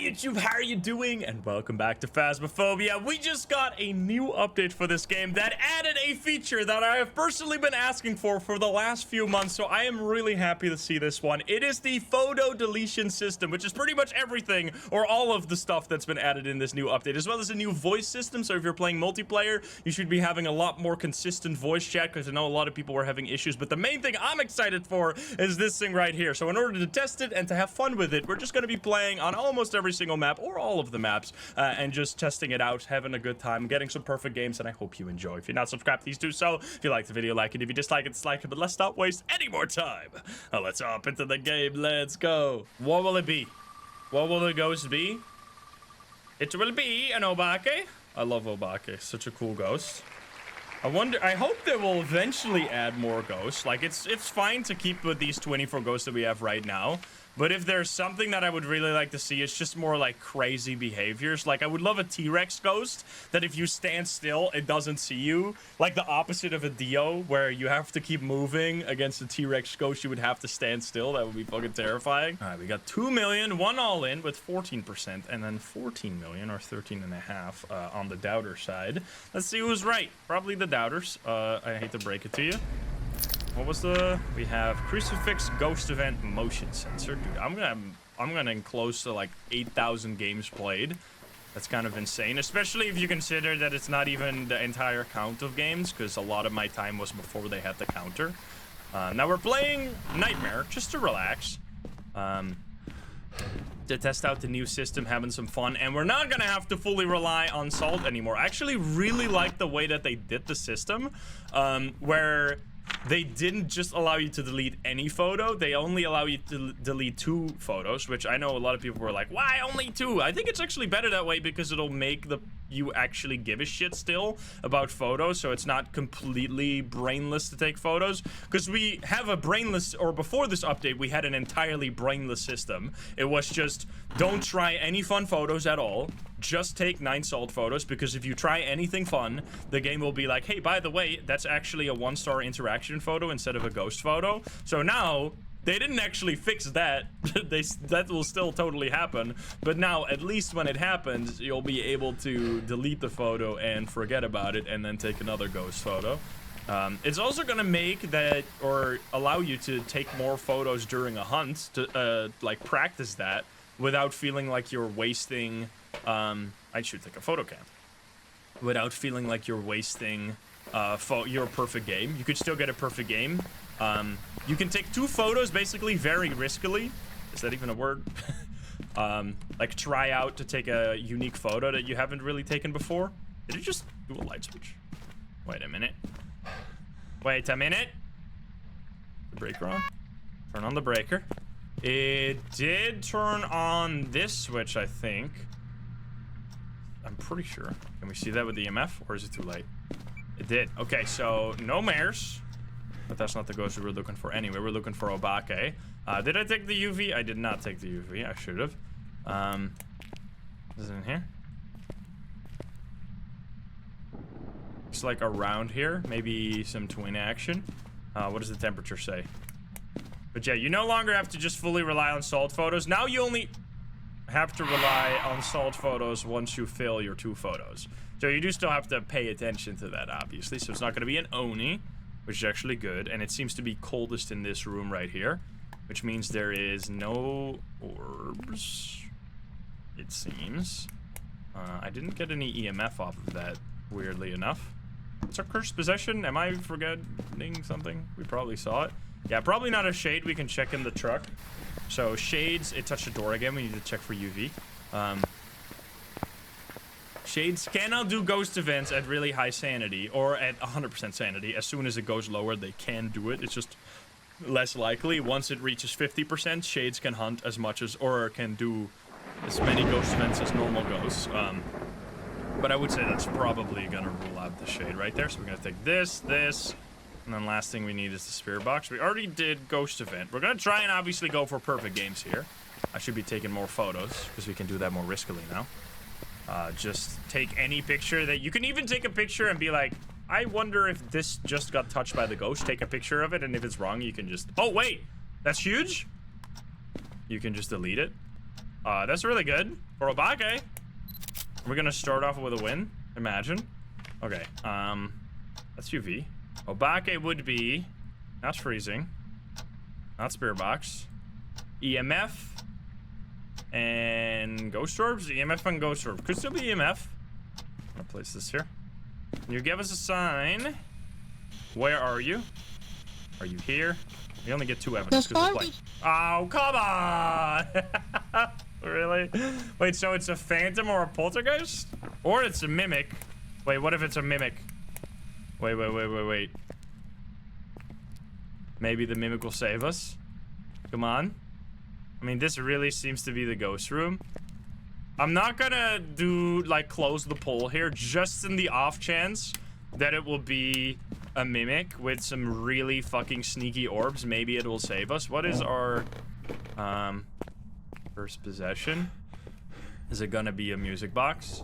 YouTube, how are you doing? And welcome back to Phasmophobia. We just got a new update for this game that added a feature that I have personally been asking for the last few months, so I am really happy to see this one. It is the photo deletion system, which is pretty much everything or all of the stuff that's been added in this new update, as well as a new voice system. So if you're playing multiplayer, you should be having a lot more consistent voice chat, because I know a lot of people were having issues. But the main thing I'm excited for is this thing right here. So in order to test it and to have fun with it, we're just going to be playing on almost every single map, or all of the maps, and just testing it out, having a good time, getting some perfect games, and I hope you enjoy. If you're not subscribed, please do so. If you like the video, like it. If you dislike it, dislike it. But let's not waste any more time. Let's hop into the game. Let's go. What will it be? What will the ghost be? It will be an Obake. I love Obake. Such a cool ghost. I hope they will eventually add more ghosts. Like, it's fine to keep with these 24 ghosts that we have right now. But if there's something that I would really like to see, it's just more like crazy behaviors. Like, I would love a T-Rex ghost that if you stand still, it doesn't see you. Like the opposite of a Dio, where you have to keep moving against a T-Rex ghost. You would have to stand still. That would be fucking terrifying. All right, we got 2 million, one all in with 14%, and then 14 million or 13.5 on the doubter side. Let's see who's right. Probably the doubters. I hate to break it to you. What was the? We have crucifix, ghost event, motion sensor. Dude, I'm gonna enclose to like 8,000 games played. That's kind of insane, especially if you consider that it's not even the entire count of games, because a lot of my time was before they had the counter. Now we're playing Nightmare just to relax, to test out the new system, having some fun, and we're not gonna have to fully rely on salt anymore. I actually really like the way that they did the system, where they didn't just allow you to delete any photo. They only allow you to delete 2 photos, which I know a lot of people were like, why only 2? I think it's actually better that way, because it'll make you actually give a shit still about photos, so it's not completely brainless to take photos. Because we have a brainless, or before this update, we had an entirely brainless system. It was just, don't try any fun photos at all. Just take 9 salt photos, because if you try anything fun, the game will be like, hey, by the way, that's actually a 1-star interaction photo instead of a ghost photo. So now, they didn't actually fix that. That will still totally happen. But now, at least when it happens, you'll be able to delete the photo and forget about it, and then take another ghost photo. It's also gonna make that, or allow you to take more photos during a hunt, to like practice that, without feeling like you're wasting, I should take a photo cam. Without feeling like you're wasting your perfect game. You could still get a perfect game. You can take 2 photos basically very riskily. Is that even a word? Like try out to take a unique photo that you haven't really taken before. Did it just do a light switch? Wait a minute. Wait a minute. The breaker on? Turn on the breaker. It did turn on this switch, I think. I'm pretty sure. Can we see that with the EMF, or is it too late? It did. Okay, so no mares. But that's not the ghost we were looking for anyway. We're looking for Obake. Did I take the UV? I did not take the UV. I should have. Is it in here? It's like around here. Maybe some twin action. What does the temperature say? But yeah, you no longer have to just fully rely on salt photos. Now you only have to rely on salt photos once you fill your 2 photos. So you do still have to pay attention to that, obviously. So it's not going to be an Oni, which is actually good. And it seems to be coldest in this room right here, which means there is no orbs, it seems. I didn't get any EMF off of that, weirdly enough. It's our cursed possession. Am I forgetting something? We probably saw it. Yeah, probably not a shade. We can check in the truck. So shades, it touched the door again. We need to check for UV. Shades cannot do ghost events at really high sanity, or at 100% sanity. As soon as it goes lower, they can do it. It's just less likely. Once it reaches 50%, shades can hunt as much as, or can do as many ghost events as normal ghosts. But I would say that's probably gonna rule out the shade right there. So we're gonna take this, and then last thing we need is the spirit box. We already did ghost event. We're gonna try and obviously go for perfect games here. I should be taking more photos, because we can do that more riskily now. Just take any picture that you can even take a picture and be like, I wonder if this just got touched by the ghost. Take a picture of it, and if it's wrong, you can just, oh wait, that's huge. You can just delete it. That's really good for Obake. We're gonna start off with a win. Imagine. Okay. That's UV. Obake would be. Not freezing. Not spirit box. EMF. And ghost orbs. EMF and ghost orb. Could still be EMF. I'm gonna place this here. Can you give us a sign? Where are you? Are you here? We only get 2 evidence because it's like. Oh, come on! Really? Wait, so it's a phantom or a poltergeist? Or it's a mimic. Wait, what if it's a mimic? Wait. Maybe the mimic will save us. Come on. I mean, this really seems to be the ghost room. I'm not gonna do, like, close the poll here, just in the off chance that it will be a mimic with some really fucking sneaky orbs. Maybe it will save us. What is our, first possession? Is it gonna be a music box?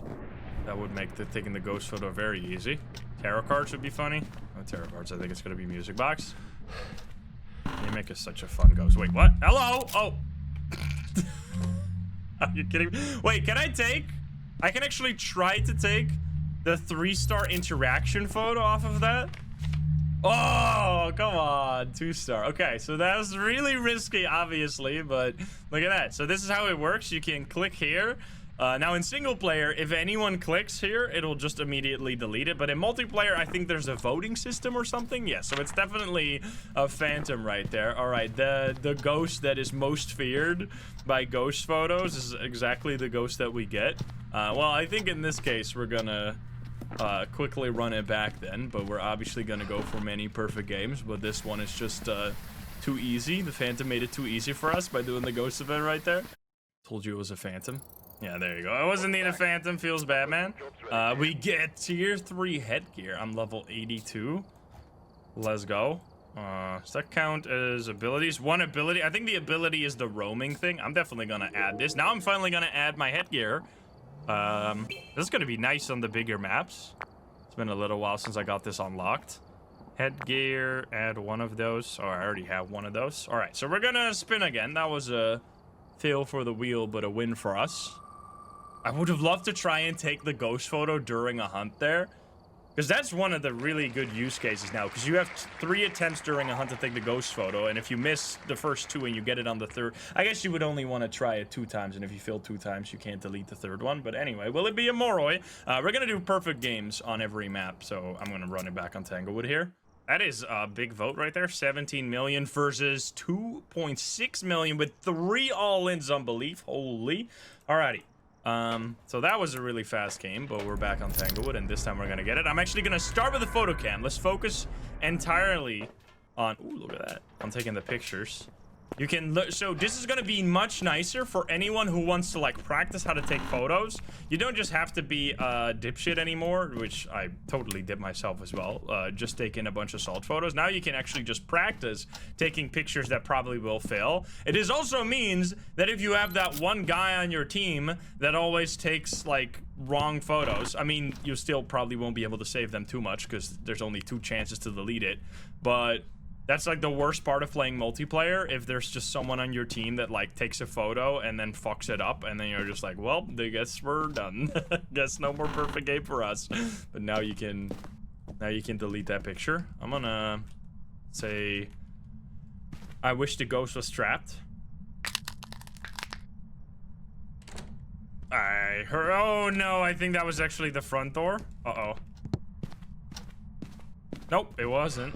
That would make taking the ghost photo very easy. Tarot cards would be funny. No tarot cards, I think it's gonna be music box. Mimic is such a fun ghost. Wait, what? Hello? Oh. Are you kidding me? Wait, can I take? I can actually try to take the 3-star interaction photo off of that. Oh, come on. 2-star. Okay, so that was really risky, obviously, but look at that. So this is how it works. You can click here. Now in single player, if anyone clicks here, it'll just immediately delete it. But in multiplayer, I think there's a voting system or something. Yeah, so it's definitely a phantom right there. All right, the ghost that is most feared by ghost photos is exactly the ghost that we get. Well, I think in this case, we're gonna quickly run it back then. But we're obviously gonna go for many perfect games. But this one is just too easy. The phantom made it too easy for us by doing the ghost event right there. Told you it was a phantom. Yeah, there you go. I wasn't need a phantom. Feels bad, man. We get tier 3 headgear. I'm level 82. Let's go. Does that count as abilities? One ability. I think the ability is the roaming thing. I'm definitely gonna add this. Now I'm finally gonna add my headgear. This is gonna be nice on the bigger maps. It's been a little while since I got this unlocked. Headgear. Add one of those. Oh, I already have one of those. All right, so we're gonna spin again. That was a fail for the wheel, but a win for us. I would have loved to try and take the ghost photo during a hunt there. Because that's one of the really good use cases now. Because you have 3 attempts during a hunt to take the ghost photo. And if you miss the first 2 and you get it on the 3rd... I guess you would only want to try it 2 times. And if you fail 2 times, you can't delete the 3rd one. But anyway, will it be a Moroi? We're going to do perfect games on every map. So I'm going to run it back on Tanglewood here. That is a big vote right there. 17 million versus 2.6 million with 3 all-ins on belief. Holy. Alrighty. So that was a really fast game, but we're back on Tanglewood, and this time we're gonna get it. I'm actually gonna start with the photo cam. Let's focus entirely on... Ooh, look at that. I'm taking the pictures. You can look... So this is gonna be much nicer for anyone who wants to, like, practice how to take photos. You don't just have to be a dipshit anymore, which I totally did myself as well. Just taking a bunch of salt photos. Now you can actually just practice taking pictures that probably will fail. It is also means that if you have that one guy on your team that always takes, like, wrong photos, I mean, you still probably won't be able to save them too much because there's only 2 chances to delete it. But... that's like the worst part of playing multiplayer, if there's just someone on your team that like takes a photo and then fucks it up, and then you're just like, well, I guess we're done. Guess no more perfect game for us. But now you can delete that picture. I'm gonna say, I wish the ghost was trapped. I heard, oh no, I think that was actually the front door. Uh-oh. Nope, it wasn't.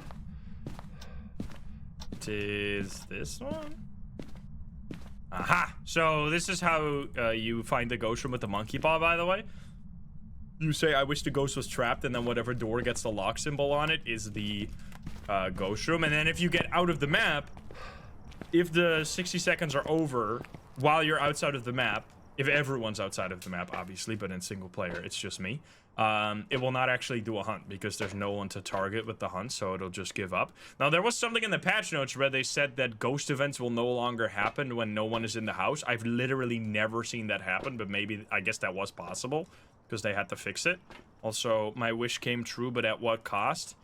Is this one? Aha! So this is how you find the ghost room with the monkey paw, by the way. You say, I wish the ghost was trapped, and then whatever door gets the lock symbol on it is the ghost room. And then if you get out of the map, if the 60 seconds are over while you're outside of the map, if everyone's outside of the map, obviously, but in single player, it's just me. It will not actually do a hunt because there's no one to target with the hunt, so it'll just give up. Now, there was something in the patch notes where they said that ghost events will no longer happen when no one is in the house. I've literally never seen that happen, but maybe, I guess that was possible because they had to fix it. Also, my wish came true, but at what cost?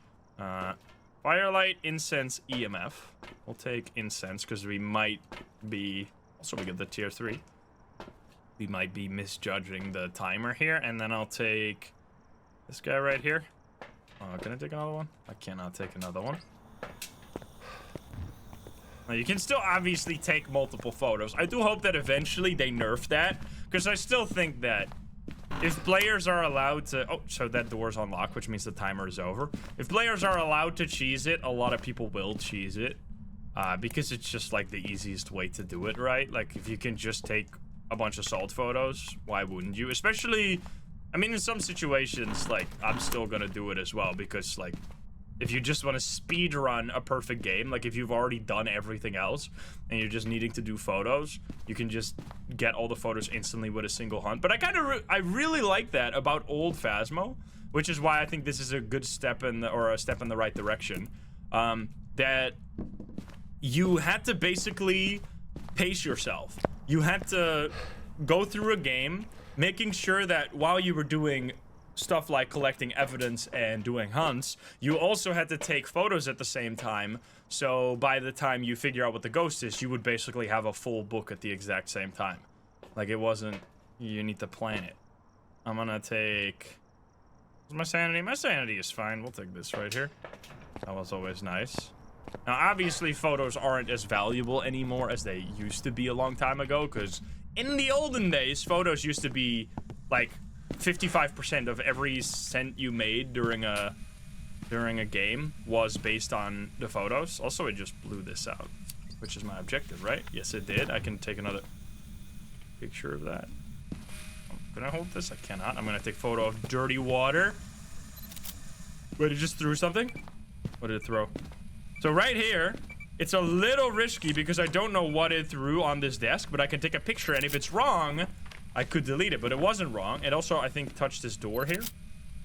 Firelight, incense, EMF. We'll take incense because we might be... Also, we get the tier 3. we might be misjudging the timer here. And then I'll take this guy right here. Can I take another one? I cannot take another one. Now, you can still obviously take multiple photos. I do hope that eventually they nerf that, because I still think that if players are allowed to... Oh, so that door's unlocked, which means the timer is over. If players are allowed to cheese it, a lot of people will cheese it. Because it's just, like, the easiest way to do it, right? Like, if you can just take a bunch of salt photos, why wouldn't you? Especially... I mean, in some situations, like, I'm still gonna do it as well, because, like, if you just want to speed run a perfect game, like, if you've already done everything else, and you're just needing to do photos, you can just get all the photos instantly with a single hunt. But I really like that about old Phasmo, which is why I think this is a good step in the, or a step in the right direction, that you had to basically pace yourself. You had to go through a game, making sure that while you were doing stuff like collecting evidence and doing hunts, you also had to take photos at the same time. So by the time you figure out what the ghost is, you would basically have a full book at the exact same time. Like, it wasn't, you need to plan it. I'm gonna take, my sanity? My sanity is fine. We'll take this right here. That was always nice. Now, obviously, photos aren't as valuable anymore as they used to be a long time ago, because in the olden days, photos used to be, like, 55% of every cent you made during a game was based on the photos. Also, it just blew this out, which is my objective, right? Yes, it did. I can take another picture of that. Can I hold this? I cannot. I'm gonna take a photo of dirty water. Wait, it just threw something? What did it throw? So right here, it's a little risky because I don't know what it threw on this desk, but I can take a picture, and if it's wrong, I could delete it, but it wasn't wrong. It also, I think, touched this door here,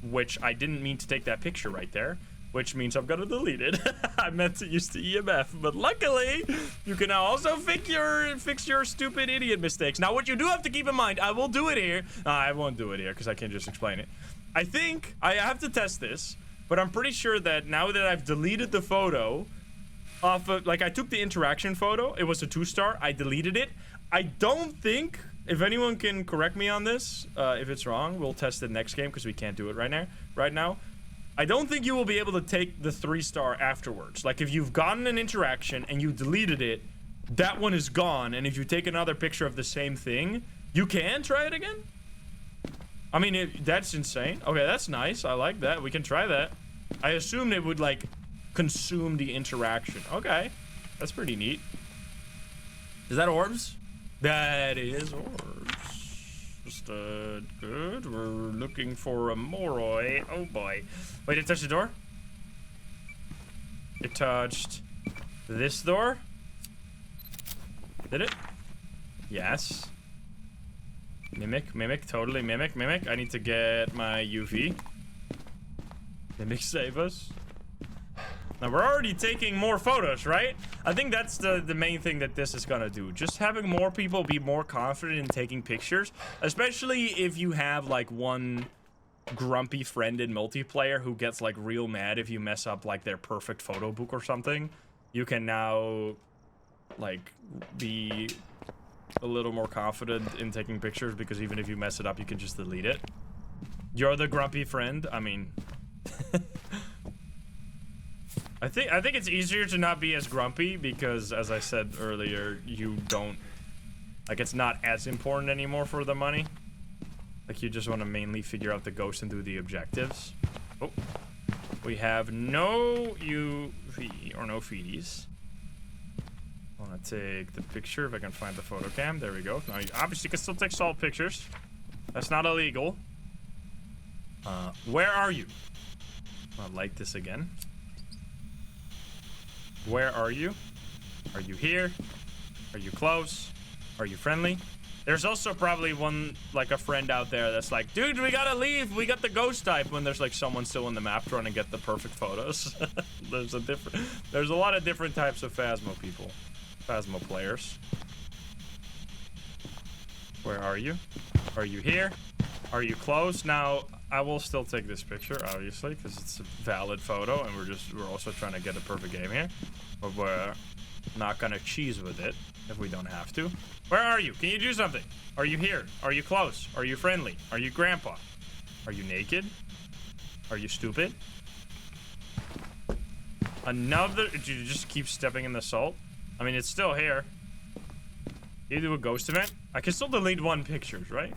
which I didn't mean to take that picture right there, which means I'm gonna delete it. I meant to use the EMF, but luckily, you can now also fix your stupid idiot mistakes. Now, what you do have to keep in mind, I will do it here. I won't do it here, because I can't just explain it. I think, I have to test this, but I'm pretty sure that now that I've deleted the photo off of, like, I took the interaction photo, it was a 2-star, I deleted it. I don't think, if anyone can correct me on this, if it's wrong, we'll test it next game, because we can't do it right now. I don't think you will be able to take the 3-star afterwards. Like, if you've gotten an interaction and you deleted it, that one is gone, and if you take another picture of the same thing, you can try it again? I mean, that's insane. Okay, that's nice. I like that. We can try that. I assumed it would, like, consume the interaction. Okay, that's pretty neat. Is that orbs? That is orbs. Just good. We're looking for a Moroi. Oh boy. Wait, it touched the door? It touched this door? Did it? Yes. Mimic, totally mimic. I need to get my UV. Mimic, save us. Now, we're already taking more photos, right? I think that's the main thing that this is gonna do. Just having more people be more confident in taking pictures, especially if you have, like, one grumpy friend in multiplayer who gets, like, real mad if you mess up, like, their perfect photo book or something. You can now, like, be a little more confident in taking pictures, because even if you mess it up, you can just delete it. You're the grumpy friend? I mean... I think it's easier to not be as grumpy, because, as I said earlier, you don't... Like, it's not as important anymore for the money. Like, you just want to mainly figure out the ghost and do the objectives. Oh. We have no UV, or no feedies. I want to take the picture if I can find the photo cam. There we go. Now, you obviously can still take salt pictures. That's not illegal. Where are you? I'll light this again. Where are you? Are you here? Are you close? Are you friendly? There's also probably one, like, a friend out there that's like, dude, we gotta leave. We got the ghost type, when there's, like, someone still in the map trying to get the perfect photos. There's a lot of different types of Phasmo people. Phasmo players. Where are you? Are you here? Are you close? Now, I will still take this picture, obviously, because it's a valid photo, and we're also trying to get a perfect game here. But Not gonna cheese with it if we don't have to. Where are you? Can you do something? Are you here? Are you close? Are you friendly? Are you grandpa? Are you naked? Are you stupid? Another... Did you just keep stepping in the salt? I mean, it's still here. Can you do a ghost event? I can still delete one pictures, right?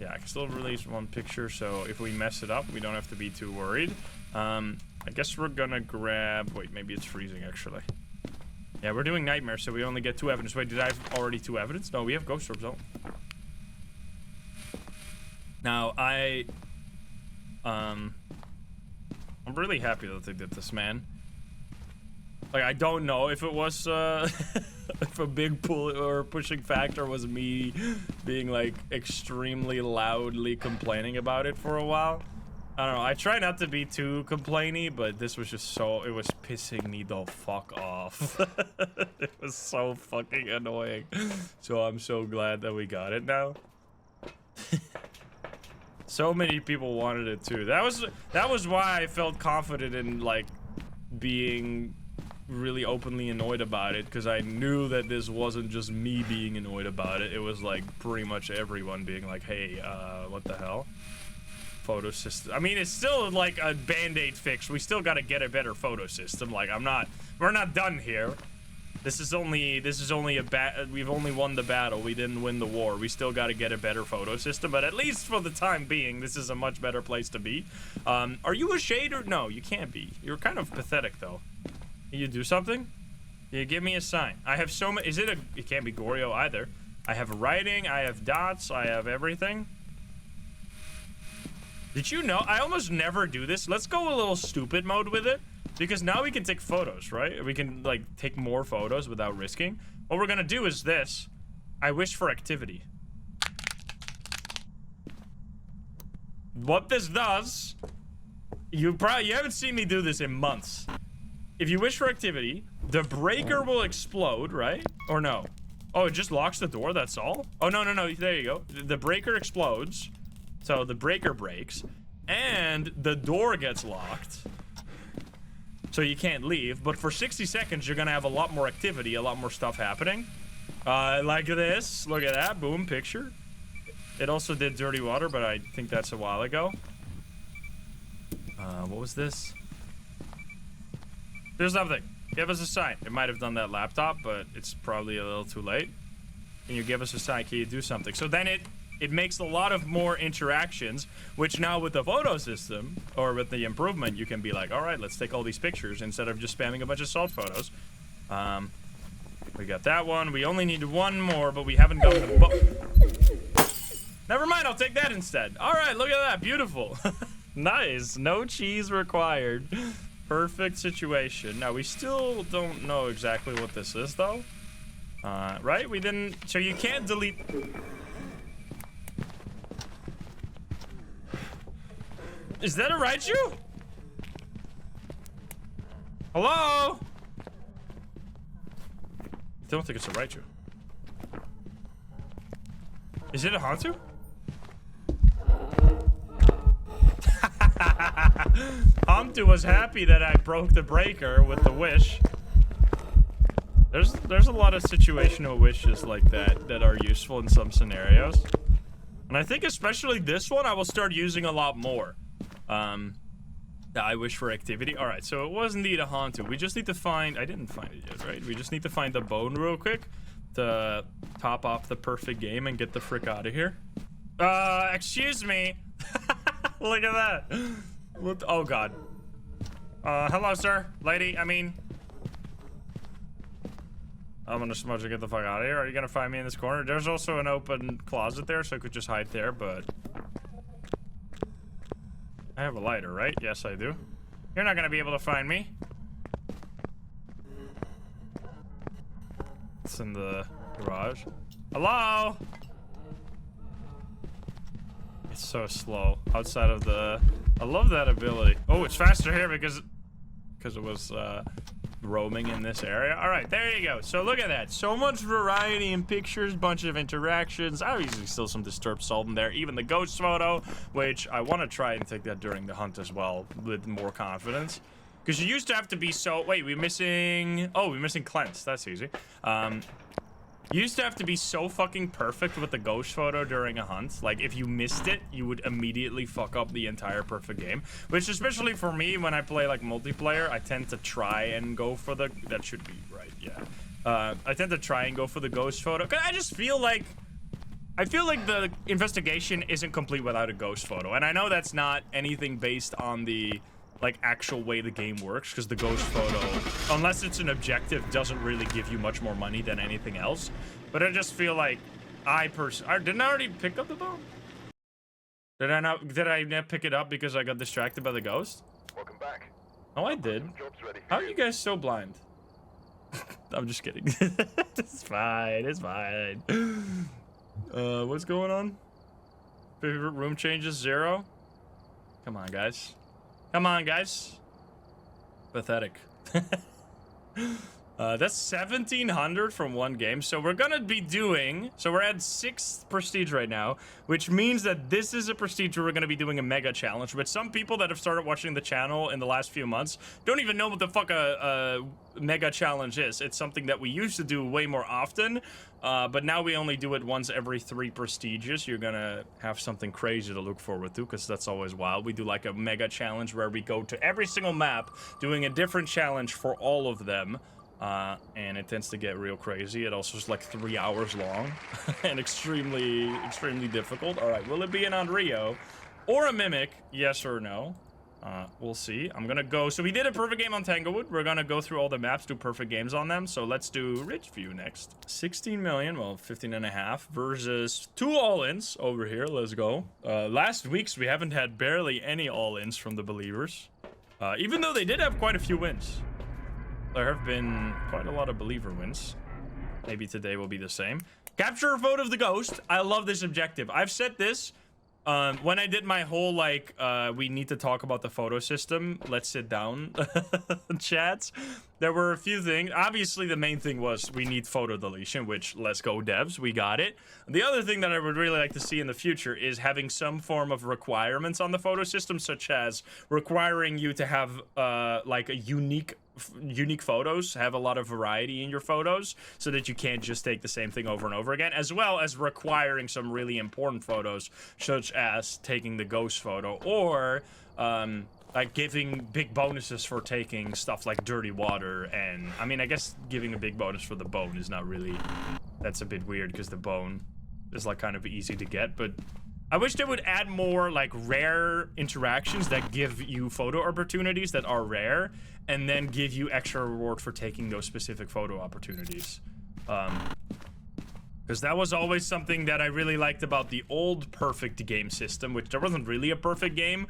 Yeah, I can still release one picture, so if we mess it up, we don't have to be too worried. I guess we're gonna grab... Wait, maybe it's freezing, actually. Yeah, we're doing nightmare, so we only get 2 evidence. Wait, did I have already 2 evidence? No, we have ghost orbs, though. Now, I'm really happy that they did this, man. Like, I don't know if it was, if a big pull or pushing factor was me being, like, extremely loudly complaining about it for a while. I don't know, I try not to be too complainy, but this was just so, it was pissing me the fuck off. It was so fucking annoying. So I'm so glad that we got it now. So many people wanted it too. That was why I felt confident in, like, being really openly annoyed about it, because I knew that this wasn't just me being annoyed about it. It was like pretty much everyone being like, hey, what the hell? Photo system. I mean, it's still like a band-aid fix. We still got to get a better photo system. Like, we're not done here. This is only we've only won the battle. We didn't win the war. We still got to get a better photo system, but at least for the time being, this is a much better place to be. Are you a shader? No, you can't be. You're kind of pathetic, though. Can you do something? Can you give me a sign? I have so many. It can't be Goryo either. I have writing, I have dots, I have everything. Did you know? I almost never do this. Let's go a little stupid mode with it, because now we can take photos, right? We can, like, take more photos without risking. What we're gonna do is this. I wish for activity. What this does, you haven't seen me do this in months. If you wish for activity, the breaker will explode, right? Or no? Oh, it just locks the door, that's all? Oh, no, there you go. The breaker explodes. So the breaker breaks, and the door gets locked, so you can't leave. But for 60 seconds, you're gonna have a lot more activity, a lot more stuff happening. Like this. Look at that. Boom, picture. It also did dirty water, but I think that's a while ago. What was this? There's nothing. Give us a sign. It might have done that laptop, but it's probably a little too late. Can you give us a sign? Can you do something? So then it makes a lot of more interactions, which now with the photo system, or with the improvement, you can be like, all right, let's take all these pictures instead of just spamming a bunch of salt photos. We got that one. We only need one more, but we haven't gotten the Never mind, I'll take that instead. All right, look at that. Beautiful. Nice. No cheese required. Perfect situation. Now, we still don't know exactly what this is, though. Right? We didn't... So you can't delete... Is that a Raichu? Hello? I don't think it's a Raichu. Is it a Hantu? Hantu was happy that I broke the breaker with the wish. There's a lot of situational wishes like that are useful in some scenarios. And I think especially this one I will start using a lot more. I wish for activity. Alright, so it was indeed a Hantu. We just need to find... I didn't find it yet, right? We just need to find the bone real quick to top off the perfect game and get the frick out of here. Excuse me. Look at that. What? Oh, God. Hello, sir. Lady, I mean... I'm gonna smudge and get the fuck out of here. Are you gonna find me in this corner? There's also an open closet there, so I could just hide there, but... I have a lighter, right? Yes, I do. You're not gonna be able to find me. It's in the garage. Hello? It's so slow. Outside of the... I love that ability. Oh, it's faster here because it was roaming in this area. All right, there you go. So look at that. So much variety in pictures, bunch of interactions. Obviously still some disturbed salt in there. Even the ghost photo, which I want to try and take that during the hunt as well with more confidence. Because you used to have to be so... Wait, we're missing... Oh, we're missing cleanse. That's easy. You used to have to be so fucking perfect with the ghost photo during a hunt. Like, if you missed it, you would immediately fuck up the entire perfect game. Which, especially for me, when I play, like, multiplayer, I tend to try and go for the... That should be right, yeah. I tend to try and go for the ghost photo. 'Cause I just feel like... I feel like the investigation isn't complete without a ghost photo. And I know that's not anything based on the... like actual way the game works, because the ghost photo, unless it's an objective, doesn't really give you much more money than anything else. But I just feel like didn't I already pick up the bone? Did I not pick it up because I got distracted by the ghost? Welcome back. Oh, I did. How are you guys so blind? I'm just kidding. It's fine, it's fine. What's going on? Favorite room changes 0? Come on, guys. Come on, guys. Pathetic. That's 1,700 from one game. So we're gonna be doing... So we're at 6th prestige right now, which means that this is a prestige where we're gonna be doing a mega challenge. But some people that have started watching the channel in the last few months don't even know what the fuck a mega challenge is. It's something that we used to do way more often, but now we only do it once every 3 prestiges. You're gonna have something crazy to look forward to, because that's always wild. We do like a mega challenge where we go to every single map doing a different challenge for all of them. And it tends to get real crazy. It also is like 3 hours long and extremely difficult. All right, will it be an Andrio or a Mimic? Yes or no? We'll see. I'm gonna go. So we did a perfect game on Tanglewood. We're gonna go through all the maps, do perfect games on them. So let's do Ridgeview next. 16 million, well, 15.5 versus 2 all-ins over here. Let's go. Last week's we haven't had barely any all-ins from the Believers, even though they did have quite a few wins. There have been quite a lot of Believer wins. Maybe today will be the same. Capture a photo of the ghost. I love this objective. I've said this when I did my whole, like, we need to talk about the photo system. Let's sit down chats. There were a few things. Obviously, the main thing was we need photo deletion, which, let's go devs, we got it. The other thing that I would really like to see in the future is having some form of requirements on the photo system, such as requiring you to have, like, a unique photos, have a lot of variety in your photos, so that you can't just take the same thing over and over again, as well as requiring some really important photos, such as taking the ghost photo, or like giving big bonuses for taking stuff like dirty water. And I mean, I guess giving a big bonus for the bone is not really, that's a bit weird, because the bone is like kind of easy to get. But I wish they would add more like rare interactions that give you photo opportunities that are rare, and then give you extra reward for taking those specific photo opportunities. Because that was always something that I really liked about the old perfect game system, which there wasn't really a perfect game.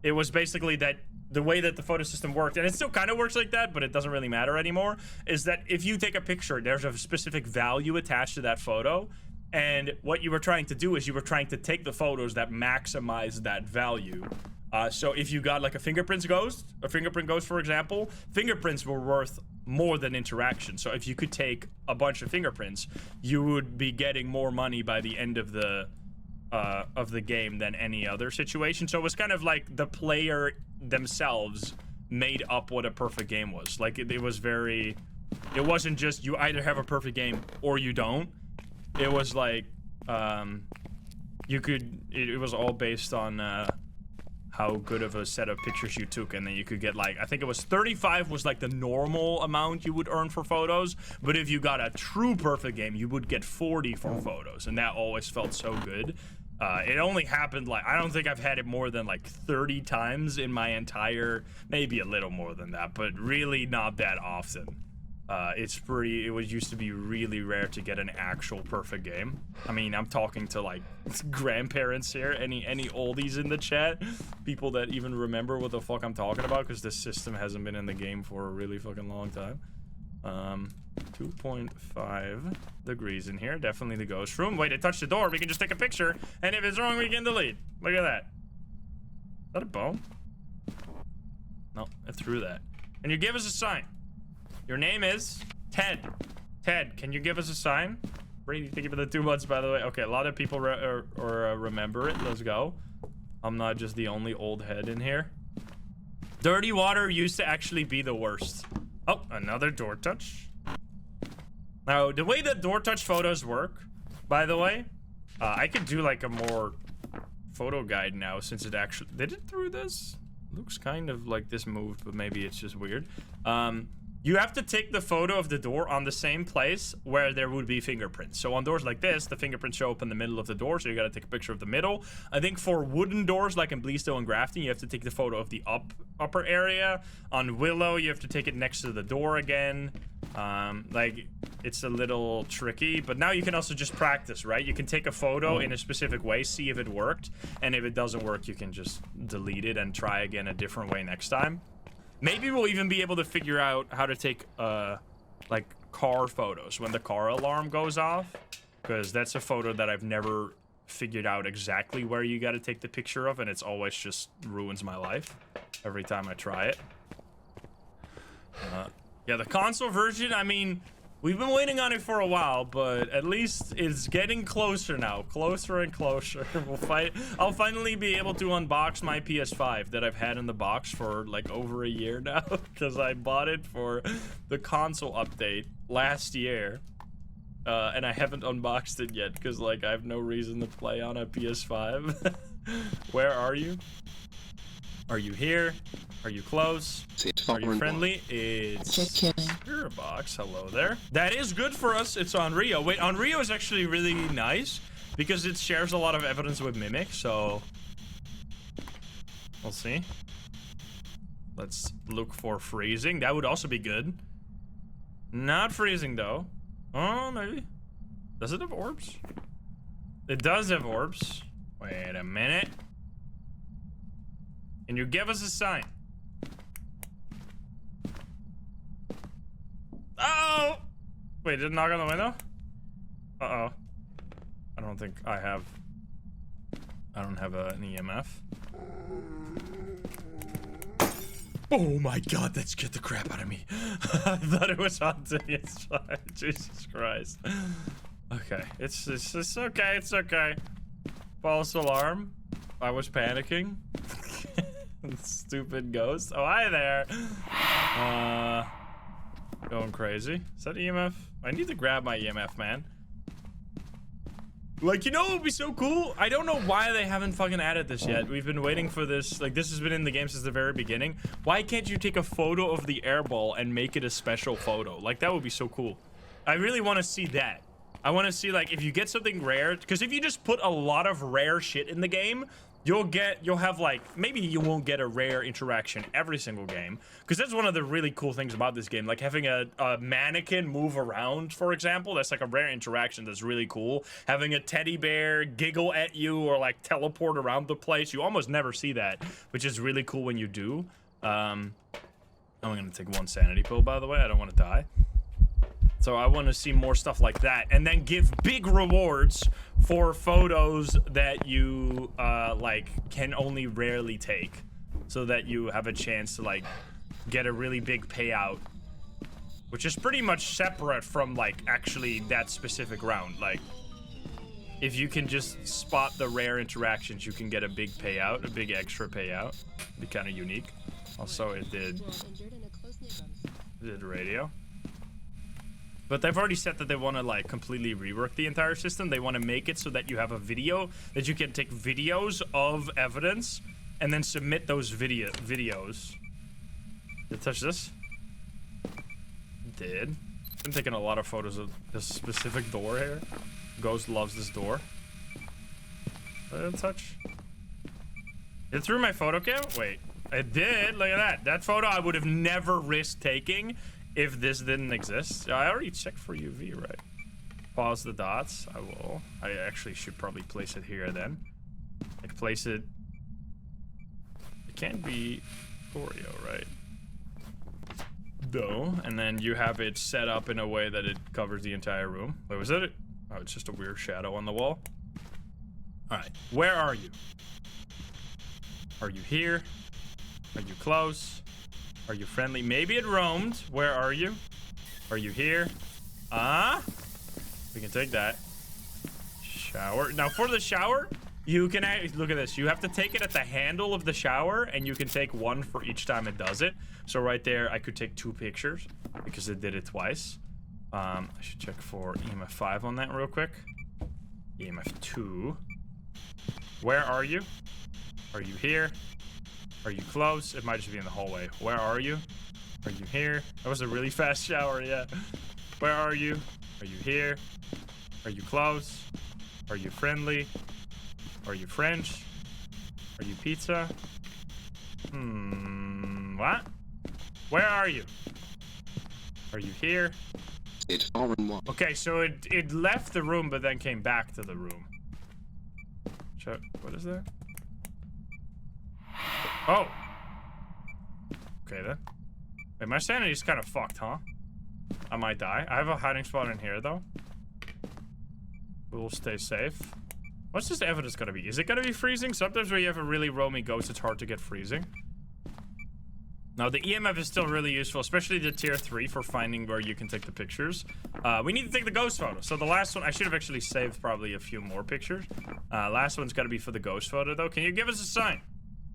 It was basically that the way that the photo system worked, and it still kind of works like that, but it doesn't really matter anymore, is that if you take a picture, there's a specific value attached to that photo. And what you were trying to do is you were trying to take the photos that maximize that value. So if you got like a fingerprint ghost, for example, fingerprints were worth more than interaction. So if you could take a bunch of fingerprints, you would be getting more money by the end of the game than any other situation. So it was kind of like the player themselves made up what a perfect game was. Like it wasn't just you either have a perfect game or you don't. It was like, it was all based on, how good of a set of pictures you took, and then you could get like, I think it was 35 was like the normal amount you would earn for photos, but if you got a true perfect game, you would get 40 for photos, and that always felt so good. It only happened like, I don't think I've had it more than like 30 times in my entire, maybe a little more than that, but really not that often. It used to be really rare to get an actual perfect game. I mean, I'm talking to like grandparents here, any oldies in the chat, people that even remember what the fuck I'm talking about, because this system hasn't been in the game for a really fucking long time. 2.5 degrees in here, definitely the ghost room. Wait, it touched the door, we can just take a picture, and if it's wrong, we can delete. Look at that. Is that a bone? No, it threw that. And you give us a sign. Your name is Ted. Ted, can you give us a sign? Brady, thank you for the 2 months, by the way. Okay, a lot of people remember it. Let's go. I'm not just the only old head in here. Dirty water used to actually be the worst. Oh, another door touch. Now, the way that door touch photos work, by the way, I could do like a more photo guide now since it actually did it through this. Looks kind of like this moved, but maybe it's just weird. You have to take the photo of the door on the same place where there would be fingerprints. So on doors like this, the fingerprints show up in the middle of the door, so you gotta take a picture of the middle. I think for wooden doors, like in Bleastow and Grafton, you have to take the photo of the upper area. On Willow, you have to take it next to the door again. Like, it's a little tricky, but now you can also just practice, right? You can take a photo in a specific way, see if it worked, and if it doesn't work, you can just delete it and try again a different way next time. Maybe we'll even be able to figure out how to take, like, car photos when the car alarm goes off. Because that's a photo that I've never figured out exactly where you gotta take the picture of, and it's always just ruins my life every time I try it. Yeah, the console version, I mean, we've been waiting on it for a while, but at least it's getting closer now. Closer and closer. I'll finally be able to unbox my PS5 that I've had in the box for like over a year now, because I bought it for the console update last year. And I haven't unboxed it yet, because like I have no reason to play on a PS5. Where are you? Are you here? Are you close? Are you friendly? It's your box. Hello there. That is good for us. It's on Rio. Wait, on Rio is actually really nice because it shares a lot of evidence with Mimic, so we'll see. Let's look for freezing. That would also be good. Not freezing though. Oh, maybe. Does it have orbs? It does have orbs. Wait a minute. Can you give us a sign? Oh! Wait, did it knock on the window? Uh-oh. I don't think I have... I don't have an EMF. Oh my god, that scared the crap out of me. I thought it was haunted. It's fine. Jesus Christ. Okay, it's okay, it's okay. False alarm. I was panicking. Stupid ghost. Oh, hi there. Going crazy. Is that EMF? I need to grab my EMF, man. Like, you know what would be so cool? I don't know why they haven't fucking added this yet. We've been waiting for this. Like, this has been in the game since the very beginning. Why can't you take a photo of the airball and make it a special photo? Like, that would be so cool. I really want to see that. I want to see, like, if you get something rare, because if you just put a lot of rare shit in the game, you'll have, like, maybe you won't get a rare interaction every single game, because that's one of the really cool things about this game, like having a mannequin move around, for example. That's like a rare interaction that's really cool. Having a teddy bear giggle at you or like teleport around the place, you almost never see that, which is really cool when you do. I'm gonna take one sanity pill, by the way. I don't want to die. So I want to see more stuff like that, and then give big rewards for photos that you like can only rarely take, so that you have a chance to like get a really big payout, which is pretty much separate from like actually that specific round. Like, if you can just spot the rare interactions, you can get a big payout, a big extra payout. It'd be kind of unique. Also, it did radio. But they've already said that they want to like completely rework the entire system. They want to make it so that you have a video, that you can take videos of evidence and then submit those videos. Did it touch this? It did. I'm taking a lot of photos of this specific door here. Ghost loves this door. Did it touch? It threw my photo cam? Wait, it did. Look at that. That photo I would have never risked taking if this didn't exist. I already checked for UV, right? Pause the dots. I will. I actually should probably place it here then. Like, place it. It can't be Oreo, right? No. And then you have it set up in a way that it covers the entire room. Wait, was that it? Oh, it's just a weird shadow on the wall. Alright. Where are you? Are you here? Are you close? Are you friendly? Maybe it roamed. Where are you? Are you here? We can take that. Shower. Now for the shower, you can look at this. You have to take it at the handle of the shower, and you can take one for each time it does it. So right there, I could take 2 pictures because it did it twice. I should check for EMF 5 on that real quick. EMF 2. Where are you? Are you here? Are you close? It might just be in the hallway. Where are you? Are you here? That was a really fast shower, yeah. Where are you? Are you here? Are you close? Are you friendly? Are you French? Are you pizza? What? Where are you? Are you here? It's all in one. Okay, so it left the room, but then came back to the room. What is that? Oh! Okay, then. Wait, my sanity's kind of fucked, huh? I might die. I have a hiding spot in here, though. We'll stay safe. What's this evidence gonna be? Is it gonna be freezing? Sometimes when you have a really roamy ghost, it's hard to get freezing. Now, the EMF is still really useful, especially the tier 3 for finding where you can take the pictures. We need to take the ghost photo. So the last one, I should have actually saved probably a few more pictures. Last one's gotta be for the ghost photo, though. Can you give us a sign?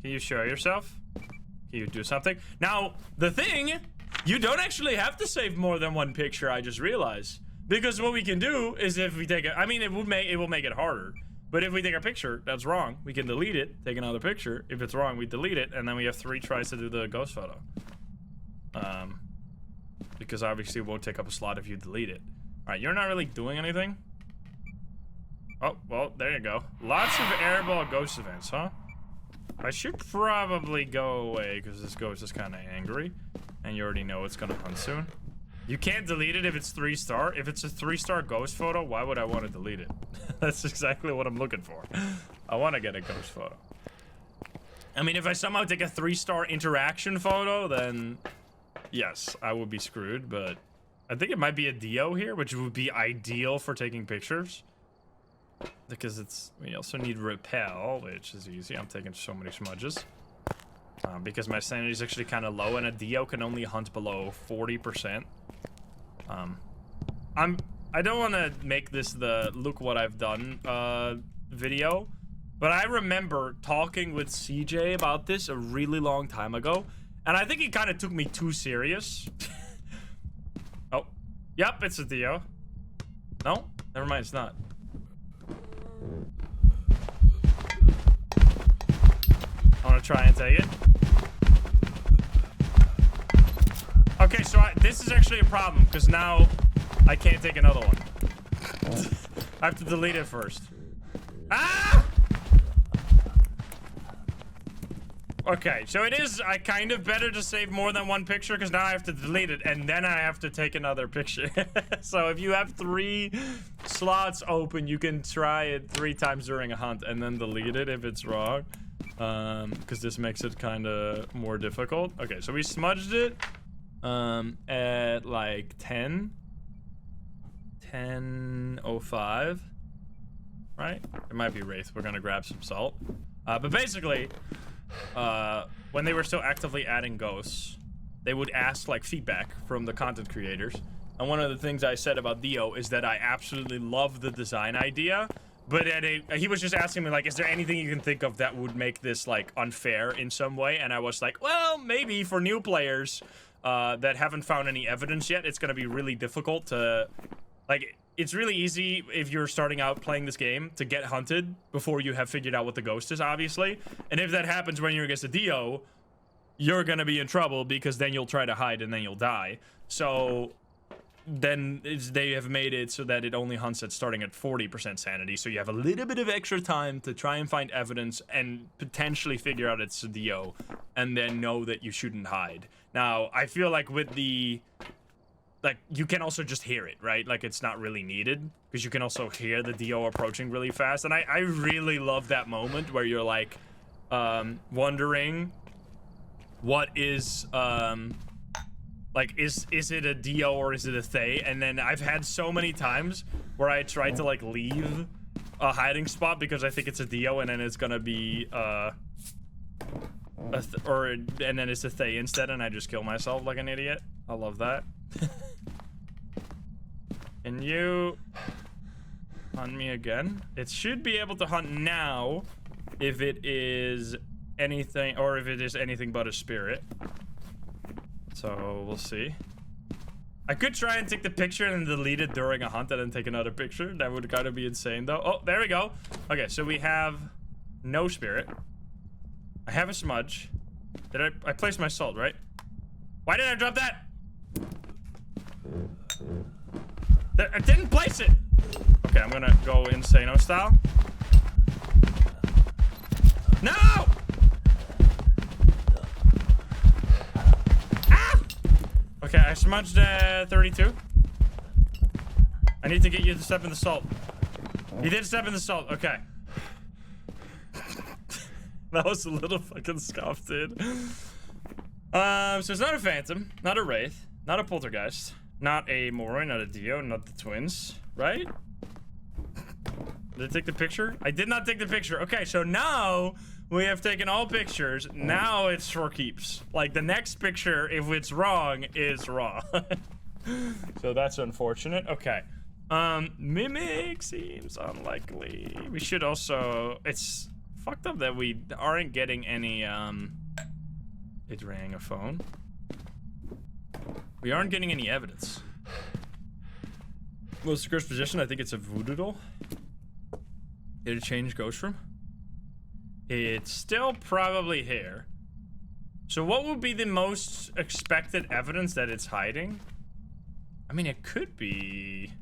Can you show yourself? Can you do something? Now, the thing, you don't actually have to save more than 1 picture, I just realized. Because what we can do is if we take it, I mean, it will make it harder. But if we take a picture that's wrong, we can delete it, take another picture. If it's wrong, we delete it, and then we have 3 tries to do the ghost photo. Because obviously it won't take up a slot if you delete it. Alright, you're not really doing anything. Oh, well, there you go. Lots of airball ghost events, huh? I should probably go away, because this ghost is kind of angry. And you already know it's gonna hunt soon. You can't delete it if it's 3-star. If it's a 3-star ghost photo, why would I want to delete it? That's exactly what I'm looking for. I want to get a ghost photo. I mean, if I somehow take a 3-star interaction photo, then yes, I would be screwed. But I think it might be a Dio here, which would be ideal for taking pictures. Because we also need repel, which is easy. I'm taking so many smudges. Because my sanity is actually kind of low, and a Dio can only hunt below 40%. I don't want to make this the look what I've done video, but I remember talking with CJ about this a really long time ago, and I think he kind of took me too serious. Oh, yep, it's a Dio. No, never mind, it's not. I want to try and take it. Okay, so this is actually a problem, because now I can't take another one. I have to delete it first. Ah! Okay, so it is kind of better to save more than 1 picture, because now I have to delete it, and then I have to take another picture. So if you have 3 slots open, you can try it 3 times during a hunt, and then delete it if it's wrong. Because this makes it kind of more difficult. Okay, so we smudged it. At like 10:05, right? It might be Wraith. We're gonna grab some salt. But basically, when they were still actively adding ghosts, they would ask like feedback from the content creators. And one of the things I said about Dio is that I absolutely love the design idea, but he was just asking me like, is there anything you can think of that would make this like unfair in some way? And I was like, well, maybe for new players that haven't found any evidence yet, it's gonna be really difficult to, like, it's really easy if you're starting out playing this game to get hunted before you have figured out what the ghost is, obviously. And if that happens when you're against a Dio, you're gonna be in trouble, because then you'll try to hide and then you'll die. So then they have made it so that it only hunts at starting at 40% sanity, so you have a little bit of extra time to try and find evidence and potentially figure out it's a Dio, and then know that you shouldn't hide. Now, I feel like with the, like, you can also just hear it, right? Like, it's not really needed, because you can also hear the Dio approaching really fast, and I really love that moment where you're, like, wondering what is, like, is it a Dio or is it a Thay? And then I've had so many times where I tried to, like, leave a hiding spot because I think it's a Dio, and then it's gonna be, and then it's a Thay instead, and I just kill myself like an idiot. I love that. And you... Hunt me again. It should be able to hunt now if it is anything, or if it is anything but a spirit. So we'll see. I could try and take the picture and delete it during a hunt and then take another picture. That would kind of be insane though. Oh, there we go. Okay, so we have no spirit. I have a smudge. Did I placed my salt, right? Why did I drop that? I didn't place it. Okay, I'm gonna go Insano style. No! Ah! Okay, I smudged 32. I need to get you to step in the salt. You did step in the salt. Okay. That was a little fucking scuffed, dude. So it's not a phantom, not a wraith, not a poltergeist, not a Moroi, not a Dio, not the twins, right? Did I take the picture? I did not take the picture. Okay, so now we have taken all pictures. Now it's for keeps. Like, the next picture, if it's wrong, is wrong. So that's unfortunate. Okay. Mimic seems unlikely. We should also... It's fucked up that we aren't getting any, It rang a phone. We aren't getting any evidence. What's the cursed position? I think it's a voodoo doll. Did it change ghost room? It's still probably here. So what would be the most expected evidence that it's hiding? I mean, it could be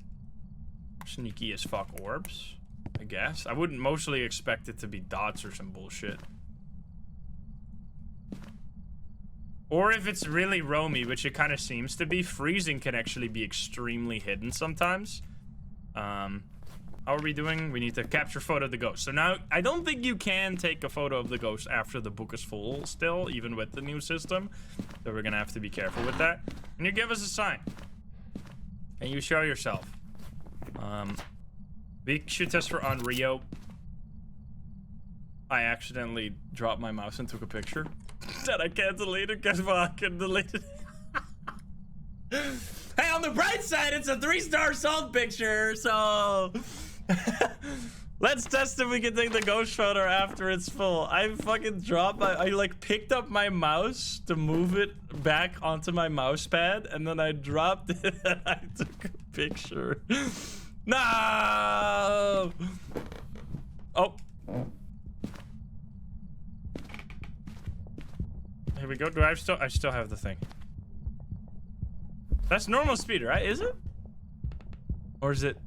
sneaky as fuck orbs, I guess. I wouldn't mostly expect it to be dots or some bullshit. Or if it's really roamy, which it kind of seems to be, freezing can actually be extremely hidden sometimes. How are we doing? We need to capture photo of the ghost. So now, I don't think you can take a photo of the ghost after the book is full still, even with the new system. So we're gonna have to be careful with that. And you give us a sign. And you show yourself. We should test for on Rio. I accidentally dropped my mouse and took a picture. That I can't delete it because I can delete it. Hey, on the bright side, it's a 3-star salt picture, so let's test if we can take the ghost photo after it's full. I fucking dropped my, I like picked up my mouse to move it back onto my mouse pad, and then I dropped it and I took a picture. No! Oh. Here we go. Do I still have the thing? That's normal speed, right? Is it? Or is it?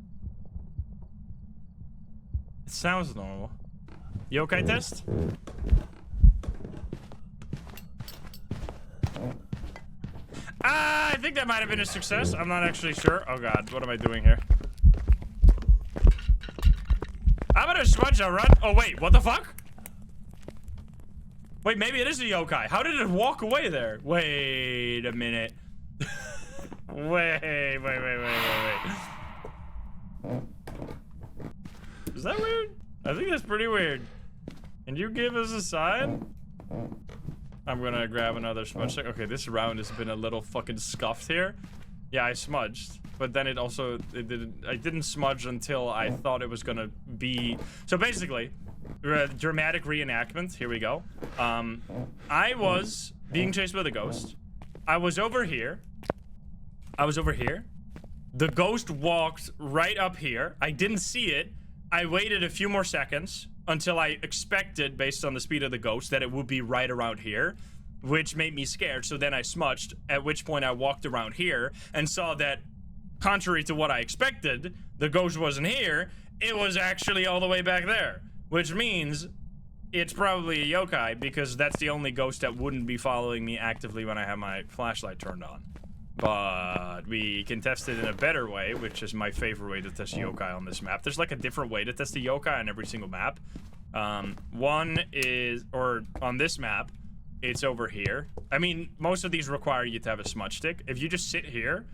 It sounds normal. Yokai test? I think that might have been a success. I'm not actually sure. Oh god, what am I doing here? I'm gonna smudge a run. Oh wait, what the fuck? Wait, maybe it is a yokai. How did it walk away there? Wait a minute. Wait. Is that weird? I think that's pretty weird. Can you give us a sign? I'm gonna grab another smudge stick. Okay, this round has been a little fucking scuffed here. Yeah, I smudged, but then it also, I didn't smudge until I thought it was gonna be, so basically, dramatic reenactment, here we go. I was being chased by the ghost. I was over here. The ghost walked right up here. I didn't see it. I waited a few more seconds until I expected, based on the speed of the ghost, that it would be right around here, which made me scared. So then I smudged, at which point I walked around here and saw that, contrary to what I expected, the ghost wasn't here. It was actually all the way back there, which means it's probably a yokai, because that's the only ghost that wouldn't be following me actively when I have my flashlight turned on. But we can test it in a better way, which is my favorite way to test yokai on this map. There's like a different way to test the yokai on every single map. One is, or on this map, it's over here. I mean, most of these require you to have a smudge stick. If you just sit here,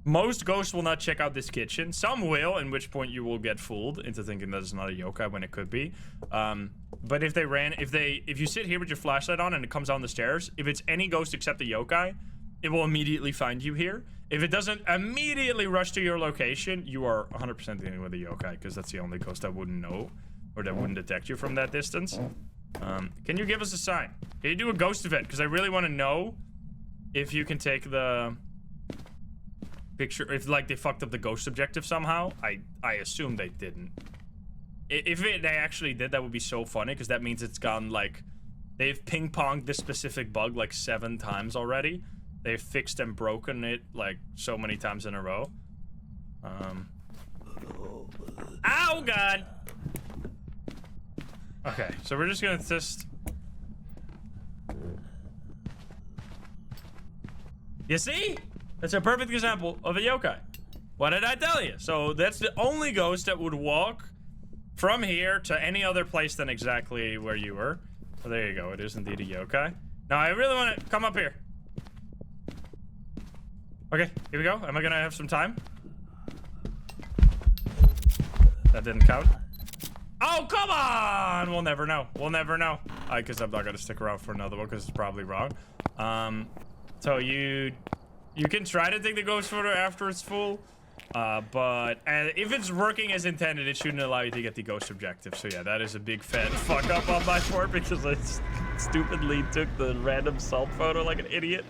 most ghosts will not check out this kitchen. Some will, in which point you will get fooled into thinking that it's not a yokai when it could be. But if you sit here with your flashlight on and it comes down the stairs, if it's any ghost except a yokai, it will immediately find you here. If it doesn't immediately rush to your location, you are 100% dealing with a yokai, because that's the only ghost that wouldn't know, or that wouldn't detect you from that distance. Can you give us a sign? Can you do a ghost event? Because I really want to know if you can take the picture, if like they fucked up the ghost objective somehow. I assume they didn't. If they actually did, that would be so funny, because that means it's gone like, they've ping-ponged this specific bug like 7 times already. They've fixed and broken it like so many times in a row. Ow, God! Okay, so we're just gonna just... You see? That's a perfect example of a yokai. What did I tell you? So that's the only ghost that would walk from here to any other place than exactly where you were. So there you go, it is indeed a yokai. Now I really want to come up here. Okay, here we go. Am I gonna have some time? That didn't count. Oh, come on! We'll never know. We'll never know. Because I'm not gonna stick around for another one because it's probably wrong. So you can try to take the ghost photo after it's full. But if it's working as intended, it shouldn't allow you to get the ghost objective. So yeah, that is a big fat fuck up on my part because I stupidly took the random salt photo like an idiot.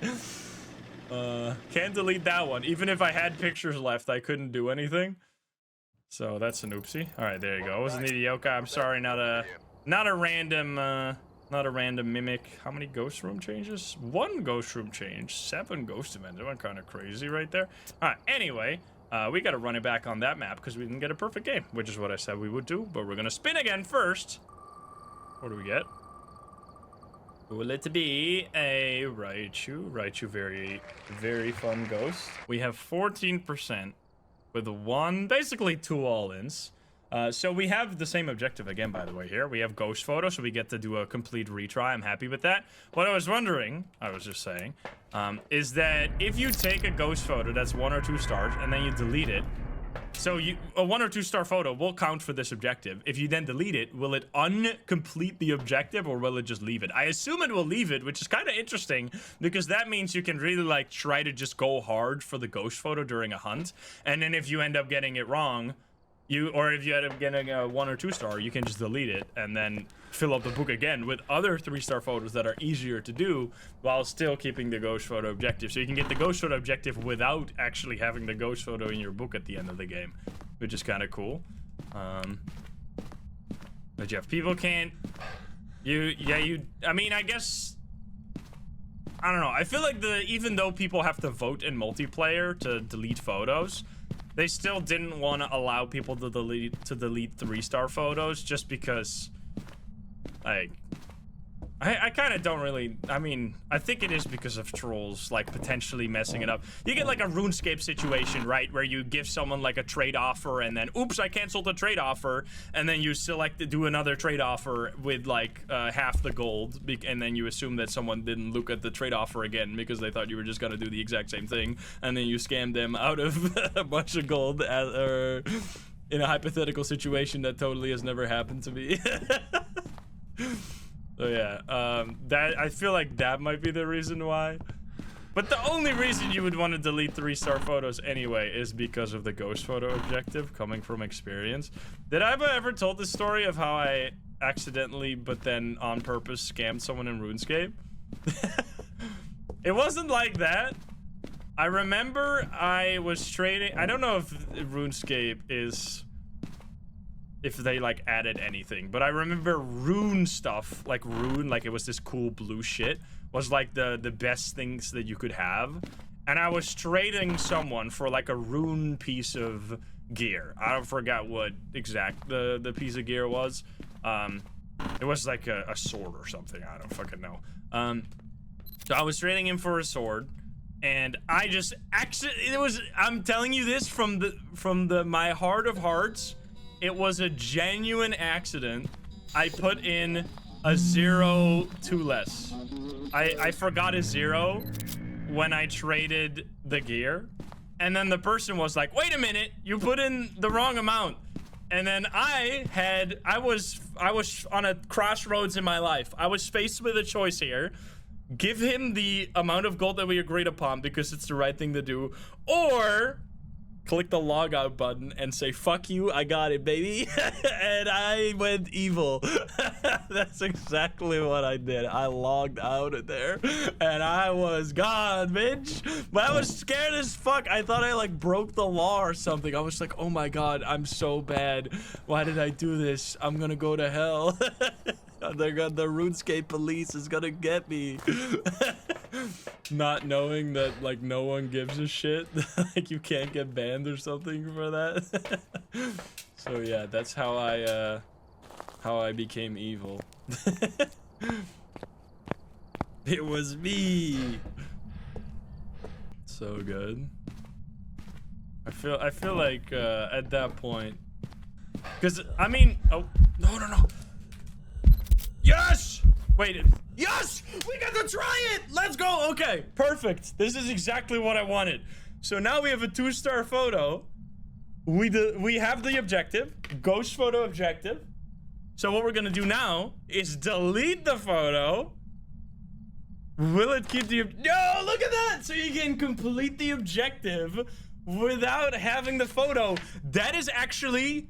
Can't delete that one. Even if I had pictures left, I couldn't do anything. So that's an oopsie. All right, there you go. It wasn't the yokai. I'm sorry, not a random mimic. How many ghost room changes? 1 ghost room change, 7 ghost events. That went kind of crazy right there. All right, anyway, we got to run it back on that map because we didn't get a perfect game, which is what I said we would do. But we're gonna spin again first. What do we get? Will it be a Raichu, very, very fun ghost. We have 14% with 1, basically 2 all-ins. So we have the same objective again, by the way, here. We have ghost photo, so we get to do a complete retry. I'm happy with that. What I was wondering, I was just saying, is that if you take a ghost photo that's 1 or 2 stars and then you delete it, so a 1 or 2 star photo will count for this objective. If you then delete it, will it uncomplete the objective or will it just leave it? I assume it will leave it, which is kind of interesting because that means you can really like try to just go hard for the ghost photo during a hunt. And then if you end up getting it wrong, if you end up getting a 1 or 2 star, you can just delete it and then fill up the book again with other 3-star photos that are easier to do while still keeping the ghost photo objective. So you can get the ghost photo objective without actually having the ghost photo in your book at the end of the game, which is kind of cool. But yeah, if people can't, I mean, I guess, I don't know. I feel like even though people have to vote in multiplayer to delete photos, they still didn't want to allow people to delete 3-star photos just because, like, I kind of don't really, I mean, I think it is because of trolls, like, potentially messing it up. You get, like, a RuneScape situation, right, where you give someone, like, a trade offer, and then, oops, I canceled the trade offer, and then you select to do another trade offer with, like, half the gold, and then you assume that someone didn't look at the trade offer again because they thought you were just gonna do the exact same thing, and then you scammed them out of a bunch of gold, or in a hypothetical situation that totally has never happened to me. So yeah, that I feel like that might be the reason why. But the only reason you would want to delete 3-star photos anyway is because of the ghost photo objective, coming from experience. Did I ever told the story of how I accidentally, but then on purpose, scammed someone in RuneScape? It wasn't like that. I remember I was trading, I don't know if RuneScape is, if they like added anything, but I remember rune stuff, like rune, like it was this cool blue shit, was like the best things that you could have. And I was trading someone for like a rune piece of gear. I don't forget what exact the piece of gear was. It was like a sword or something, I don't fucking know. So I was trading him for a sword, and I just I'm telling you this from my heart of hearts. It was a genuine accident. I put in a 0 too less. I forgot a 0 when I traded the gear. And then the person was like, wait a minute, you put in the wrong amount. And then I was on a crossroads in my life. I was faced with a choice here. give him the amount of gold that we agreed upon because it's the right thing to do, or click the log out button and say, fuck you, I got it, baby. And I went evil. That's exactly what I did. I logged out of there and I was gone, bitch. But I was scared as fuck. I thought I like broke the law or something. I was like, oh my God, I'm so bad. Why did I do this? I'm gonna go to hell. The RuneScape police is gonna get me. Not knowing that like no one gives a shit. Like you can't get banned or something for that. So yeah, that's how I became evil. It was me. So good. I feel like at that point, because I mean, oh no. Yes! Wait, yes! We got to try it! Let's go! Okay, perfect. This is exactly what I wanted. So now we have a 2-star photo. We have the objective, ghost photo objective. So what we're gonna do now is delete the photo. Will it keep the... No, look at that! So you can complete the objective without having the photo. That is actually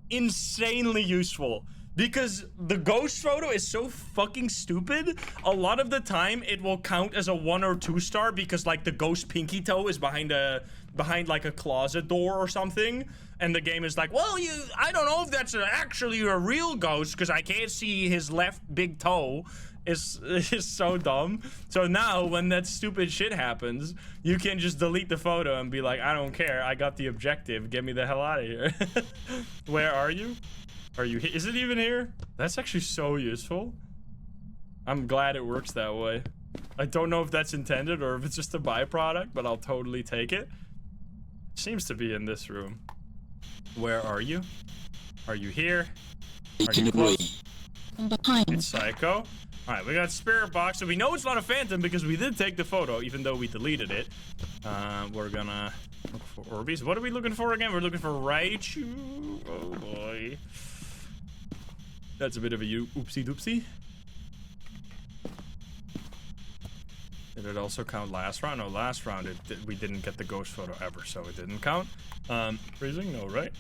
insanely useful. Because the ghost photo is so fucking stupid. A lot of the time it will count as a 1 or 2 star because like the ghost pinky toe is behind like a closet door or something, and the game is like, well, I don't know if that's actually a real ghost because I can't see his left big toe. Is so dumb. So now when that stupid shit happens, you can just delete the photo and be like, I don't care, I got the objective, get me the hell out of here. Where are you? Are you, is it even here? That's actually so useful. I'm glad it works that way. I don't know if that's intended or if it's just a byproduct, but I'll totally take it. It seems to be in this room. Where are you? Are you here? Are you close? I'm behind. It's Psycho. Alright, we got Spirit Box, so we know it's not a phantom because we did take the photo, even though we deleted it. We're gonna look for Orbeez. What are we looking for again? We're looking for Raichu. Oh boy. That's a bit of a oopsie doopsie. Did it also count last round? No, last round we didn't get the ghost photo ever, so it didn't count. Freezing? No, right?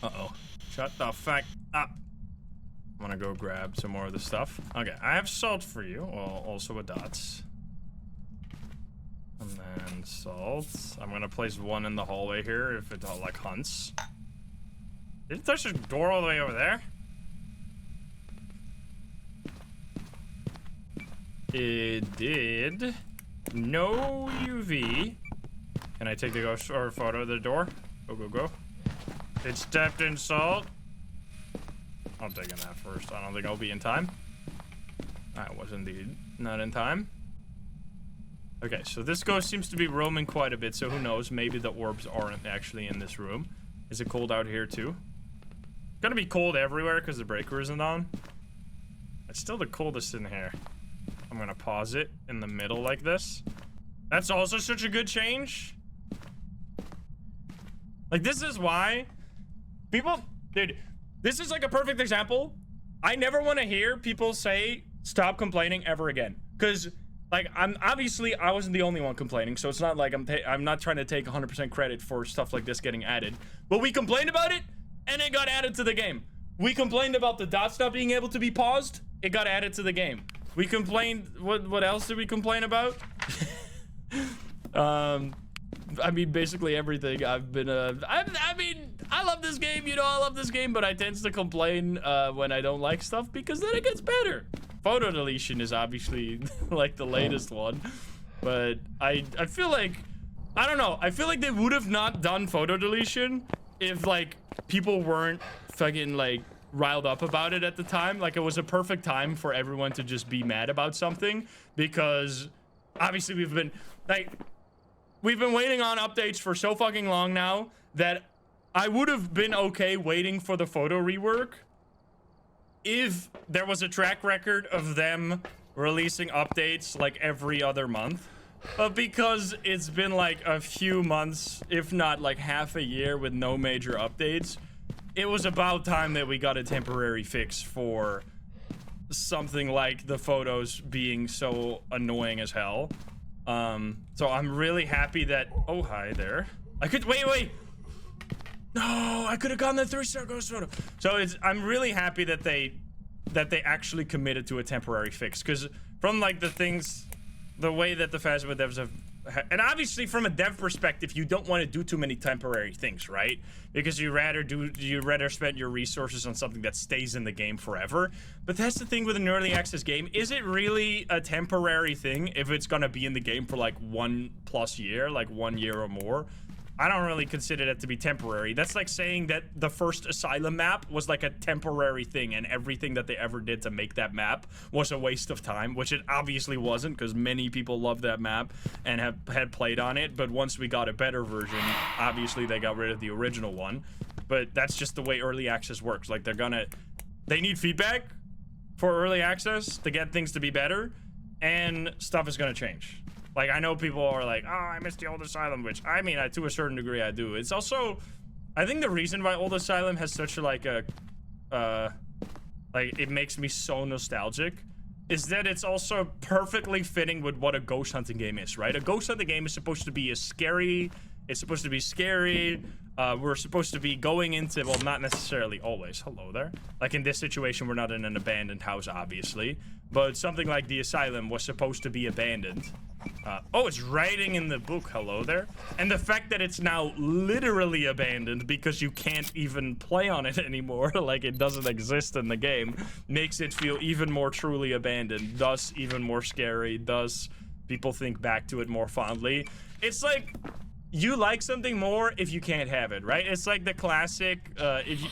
Uh-oh. Shut the fuck up. I'm gonna go grab some more of the stuff. Okay, I have salt for you. Well, also with dots. And then salt. I'm gonna place one in the hallway here if it like hunts. Did it touch the door all the way over there? It did. No UV. Can I take the ghost or photo of the door? Go, go, go. It stepped in salt. I'm taking that first. I don't think I'll be in time. I was indeed not in time. Okay, so this ghost seems to be roaming quite a bit, so who knows? Maybe the orbs aren't actually in this room. Is it cold out here too? It's gonna be cold everywhere because the breaker isn't on. It's still the coldest in here. I'm gonna pause it in the middle like this. That's also such a good change. Like, this is why people, dude, this is like a perfect example. I never want to hear people say, stop complaining ever again. Because, like, I wasn't the only one complaining, so it's not like I'm not trying to take 100% credit for stuff like this getting added. But we complained about it, and it got added to the game. We complained about the dots not being able to be paused, it got added to the game. We complained, what else did we complain about? I mean, basically everything. I've been, I mean, I love this game, you know, I love this game, but I tend to complain when I don't like stuff because then it gets better. Photo deletion is obviously like the latest one, but I feel like, I don't know, I feel like they would have not done photo deletion if like people weren't fucking like riled up about it at the time. Like, it was a perfect time for everyone to just be mad about something because obviously we've been waiting on updates for so fucking long now that I would have been okay waiting for the photo rework if there was a track record of them releasing updates like every other month. But because it's been like a few months, if not like half a year with no major updates, it was about time that we got a temporary fix for something like the photos being so annoying as hell. So I'm really happy that, oh, hi there. I could, wait. No, I could have gotten the 3-star ghost photo. So I'm really happy that they actually committed to a temporary fix, because from like the way that the Phasmo devs have, and obviously from a dev perspective, you don't want to do too many temporary things, right? Because you rather spend your resources on something that stays in the game forever. But that's the thing with an early access game. Is it really a temporary thing if it's gonna be in the game for like 1+ year, like 1 year or more? I don't really consider that to be temporary. That's like saying that the first Asylum map was like a temporary thing, and everything that they ever did to make that map was a waste of time, which it obviously wasn't, because many people love that map and had played on it. But once we got a better version, obviously they got rid of the original one. But that's just the way early access works. Like they need feedback for early access to get things to be better, and stuff is gonna change. Like, I know people are like, oh, I miss the old Asylum, which, I mean, to a certain degree, I do. It's also, I think the reason why old Asylum has such a, like, it makes me so nostalgic, is that it's also perfectly fitting with what a ghost hunting game is, right? A ghost hunting game is supposed to be scary. We're supposed to be going into, well, not necessarily always. Hello there. Like, in this situation, we're not in an abandoned house, obviously. But something like the Asylum was supposed to be abandoned. Oh, it's writing in the book. Hello there. And the fact that it's now literally abandoned because you can't even play on it anymore, like it doesn't exist in the game, makes it feel even more truly abandoned, thus even more scary, thus people think back to it more fondly. It's like, you like something more if you can't have it, right? It's like the classic, if you...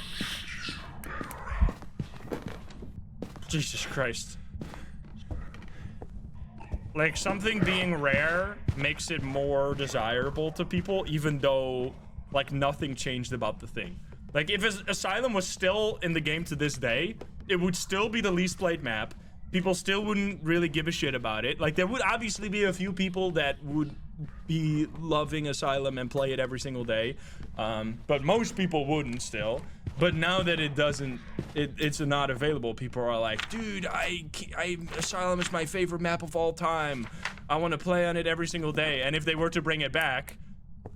Jesus Christ. Like, something being rare makes it more desirable to people, even though, like, nothing changed about the thing. Like, if Asylum was still in the game to this day, it would still be the least played map. People still wouldn't really give a shit about it. Like, there would obviously be a few people that would be loving Asylum and play it every single day. But most people wouldn't still. But now that it's not available, people are like, dude, Asylum is my favorite map of all time. I want to play on it every single day. And if they were to bring it back,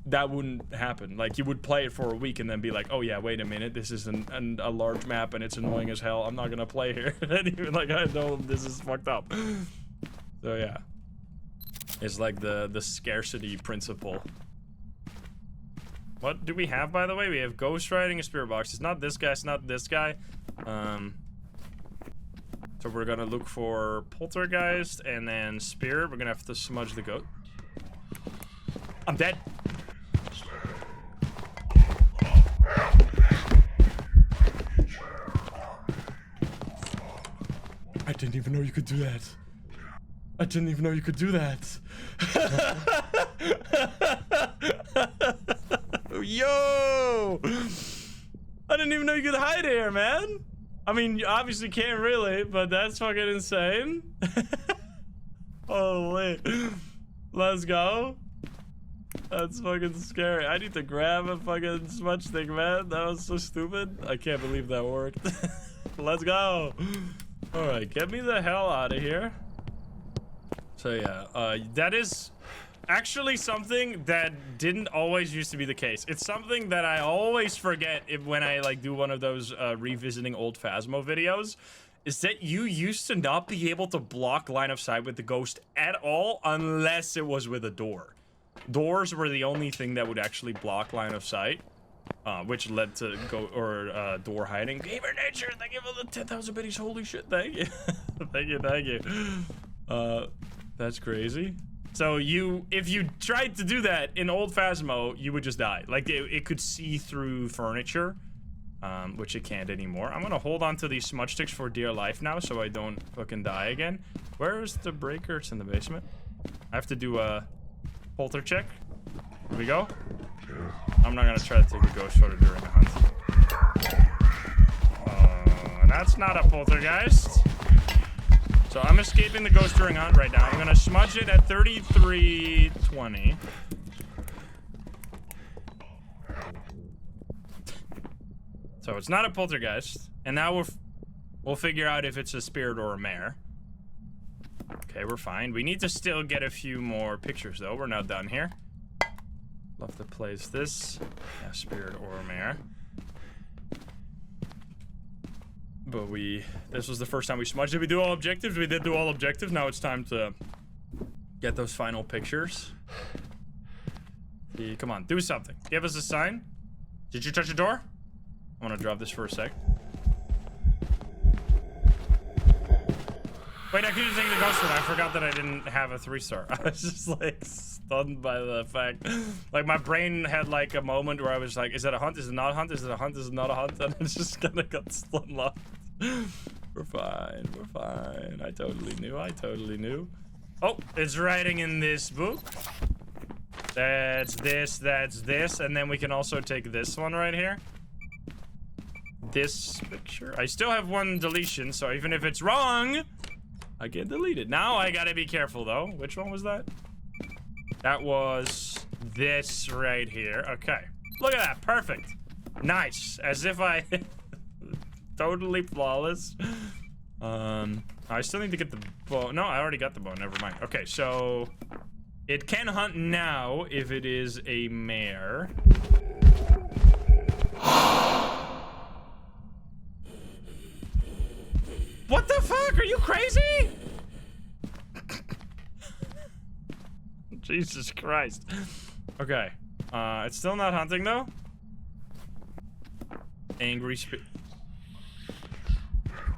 that wouldn't happen. Like, you would play it for a week and then be like, oh yeah, wait a minute, this is a large map and it's annoying as hell. I'm not gonna play here. And even like, I know this is fucked up. So yeah, it's like the scarcity principle. What do we have, by the way? We have ghost riding, a spirit box. It's not this guy, it's not this guy. So we're gonna look for poltergeist and then spirit. We're gonna have to smudge the goat. I'm dead. I didn't even know you could do that. I didn't even know you could do that. Yo! I didn't even know you could hide here, man. I mean, you obviously can't really, but that's fucking insane. Holy. Let's go. That's fucking scary. I need to grab a fucking smudge thing, man. That was so stupid. I can't believe that worked. Let's go. Alright, get me the hell out of here. So yeah, that is actually something that didn't always used to be the case. It's something that I always forget when I like do one of those revisiting old Phasmo videos, is that you used to not be able to block line of sight with the ghost at all unless it was with a door. Doors were the only thing that would actually block line of sight, which led to door hiding. Gamer Nature, thank you for the 10,000 biddies. Holy shit, thank you. thank you. That's crazy. So if you tried to do that in old Phasmo, you would just die. Like, it could see through furniture, which it can't anymore. I'm gonna hold on to these smudge sticks for dear life now, so I don't fucking die again. Where's the breaker? It's in the basement. I have to do a polter check. Here we go. I'm not gonna try to take a ghost photo during the hunt. That's not a poltergeist. So I'm escaping the ghost during hunt right now. I'm gonna smudge it at 3320. So it's not a poltergeist. And now We'll figure out if it's a spirit or a mare. Okay, we're fine. We need to still get a few more pictures, though. We're not done here. Love to place this. Yeah, spirit or a mare. But this was the first time we smudged. Did we do all objectives? We did do all objectives. Now it's time to get those final pictures. Come on, do something. Give us a sign. Did you touch the door? I want to drop this for a sec. Wait, I couldn't take the ghost one. I forgot that I didn't have a 3-star. I was just like stunned by the fact. Like my brain had like a moment where I was like, is that a hunt? Is it not a hunt? Is it a hunt? Is it not a hunt? And it's just kind of got unlocked. We're fine. We're fine. I totally knew. I totally knew. Oh, it's writing in this book. That's this, that's this. And then we can also take this one right here. This picture. I still have one deletion, so even if it's wrong, I can delete it. Now I gotta be careful though. Which one was that? That was this right here. Okay. Look at that. Perfect. Nice. As if I... totally flawless. I still need to get the bow. No, I already got the bow. Never mind. Okay, so... it can hunt now if it is a mare. What the fuck? Are you crazy? Jesus Christ. Okay. It's still not hunting though. Angry spirit.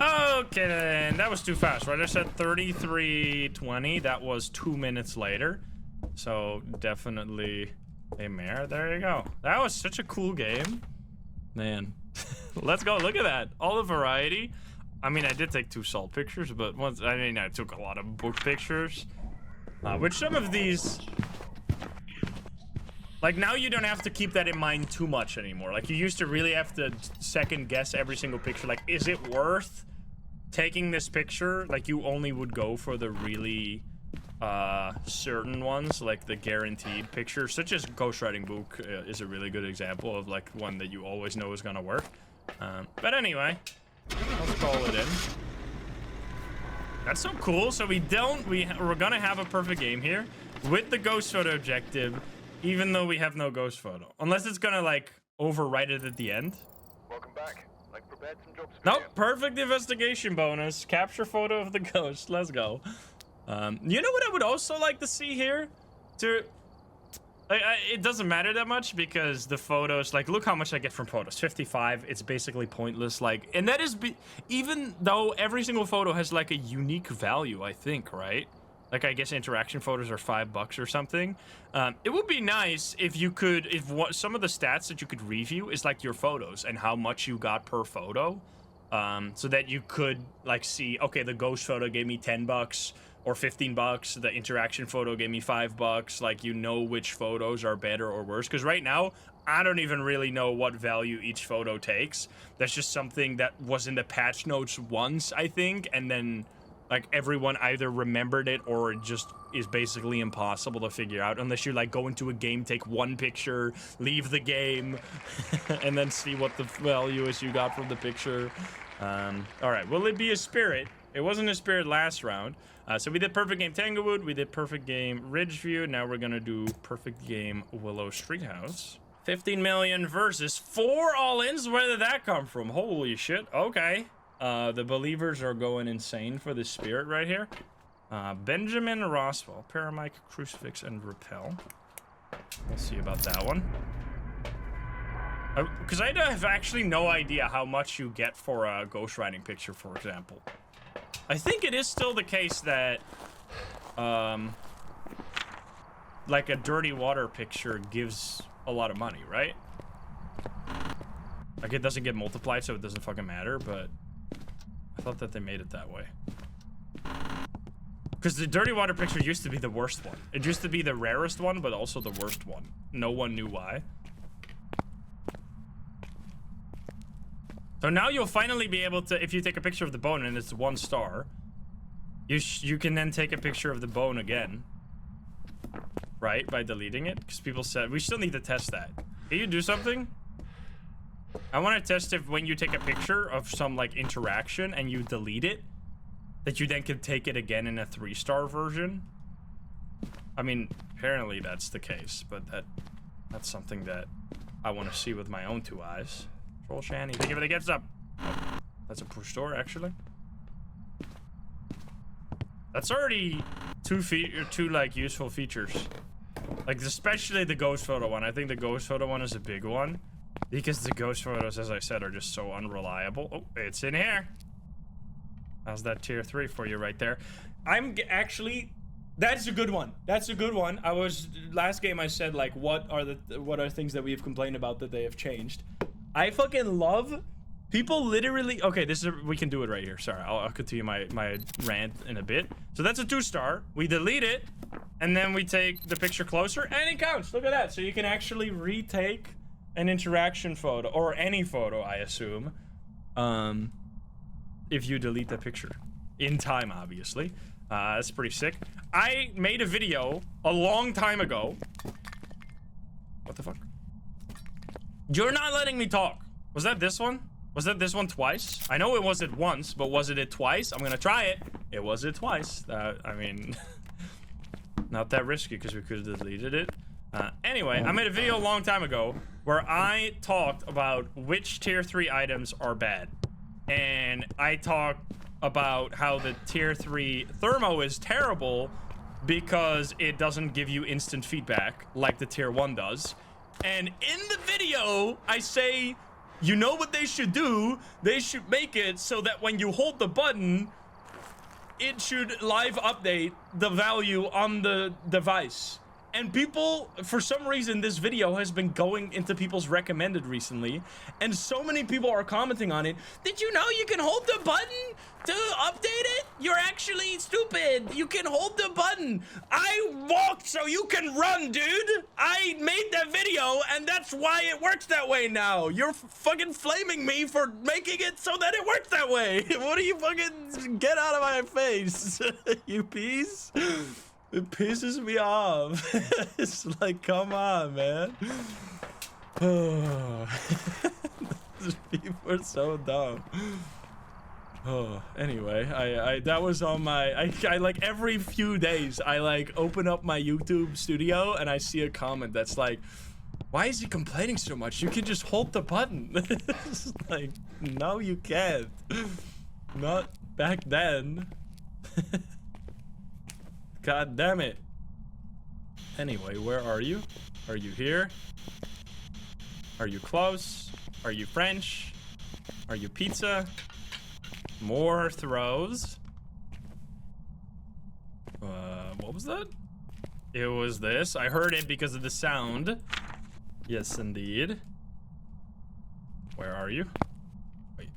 Okay then. That was too fast, right? I said 33:20. That was 2 minutes later. So definitely a mare. There you go. That was such a cool game. Man. Let's go. Look at that. All the variety. I mean, I did take 2 salt pictures, but I took a lot of book pictures. Which some of these... like, now you don't have to keep that in mind too much anymore. Like, you used to really have to second guess every single picture. Like, is it worth taking this picture? Like, you only would go for the really certain ones, like the guaranteed picture, such as ghostwriting book is a really good example of, like, one that you always know is gonna work. But anyway... let's call it in. That's so cool. So we're gonna have a perfect game here with the ghost photo objective, even though we have no ghost photo. Unless it's gonna like overwrite it at the end. Welcome back. Like prepared some jobs for Nope, you. perfect investigation bonus. Capture photo of the ghost. Let's go. You know what I would also like to see here? It doesn't matter that much because the photos, like, look how much I get from photos. 55, it's basically pointless. Like, and that is, even though every single photo has like a unique value, I think, right? Like, I guess interaction photos are $5 or something. It would be nice if you could, some of the stats that you could review is like your photos and how much you got per photo. So that you could like see, okay, the ghost photo gave me $10 or $15. The interaction photo gave me $5. Like, you know which photos are better or worse. Because right now, I don't even really know what value each photo takes. That's just something that was in the patch notes once, I think, and then like everyone either remembered it or it just is basically impossible to figure out unless you like go into a game, take one picture, leave the game, and then see what the value is you got from the picture. All right, will it be a spirit? It wasn't a spirit last round. So we did perfect game Tanglewood, we did perfect game Ridgeview. Now we're gonna do perfect game Willow Street House. 15 million versus 4 all-ins. Where did that come from? Holy shit. Okay. The believers are going insane for this spirit right here. Benjamin Roswell, Paramike, Crucifix, and Repel. We'll see about that one. Because I have actually no idea how much you get for a ghostwriting picture, for example. I think it is still the case that, like a dirty water picture gives a lot of money, right? Like, it doesn't get multiplied, so it doesn't fucking matter, but I thought that they made it that way. Because the dirty water picture used to be the worst one. It used to be the rarest one, but also the worst one. No one knew why. So now you'll finally be able to, if you take a picture of the bone and it's 1 star, you can then take a picture of the bone again. Right? By deleting it? Because people said, we still need to test that. Can you do something? I want to test if when you take a picture of some like interaction and you delete it, that you then can take it again in a 3-star version. I mean, apparently that's the case, but that's something that I want to see with my own 2 eyes. Troll Shanny, thank you for the gifts up. Oh, that's a push door, actually. That's already 2 like useful features. Like especially the ghost photo one. I think the ghost photo one is a big one because the ghost photos, as I said, are just so unreliable. Oh, it's in here. How's that tier 3 for you right there? I'm actually, that's a good one. That's a good one. I was last game I said like what are things that we have complained about that they have changed. I fucking love people literally. Okay, this is we can do it right here. Sorry, I'll continue my rant in a bit. So that's a 2-star. We delete it, and then we take the picture closer, and it counts. Look at that. So you can actually retake an interaction photo or any photo, I assume, if you delete the picture in time, obviously. That's pretty sick. I made a video a long time ago. What the fuck? You're not letting me talk. Was that this one? Was that this one twice? I know it was it once, but was it twice? I'm gonna try it. It was it twice. I mean, not that risky because we could have deleted it. Anyway, I made a video a long time ago where I talked about which tier 3 items are bad. And I talked about how the tier 3 thermo is terrible because it doesn't give you instant feedback like the tier 1 does. And in the video, I say, you know what they should do? They should make it so that when you hold the button, it should live update the value on the device. And people, for some reason, this video has been going into people's recommended recently, and so many people are commenting on it. Did you know you can hold the button to update it? You're actually stupid. You can hold the button. I walked so you can run, dude. I made that video, and that's why it works that way now. You're fucking flaming me for making it so that it works that way. What do you fucking get out of my face? You piece? It pisses me off. It's like, come on, man. These people are so dumb. Oh, anyway, I that was on my, I like every few days, I like open up my YouTube studio and I see a comment that's like, why is he complaining so much? You can just hold the button. It's like, no, you can't. Not back then. God damn it. Anyway, where are you? Are you here? Are you close? Are you French? Are you pizza? More throws. What was that? It was this. I heard it because of the sound. Yes, indeed. Where are you? Wait.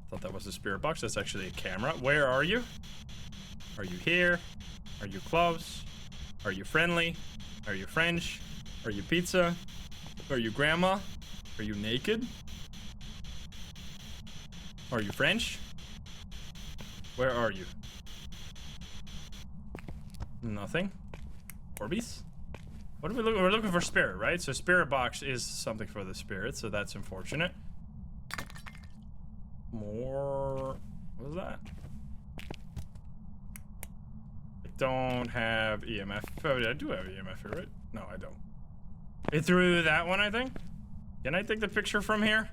Thought that was a spirit box. That's actually a camera. Where are you? Are you here? Are you close? Are you friendly? Are you French? Are you pizza? Are you grandma? Are you naked? Are you French? Where are you? Nothing. Orbeez? What are we looking? We're looking for spirit, right? So spirit box is something for the spirit, so that's unfortunate. More. What was that? I don't have EMF. Oh, I do have EMF here, right? No, I don't. It threw that one, I think. Can I take the picture from here?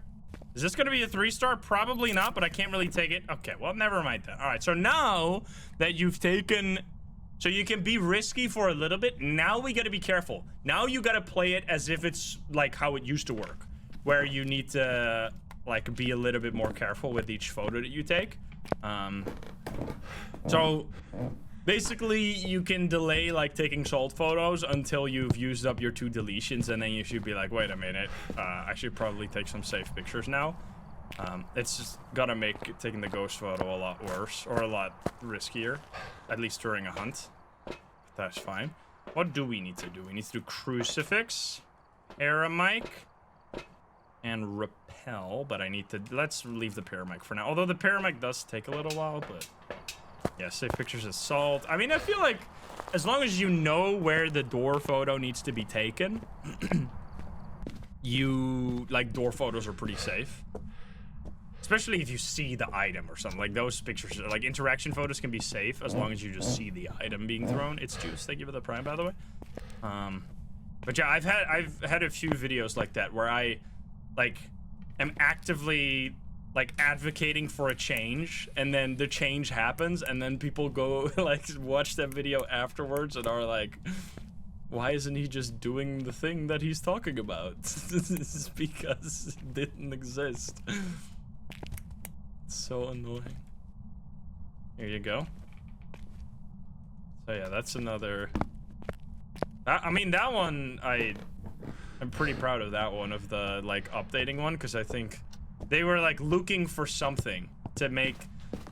Is this gonna be a 3-star? Probably not, but I can't really take it. Okay, well, never mind then. All right, so now that you've taken, so you can be risky for a little bit. Now we gotta be careful. Now you gotta play it as if it's like how it used to work, where you need to like be a little bit more careful with each photo that you take. So basically you can delay like taking salt photos until you've used up your 2 deletions, and then you should be like, wait a minute, I should probably take some safe pictures now. It's just gonna make taking the ghost photo a lot worse, or a lot riskier, at least during a hunt. That's fine. What do we need to do? We need to do crucifix, aramike, and repel, but I need to, let's leave the paramike for now. Although the paramike does take a little while, but yeah, safe pictures of salt. I mean, I feel like as long as you know where the door photo needs to be taken, like door photos are pretty safe. Especially if you see the item or something. Like those pictures, like interaction photos can be safe as long as you just see the item being thrown. It's juice. Thank you for the prime, by the way. But yeah, I've had a few videos like that where I like am actively like advocating for a change, and then the change happens, and then people go like watch that video afterwards and are like, why isn't he just doing the thing that he's talking about? This is because it didn't exist. It's so annoying. Here you go. So yeah, that's another. I mean, that one I'm pretty proud of that one, of the like updating one, because I think they were like looking for something to make.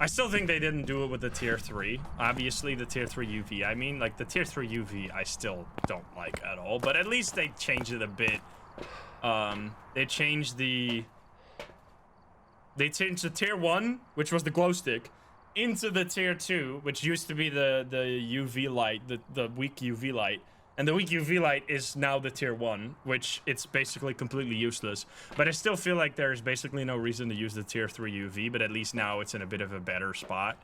I still think they didn't do it with the tier 3. Obviously, the tier 3 UV. I mean, like the tier 3 UV, I still don't like at all. But at least they changed it a bit. They changed the tier 1, which was the glow stick, into the tier 2, which used to be the UV light, the weak UV light. And the weak UV light is now the tier 1, which it's basically completely useless. But I still feel like there's basically no reason to use the tier 3 UV, but at least now it's in a bit of a better spot.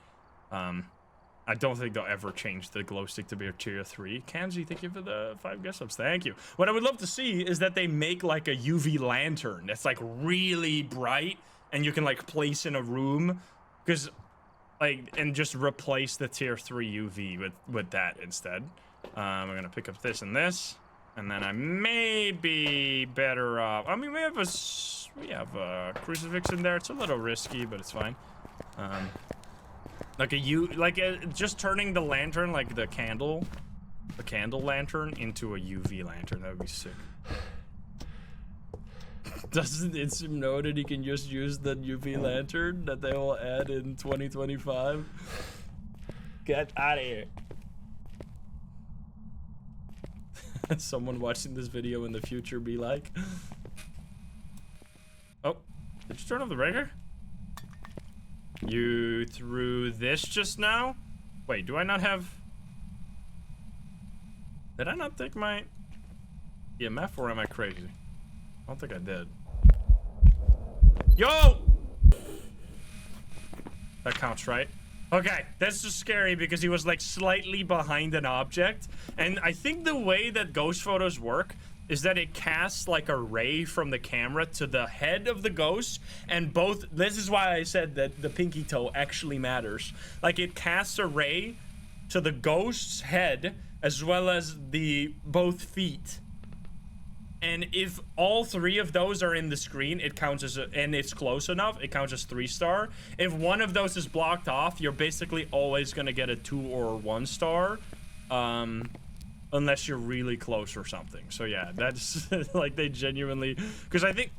I don't think they'll ever change the glow stick to be a tier 3. Kanji, thank you for the 5 guest subs. Thank you. What I would love to see is that they make like a UV lantern that's like really bright and you can like place in a room, because like, and just replace the tier 3 UV with that instead. I'm gonna pick up this and this, and then I may be better off. I mean, we have a crucifix in there. It's a little risky, but it's fine. Just turning the lantern, like the candle lantern, into a UV lantern. That would be sick. Doesn't it know that he can just use the UV lantern that they will add in 2025? Get out of here. Someone watching this video in the future be like, oh, did you turn off the breaker? You threw this just now? Wait, do I not have... Did I not take my EMF, or am I crazy? I don't think I did. Yo! That counts, right? Okay, that's just scary because he was like slightly behind an object. And I think the way that ghost photos work is that it casts like a ray from the camera to the head of the ghost, and both, this is why I said that the pinky toe actually matters. Like it casts a ray to the ghost's head as well as the both feet. And if all 3 of those are in the screen, it counts as and it's close enough, it counts as 3-star. If one of those is blocked off, you're basically always gonna get a 2 or 1 star, unless you're really close or something. So yeah, that's like they genuinely, because I think,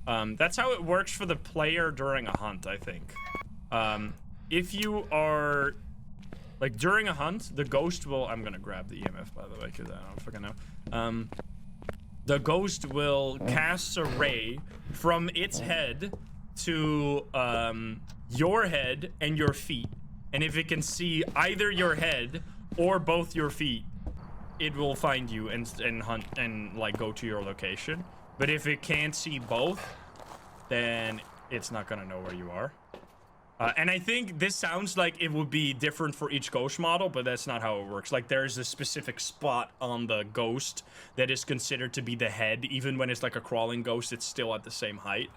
that's how it works for the player during a hunt. I think, if you are like during a hunt, the ghost will. I'm gonna grab the EMF, by the way, because I don't fucking know. The ghost will cast a ray from its head to your head and your feet, and if it can see either your head or both your feet, it will find you and hunt and like go to your location. But if it can't see both, then it's not gonna know where you are. And I think this sounds like it would be different for each ghost model, but that's not how it works. Like there's a specific spot on the ghost that is considered to be the head. Even when it's like a crawling ghost, it's still at the same height.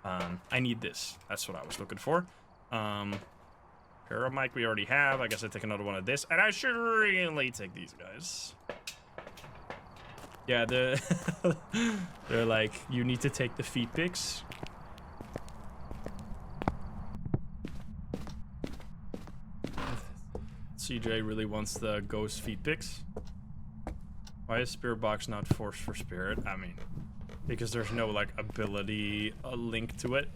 I need this. That's what I was looking for. Paramic we already have. I guess I take another one of this. And I should really take these guys. Yeah, they're like, you need to take the feet pics. CJ really wants the ghost feet pics. Why is Spirit Box not forced for Spirit? I mean, because there's no like ability link to it.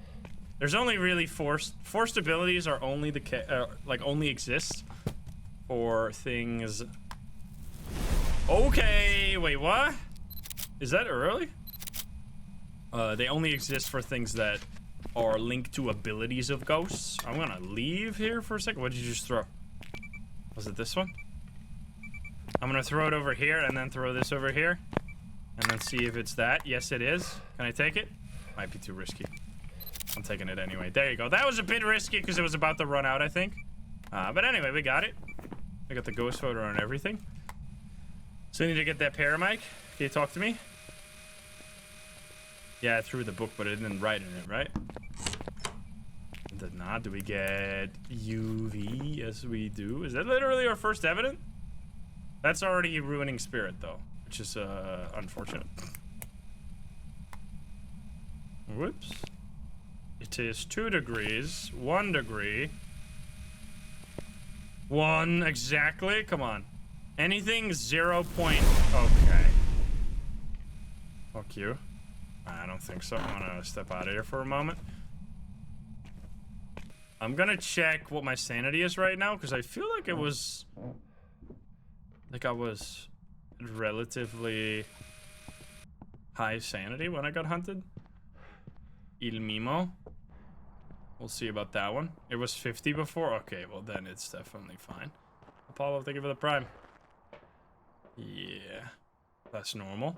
There's only really forced abilities are only like only exist for things. Okay, wait, what? Is that early? They only exist for things that are linked to abilities of ghosts. I'm gonna leave here for a second. What did you just throw? Was it this one? I'm gonna throw it over here and then throw this over here. And then see if it's that. Yes, it is. Can I take it? Might be too risky. I'm taking it anyway. There you go. That was a bit risky because it was about to run out, I think. But anyway, we got it. I got the ghost photo and everything. So I need to get that paramic. Can you talk to me? Yeah, I threw the book, but it didn't write in it, right? Did not. Do we get UV? Yes, we do. Is that literally our first evidence? That's already ruining spirit, though, which is unfortunate. Whoops. It is 2 degrees, 1 degree. 1 exactly. Come on. Anything 0 point. Okay. Fuck you. I don't think so. I'm gonna step out of here for a moment. I'm gonna check what my sanity is right now because I feel like it was. Like I was relatively high sanity when I got hunted. Il Mimo. We'll see about that one. It was 50 before? Okay, well then it's definitely fine. Apollo, thank you for the prime. Yeah. That's normal.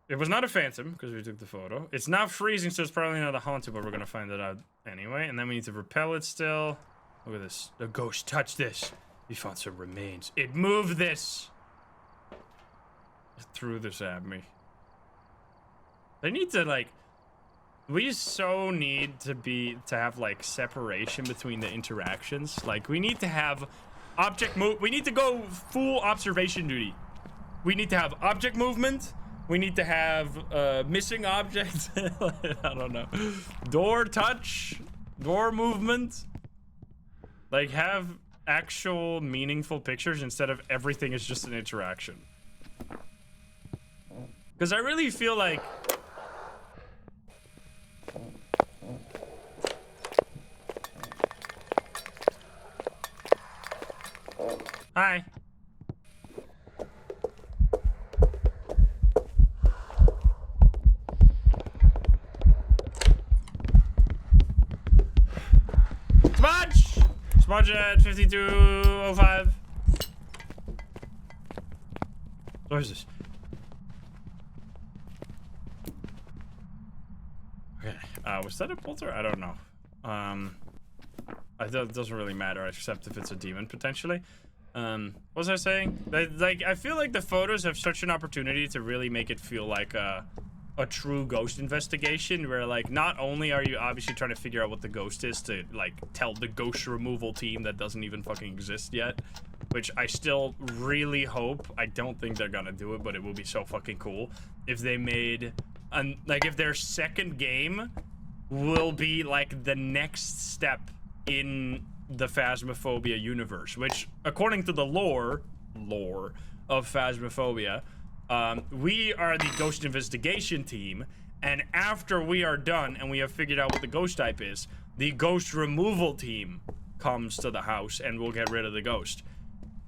It was not a phantom, because we took the photo. It's not freezing, so it's probably not a haunted, but we're gonna find it out anyway. And then we need to repel it still. Look at this. The ghost touched this. We found some remains. It moved this. It threw this at me. They need to, like... We so need to have, like, separation between the interactions. Like, we need to have object move... We need to go full observation duty. We need to have object movement. We need to have, missing objects. I don't know. Door touch. Door movement. Like, have actual meaningful pictures instead of everything is just an interaction. Because I really feel like... Hi. Smudge! Smudge at 5205. What is this? Okay. Was that a bolter? I don't know. It doesn't really matter, except if it's a demon, potentially. What was I saying? Like, I feel like the photos have such an opportunity to really make it feel like a true ghost investigation, where, like, not only are you obviously trying to figure out what the ghost is to, like, tell the ghost removal team that doesn't even fucking exist yet, which I still really hope. I don't think they're gonna do it, but it will be so fucking cool if they made, like, if their second game will be, like, the next step in the Phasmophobia universe, which, according to the lore of Phasmophobia, we are the ghost investigation team, and after we are done and we have figured out what the ghost type is, the ghost removal team comes to the house and will get rid of the ghost.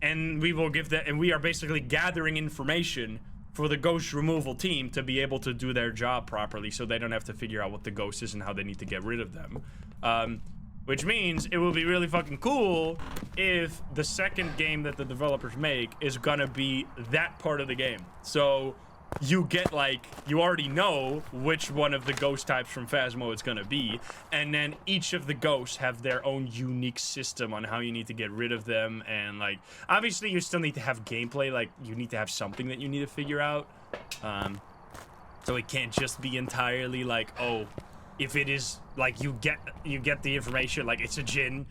And we will give that, and we are basically gathering information for the ghost removal team to be able to do their job properly, so they don't have to figure out what the ghost is and how they need to get rid of them. Which means it will be really fucking cool if the second game that the developers make is gonna be that part of the game. So you get, like, you already know which one of the ghost types from Phasmo it's gonna be, and then each of the ghosts have their own unique system on how you need to get rid of them, and, like, obviously you still need to have gameplay, like, you need to have something that you need to figure out. So it can't just be entirely like, oh, if it is, like, you get the information, like, it's a djinn,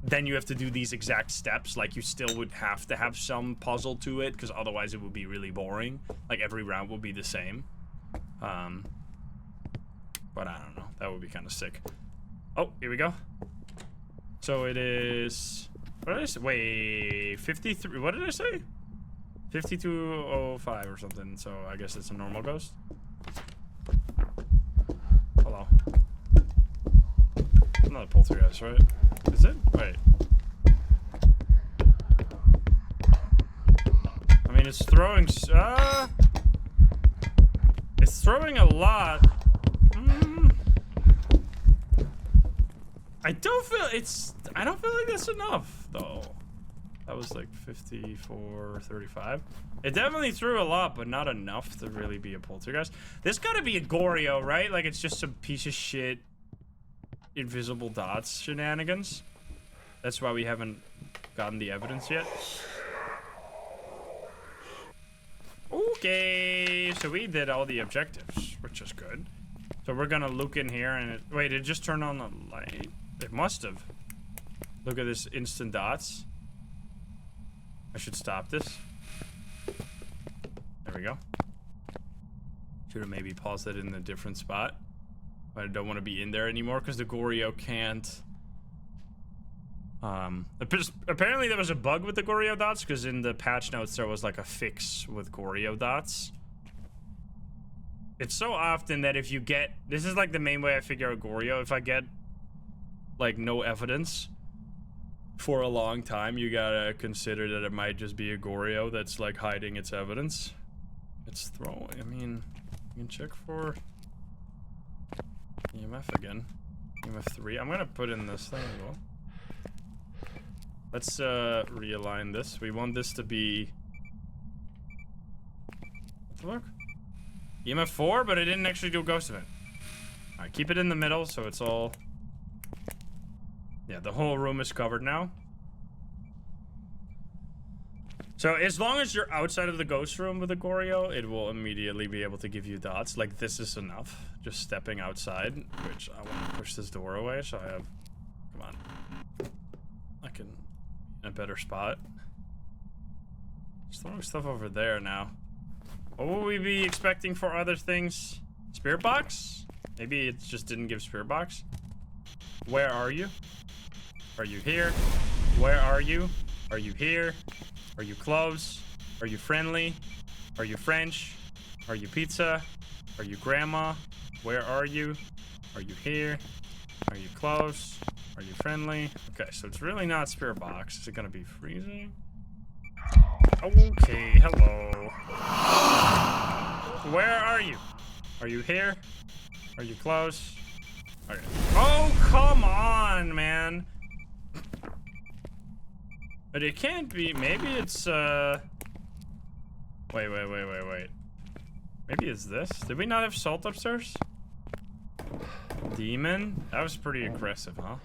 then you have to do these exact steps. Like, you still would have to have some puzzle to it, because otherwise it would be really boring. Like, every round would be the same. But I don't know. That would be kind of sick. Oh, here we go. So it is... What did I say? Wait, 53... What did I say? 5205 or something, so I guess it's a normal ghost. Hello. Another poltergeist, right? Is it? Wait. I mean, it's throwing... It's throwing a lot. I don't feel like that's enough, though. That was like 54, 35. It definitely threw a lot, but not enough to really be a poltergeist. This gotta be a Goryo, right? Like, it's just some piece of shit invisible dots shenanigans. That's why we haven't gotten the evidence yet. Okay, so we did all the objectives, which is good. So we're gonna look in here and wait, it just turned on the light? It must have. Look at this instant dots. I should stop this. There we go. Should have maybe paused it in a different spot. But I don't want to be in there anymore because the Goryo can't. Apparently there was a bug with the Goryo dots because in the patch notes there was like a fix with Goryo dots. It's so often that if you get, this is like the main way I figure out Goryo. If I get like no evidence for a long time, you gotta consider that it might just be a Goryo that's like hiding its evidence. It's throwing. I mean, you can check for EMF again. EMF 3. I'm gonna put in this thing as well. Let's realign this. We want this to be. What the fuck? EMF 4, but it didn't actually do a ghost event. Alright, keep it in the middle so it's all. Yeah, the whole room is covered now. So as long as you're outside of the ghost room with the Goryo, it will immediately be able to give you dots. Like, this is enough. Just stepping outside, which I want to push this door away so I have. Come on. I can. In a better spot. Just throwing stuff over there now. What will we be expecting for other things? Spirit box? Maybe it just didn't give spirit box. Where are you? Are you here? Where are you? Are you here? Are you close? Are you friendly? Are you French? Are you pizza? Are you grandma? Where are you? Are you here? Are you close? Are you friendly? Okay, so it's really not spirit box. Is it gonna be freezing? Okay, hello. Where are you? Are you here? Are you close? Okay. Oh, come on, man. But it can't be. Maybe it's, Wait. Maybe it's this. Did we not have salt upstairs? Demon? That was pretty aggressive, huh?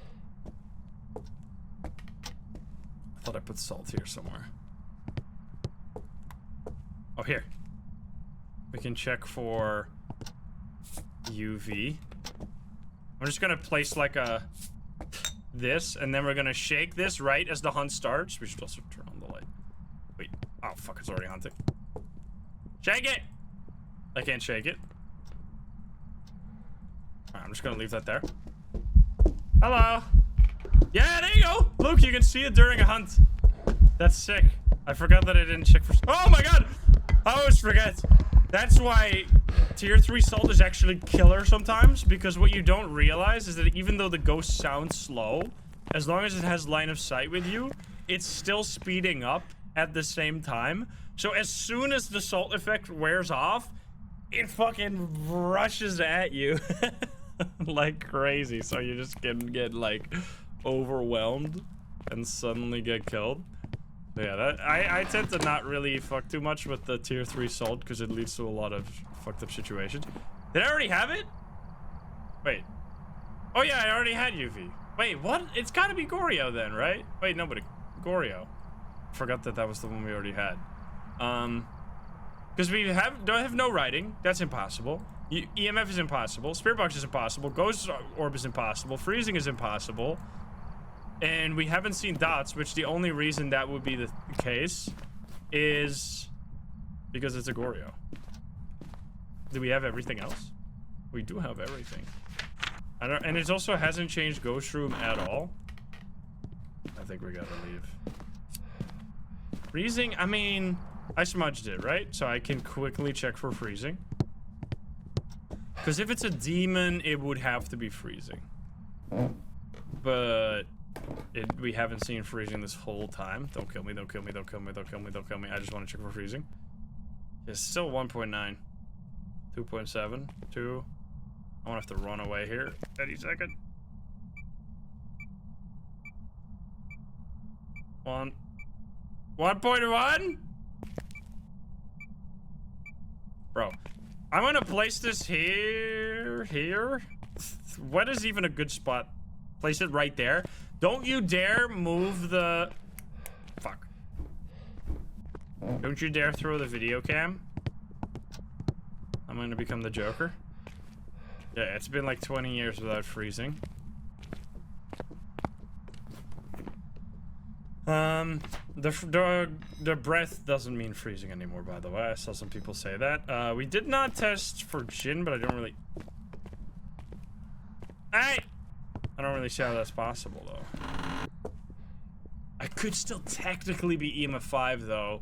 I thought I put salt here somewhere. Oh, here. We can check for UV. I'm just gonna place like a this, and then we're gonna shake this right as the hunt starts. We should also turn on the light. Wait. Oh, fuck, it's already hunting. Shake it! I can't shake it. Alright, I'm just gonna leave that there. Hello! Yeah, there you go! Look, you can see it during a hunt. That's sick. I forgot that I didn't check for... Oh my god! I always forget. That's why tier 3 salt is actually killer sometimes, because what you don't realize is that even though the ghost sounds slow, as long as it has line of sight with you, it's still speeding up at the same time. So as soon as the salt effect wears off, it fucking rushes at you like crazy. So you just can get like overwhelmed and suddenly get killed. Yeah, that I tend to not really fuck too much with the tier 3 salt because it leads to a lot of fucked up situations. Did I already have it? Wait. Oh yeah, I already had UV. Wait, what? It's gotta be Goryo then, right? Wait, no, but Goryo. Forgot that was the one we already had. Because we don't have no writing. That's impossible. EMF is impossible. Spirit box is impossible. Ghost orb is impossible. Freezing is impossible. And we haven't seen dots, which the only reason that would be the case is because it's a Goryo. Do we have everything else? We do have everything. And it also hasn't changed Ghost Room at all. I think we gotta leave. Freezing? I mean, I smudged it, right? So I can quickly check for freezing. Because if it's a demon, it would have to be freezing. But... we haven't seen freezing this whole time. Don't kill me, don't kill me, don't kill me, don't kill me, don't kill me. I just want to check for freezing. It's still 1.9. 2.7. 2. I want to have to run away here any second. 1. 1.1? Bro, I'm gonna place this here. What is even a good spot? Place it right there. Don't you dare move the... Fuck. Don't you dare throw the video cam. I'm gonna become the Joker. Yeah, it's been like 20 years without freezing. The breath doesn't mean freezing anymore, by the way. I saw some people say that. We did not test for Jin, but I don't really... Hey! I don't really see how that's possible, though. I could still technically be EMF 5, though.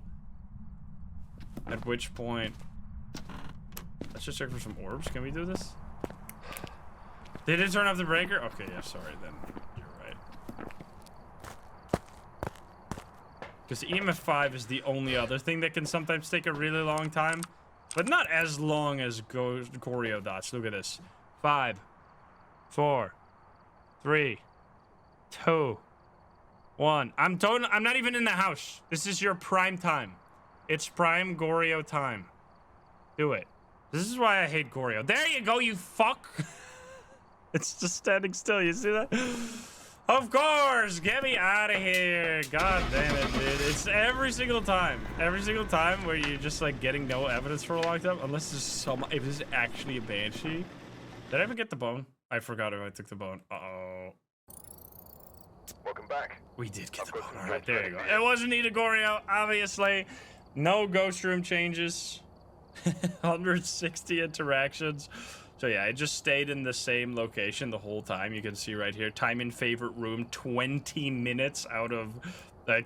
At which point... Let's just check for some orbs. Can we do this? They did turn off the breaker? Okay, yeah, sorry, then. You're right. Because EMF 5 is the only other thing that can sometimes take a really long time. But not as long as Goryo dots. Look at this. 5, 4, 3, 2, 1. I'm not even in the house. This is your prime time. It's prime Goryo time. Do it. This is why I hate Goryo. There you go, you fuck. It's just standing still. You see that? Of course. Get me out of here. God damn it, dude. It's every single time. Every single time where you're just like getting no evidence for a long time. Unless there's some... If this is actually a banshee. Did I even get the bone? I forgot if I took the bone. Uh-oh. Welcome back. We did get I've the got bone. some All right, jobs there you ready go. for It wasn't needed, Goryo, obviously. No ghost room changes. 160 interactions. So yeah, it just stayed in the same location the whole time. You can see right here, time in favorite room, 20 minutes out of...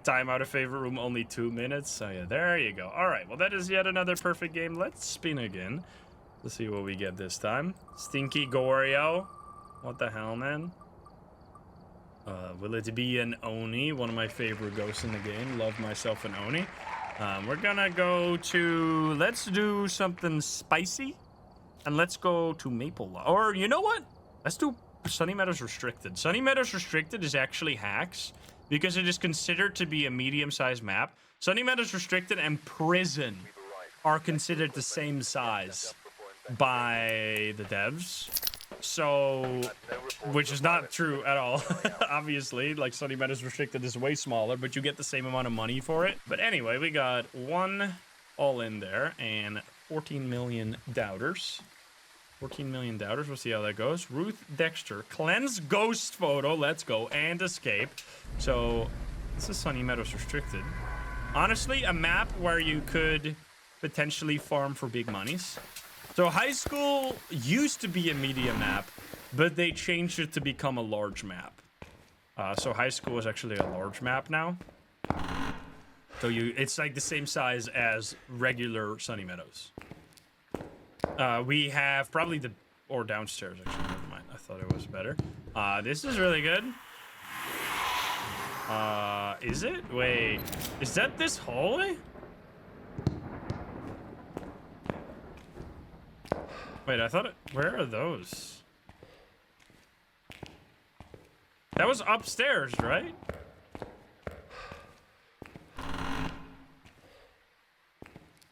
time out of favorite room, only 2 minutes. So yeah, there you go. All right, well, that is yet another perfect game. Let's spin again. Let's see what we get this time. Stinky Goryo. What the hell, man? Will it be an Oni? One of my favorite ghosts in the game. Love myself an Oni. We're gonna go to... Let's do something spicy. And let's go to Maple. Or, you know what? Let's do Sunny Meadows Restricted. Sunny Meadows Restricted is actually hacks. Because it is considered to be a medium-sized map. Sunny Meadows Restricted and Prison are considered the same size by the devs. So, which is not true at all, obviously. Like, Sunny Meadows Restricted is way smaller, but you get the same amount of money for it. But anyway, we got 1 all in there and 14 million doubters. 14 million doubters. We'll see how that goes. Ruth Dexter. Cleanse ghost photo. Let's go. And escape. So, this is Sunny Meadows Restricted. Honestly, a map where you could potentially farm for big monies. So high school used to be a medium map, but they changed it to become a large map. So high school is actually a large map now. So it's like the same size as regular Sunny Meadows. We have probably or downstairs actually, never mind. I thought it was better. This is really good. Is it? Wait, is that this hallway? Wait, I thought where are those? That was upstairs, right?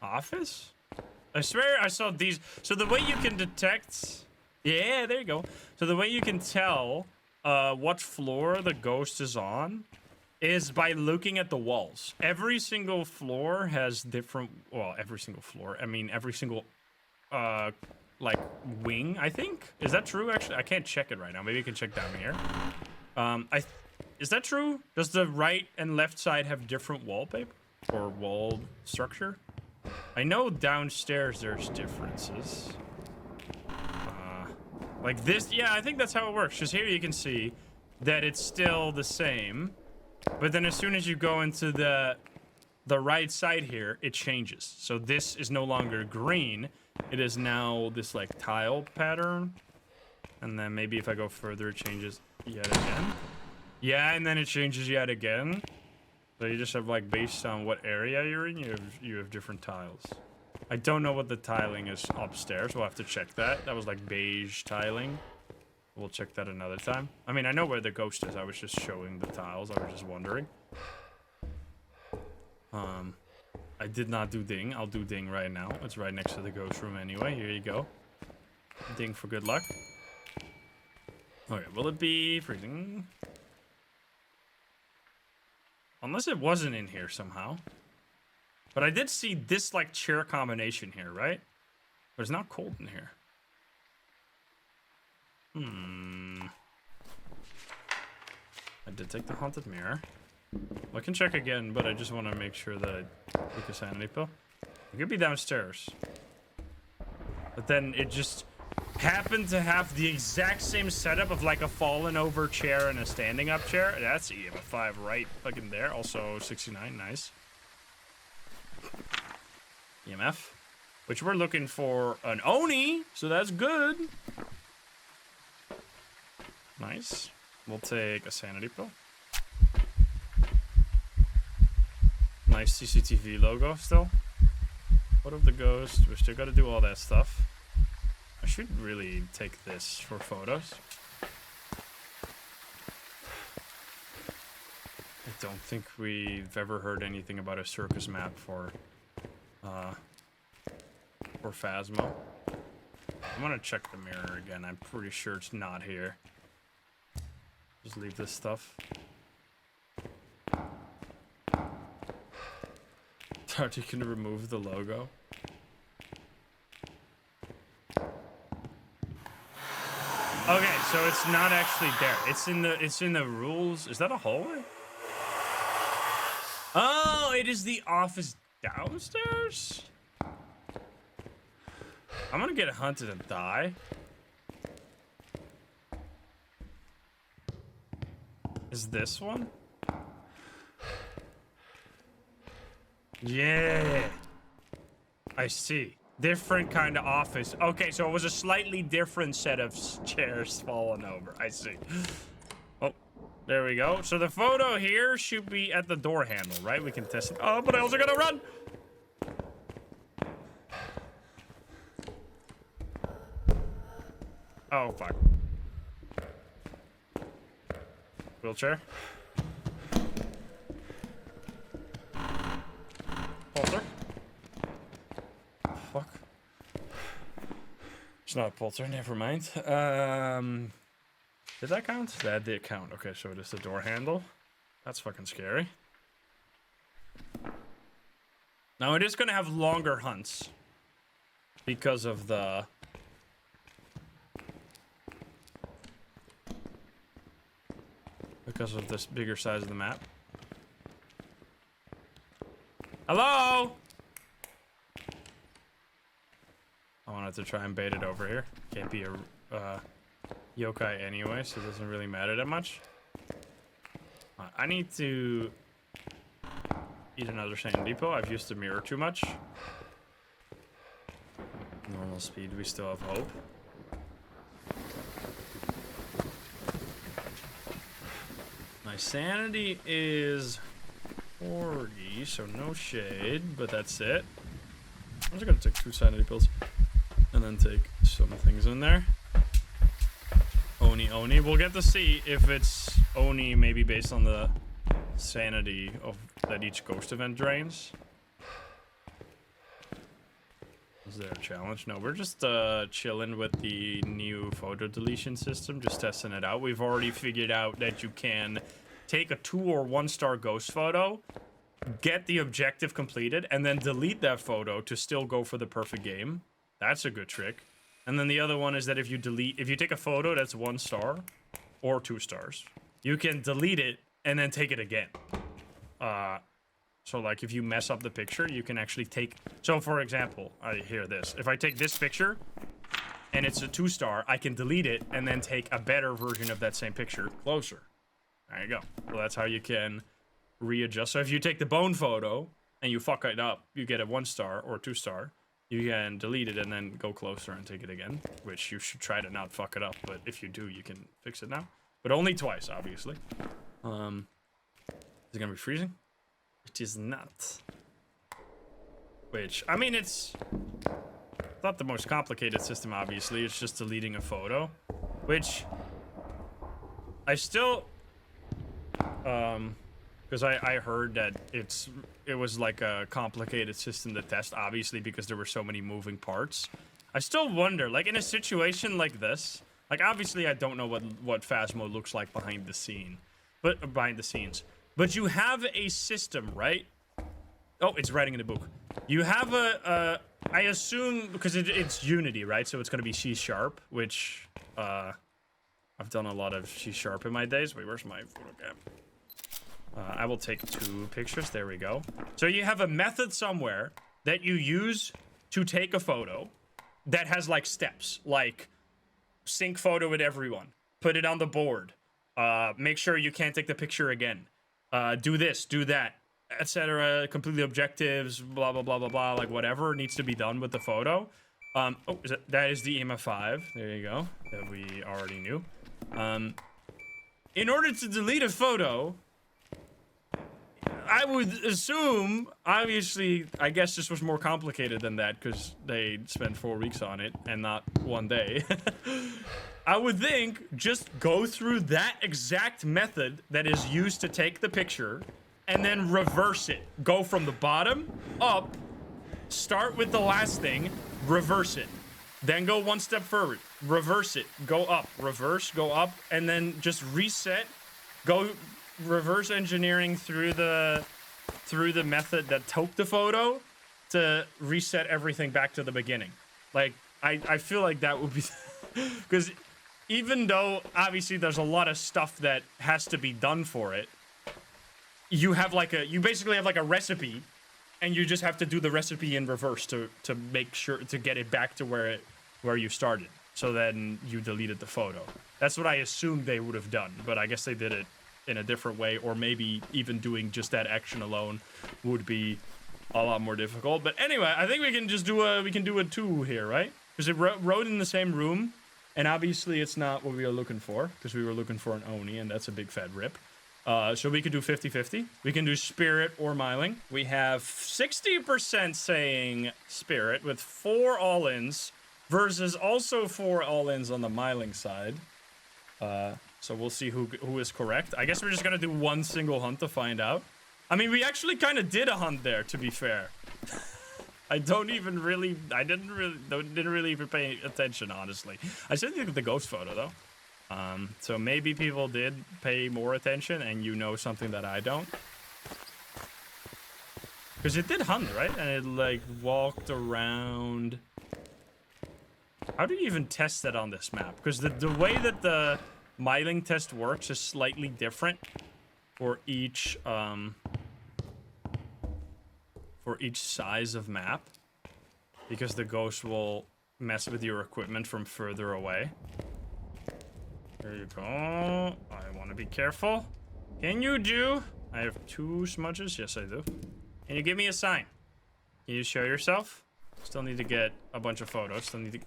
Office? I swear I saw these. So the way you can detect... Yeah, there you go. So the way you can tell what floor the ghost is on is by looking at the walls. Every single floor has different... Well, every single floor. I mean, every single... like wing, I think. Is that true? Actually, I can't check it right now. Maybe you can check down here. Is that true? Does the right and left side have different wallpaper or wall structure? I know downstairs there's differences. Like this, yeah, I think that's how it works. Because here you can see that it's still the same, but then as soon as you go into the right side here, it changes. So this is no longer green. It is now this like tile pattern. And then maybe if I go further, it changes yet again. Yeah, and then it changes yet again. So you just have like based on what area you're in, you have different tiles. I don't know what the tiling is upstairs. We'll have to check that. That was like beige tiling. We'll check that another time. I mean, I know where the ghost is. I was just showing the tiles. I was just wondering. I did not do ding. I'll do ding right now. It's right next to the ghost room anyway. Here you go. Ding for good luck. Okay, will it be freezing? Unless it wasn't in here somehow. But I did see this, like, chair combination here, right? But it's not cold in here. I did take the haunted mirror. I can check again, but I just want to make sure that I take a sanity pill. It could be downstairs. But then it just happened to have the exact same setup of like a fallen over chair and a standing up chair. That's EMF 5 right fucking there. Also 69, nice. EMF. Which we're looking for an Oni, so that's good. Nice. We'll take a sanity pill. Nice CCTV logo still. What of the ghost? We still gotta do all that stuff. I should really take this for photos. I don't think we've ever heard anything about a circus map for Phasmo. I'm gonna check the mirror again. I'm pretty sure it's not here. Just leave this stuff. Thought you can remove the logo. Okay, so it's not actually there. It's in the rules. Is that a hallway? Oh, it is the office downstairs? I'm gonna get hunted and die. Is this one? Yeah. I see. Different kind of office. Okay, so it was a slightly different set of chairs falling over. I see. Oh, there we go. So the photo here should be at the door handle, right? We can test it. Oh, but I also gotta run. Oh, fuck. Wheelchair. Pulsar. Fuck. It's not a pulsar, never mind. Did that count? That did count. Okay, so it is the door handle. That's fucking scary. Now it is gonna have longer hunts because of the this bigger size of the map. Hello? I wanted to try and bait it over here. Can't be a yokai anyway, so it doesn't really matter that much. I need to eat another sanity pill. I've used the mirror too much. Normal speed, we still have hope. My sanity is 40, so no shade, but that's it. I'm just gonna take 2 sanity pills and then take some things in there. Oni. We'll get to see if it's Oni, maybe based on the sanity of that each ghost event drains. Is there a challenge? No, we're just chilling with the new photo deletion system, just testing it out. We've already figured out that you can take a 2 or 1 star ghost photo, get the objective completed, and then delete that photo to still go for the perfect game. That's a good trick. And then the other one is that if you take a photo that's 1 star or 2 stars, you can delete it and then take it again. So like if you mess up the picture, you can actually take, so for example, I hear this. If I take this picture and it's a 2 star, I can delete it and then take a better version of that same picture closer. There you go. Well, that's how you can readjust. So if you take the bone photo and you fuck it up, you get a 1 star or 2 star. You can delete it and then go closer and take it again, which you should try to not fuck it up. But if you do, you can fix it now. But only twice, obviously. Is it gonna be freezing? It is not. Which, I mean, it's not the most complicated system, obviously. It's just deleting a photo, which I still Because I heard that it was like a complicated system to test, obviously, because there were so many moving parts. I still wonder, like, in a situation like this, like, obviously I don't know what Phasmo looks like behind the scenes. But you have a system, right? Oh, it's writing in the book. You have I assume, because it's Unity, right? So it's going to be C#, which, I've done a lot of C# in my days. Wait, where's my photo cam? I will take 2 pictures. There we go. So you have a method somewhere that you use to take a photo that has, like, steps. Like, sync photo with everyone. Put it on the board. Make sure you can't take the picture again. Do this, do that, etc. Completely objectives, blah, blah, blah, blah, blah. Like, whatever needs to be done with the photo. Oh, that is the EMF5. There you go. That we already knew. In order to delete a photo, I would assume, obviously, I guess this was more complicated than that because they spent 4 weeks on it and not 1 day. I would think just go through that exact method that is used to take the picture and then reverse it. Go from the bottom up, start with the last thing, reverse it. Then go 1 step forward, reverse it, go up, reverse, go up, and then just reset, go reverse engineering through the method that took the photo to reset everything back to the beginning. Like, I feel like that would be because even though obviously there's a lot of stuff that has to be done for it, you basically have like a recipe, and you just have to do the recipe in reverse to make sure to get it back to where you started. So then you deleted the photo. That's what I assumed they would have done, but I guess they did it in a different way, or maybe even doing just that action alone would be a lot more difficult. But anyway, I think we can just do a 2 here, right? Because it wrote in the same room, and obviously it's not what we are looking for, because we were looking for an Oni, and that's a big fat rip. So we could do 50-50. We can do Spirit or Myling. We have 60% saying Spirit with 4 all-ins versus also 4 all-ins on the Myling side. So we'll see who is correct. I guess we're just gonna do 1 single hunt to find out. I mean, we actually kind of did a hunt there, to be fair. I didn't really even pay attention, honestly. I still think of the ghost photo though. So maybe people did pay more attention, and you know something that I don't. Because it did hunt, right? And it like walked around. How do you even test that on this map? Because the way that the Myling test works is slightly different for each size of map, because the ghost will mess with your equipment from further away. There you go. I want to be careful. Can you do? I have 2 smudges. Yes, I do. Can you give me a sign? Can you show yourself? Still need to get a bunch of photos. Still need to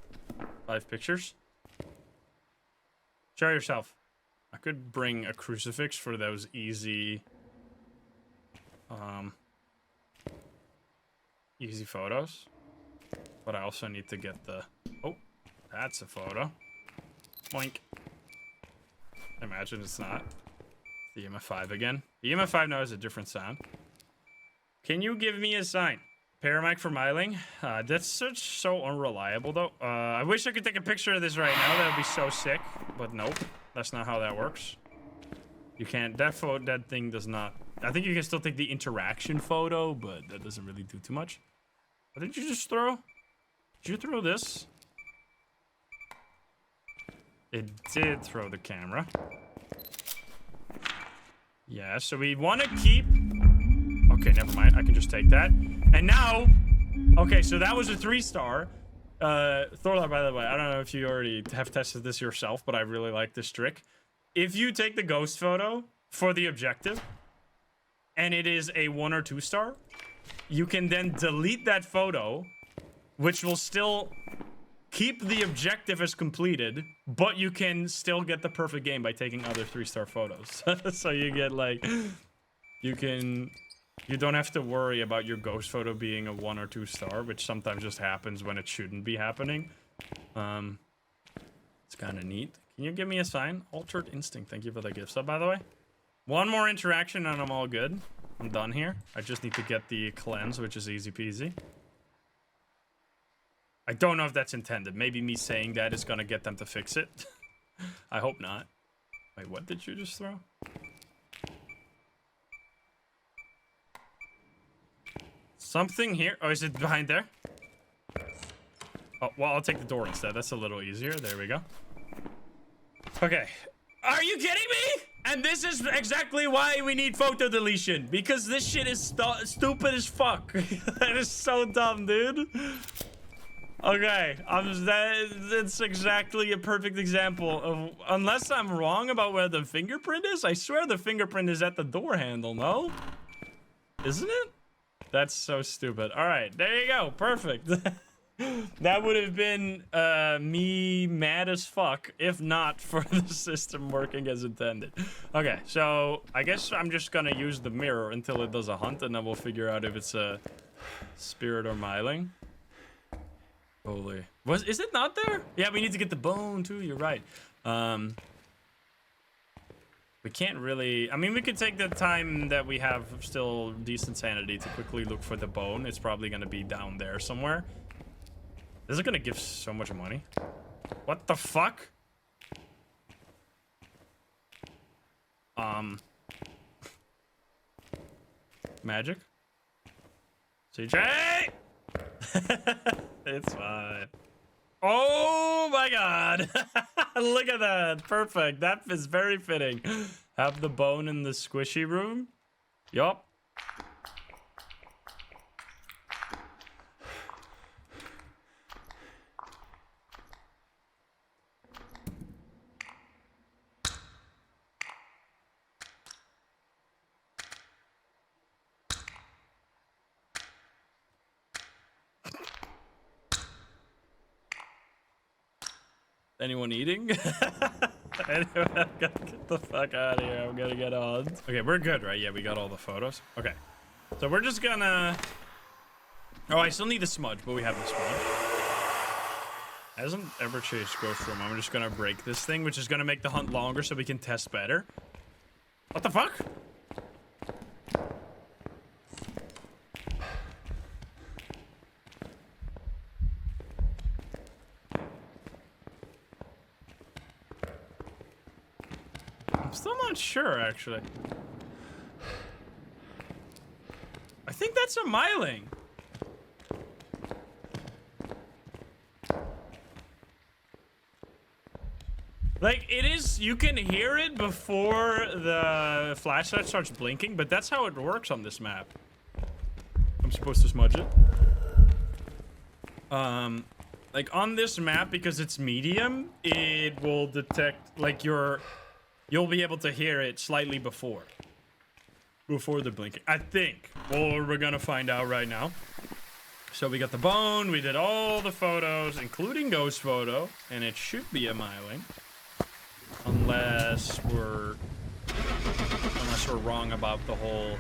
5 pictures. Show yourself. I could bring a crucifix for those easy easy photos, but I also need to get the, oh, that's a photo. Boink. Imagine it's not. The EMF5 again. The EMF5 now has a different sound. Can you give me a sign? Paramic for Myling. That's so unreliable though. I wish I could take a picture of this right now. That would be so sick, but nope. That's not how that works. You can't, that thing does not. I think you can still take the interaction photo, but that doesn't really do too much. What did you just throw? Did you throw this? It did throw the camera. Yeah, so we want to keep... Okay, never mind. I can just take that. And now... Okay, so that was a 3-star. Thorla, by the way, I don't know if you already have tested this yourself, but I really like this trick. If you take the ghost photo for the objective, and it is a 1 or 2 star, you can then delete that photo, which will still keep the objective as completed, but you can still get the perfect game by taking other 3-star photos. So you get like, you don't have to worry about your ghost photo being a 1 or 2 star, which sometimes just happens when it shouldn't be happening. It's kind of neat. Can you give me a sign? Altered Instinct. Thank you for the gift sub, by the way. One more interaction and I'm all good. I'm done here. I just need to get the cleanse, which is easy peasy. I don't know if that's intended. Maybe me saying that is gonna get them to fix it. I hope not. Wait, what did you just throw? Something here. Oh, is it behind there? Oh, well, I'll take the door instead. That's a little easier. There we go. Okay. Are you kidding me? And this is exactly why we need photo deletion. Because this shit is stupid as fuck. That is so dumb, dude. Okay. That's exactly a perfect example of... Unless I'm wrong about where the fingerprint is. I swear the fingerprint is at the door handle, no? Isn't it? That's so stupid. All right. There you go. Perfect. That would have been me mad as fuck if not for the system working as intended. Okay, so I guess I'm just gonna use the mirror until it does a hunt, and then we'll figure out if it's a spirit or myling. Holy. Is it not there? Yeah, we need to get the bone too, you're right. We can't really... I mean, we could take the time that we have still decent sanity to quickly look for the bone. It's probably gonna be down there somewhere. This is gonna give so much money. What the fuck? Magic? CJ! It's fine. Oh my god! Look at that! Perfect. That is very fitting. Have the bone in the squishy room? Yup. Anyone eating? Anyway, I'm gonna get the fuck out of here. I'm gonna get on. Okay, we're good, right? Yeah, we got all the photos. Okay. So we're just gonna... Oh, I still need the smudge, but we have the smudge. Hasn't ever chased Ghost Room. I'm just gonna break this thing, which is gonna make the hunt longer so we can test better. What the fuck? I'm still not sure, actually. I think that's a myling. Like, it is, you can hear it before the flashlight starts blinking, but that's how it works on this map. I'm supposed to smudge it. Like, on this map, because it's medium, it will detect, like, you'll be able to hear it slightly before the blinking, I think. Or we're gonna find out right now. So we got the bone, we did all the photos, including ghost photo, and it should be a myling. Unless we're wrong about the whole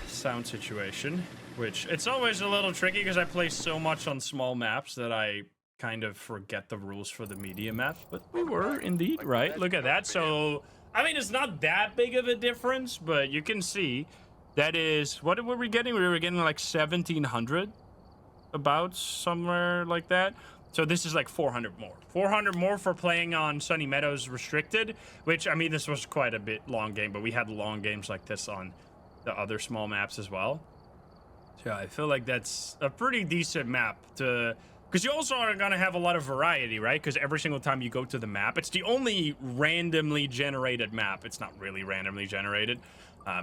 sound situation, which it's always a little tricky because I play so much on small maps that I kind of forget the rules for the medium maps, but we were indeed right. Look at that. So I mean, it's not that big of a difference, but you can see that is, what were we getting? We were getting like 1700, about somewhere like that. So this is like 400 more. 400 more for playing on Sunny Meadows Restricted, which, I mean, this was quite a bit long game, but we had long games like this on the other small maps as well. So I feel like that's a pretty decent map to... Because you also are going to have a lot of variety, right? Because every single time you go to the map, it's the only randomly generated map. It's not really randomly generated,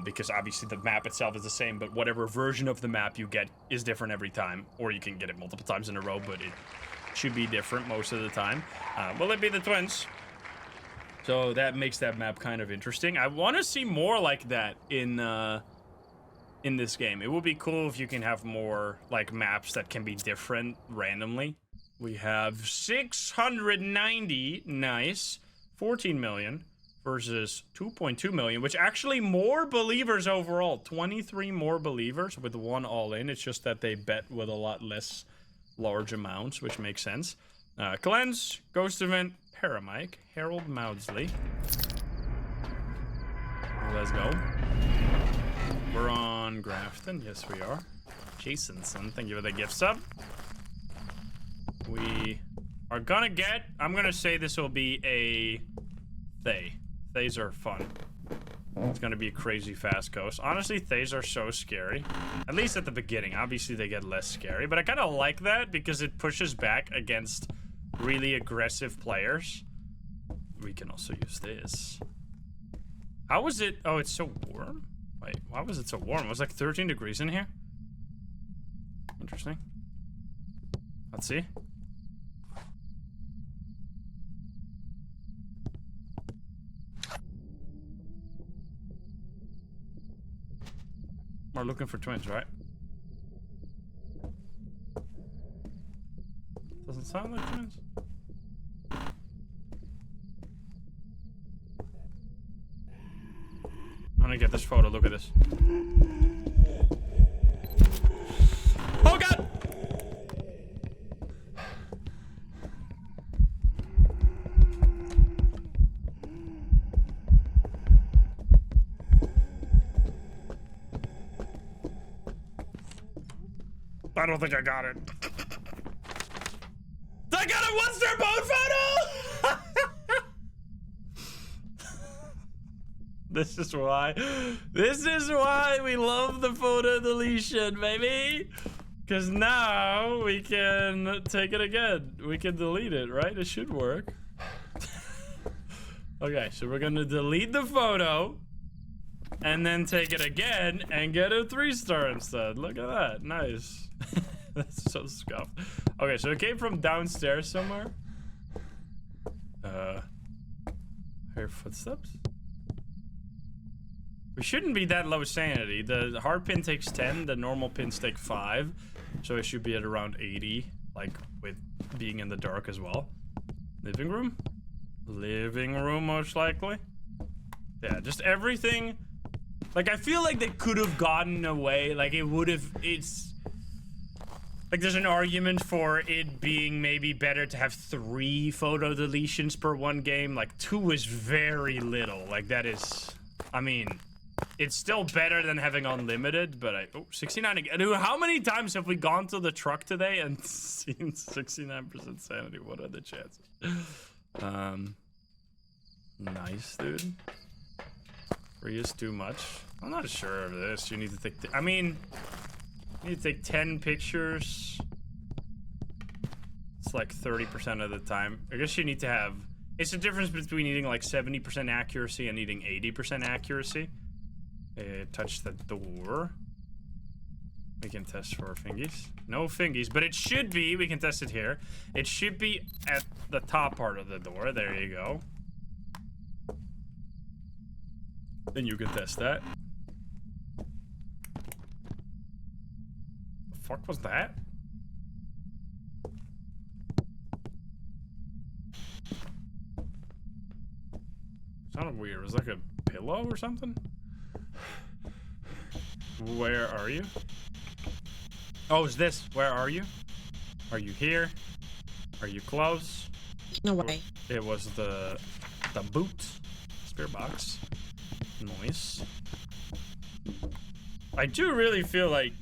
because obviously the map itself is the same, but whatever version of the map you get is different every time. Or you can get it multiple times in a row, but it should be different most of the time. Will it be the twins? So that makes that map kind of interesting. I want to see more like that in this game. It would be cool if you can have more like maps that can be different randomly. We have 690, nice. 14 million versus 2.2 million, which actually more believers overall. 23 more believers with one all-in. It's just that they bet with a lot less large amounts, which makes sense. Cleanse, Ghost Event, Paramike, Harold Maudsley. let's go. We're on Grafton. Yes, we are. Jasonson, thank you for the gift sub. We are gonna get... I'm gonna say this will be a Thay. Thays are fun. It's gonna be a crazy fast coast. Honestly, Thays are so scary. At least at the beginning. Obviously, they get less scary. But I kind of like that because it pushes back against really aggressive players. We can also use this. How was it? Oh, it's so warm? Wait, why was it so warm? It was like 13 degrees in here. Interesting. Let's see. We're looking for twins, right? Doesn't sound like twins. I'm gonna get this photo. Look at this. Oh god! I don't think I got it. I got a one-star boat photo! This is why we love the photo deletion, baby. Because now we can take it again. We can delete it, right? It should work. Okay, so we're gonna delete the photo and then take it again and get a 3-star instead. Look at that, nice. That's so scuffed. Okay, so it came from downstairs somewhere. Hear footsteps? We shouldn't be that low sanity. The hard pin takes 10, the normal pins take 5. So it should be at around 80, like with being in the dark as well. Living room? Living room, most likely. Yeah, just everything. Like, I feel like they could have gotten away. Like, it would have, it's... Like, there's an argument for it being maybe better to have 3 photo deletions per one game. Like, 2 is very little. Like, that is... I mean, it's still better than having unlimited, but oh, 69 again. Dude, how many times have we gone to the truck today and seen 69% sanity? What are the chances? Nice, dude. 3 is too much. I'm not sure of this. You need to take... I mean... You need to take 10 pictures. It's like 30% of the time. I guess you need to have... It's the difference between needing like 70% accuracy and needing 80% accuracy. Touch the door. We can test for fingies. No fingies, but it should be... We can test it here. It should be at the top part of the door. There you go. Then you can test that. Fuck was that? Sounded weird. It was like a pillow or something? Where are you? Oh, is this? Where are you? Are you here? Are you close? No way. It was the boot. Spirit box. Noise. I do really feel like...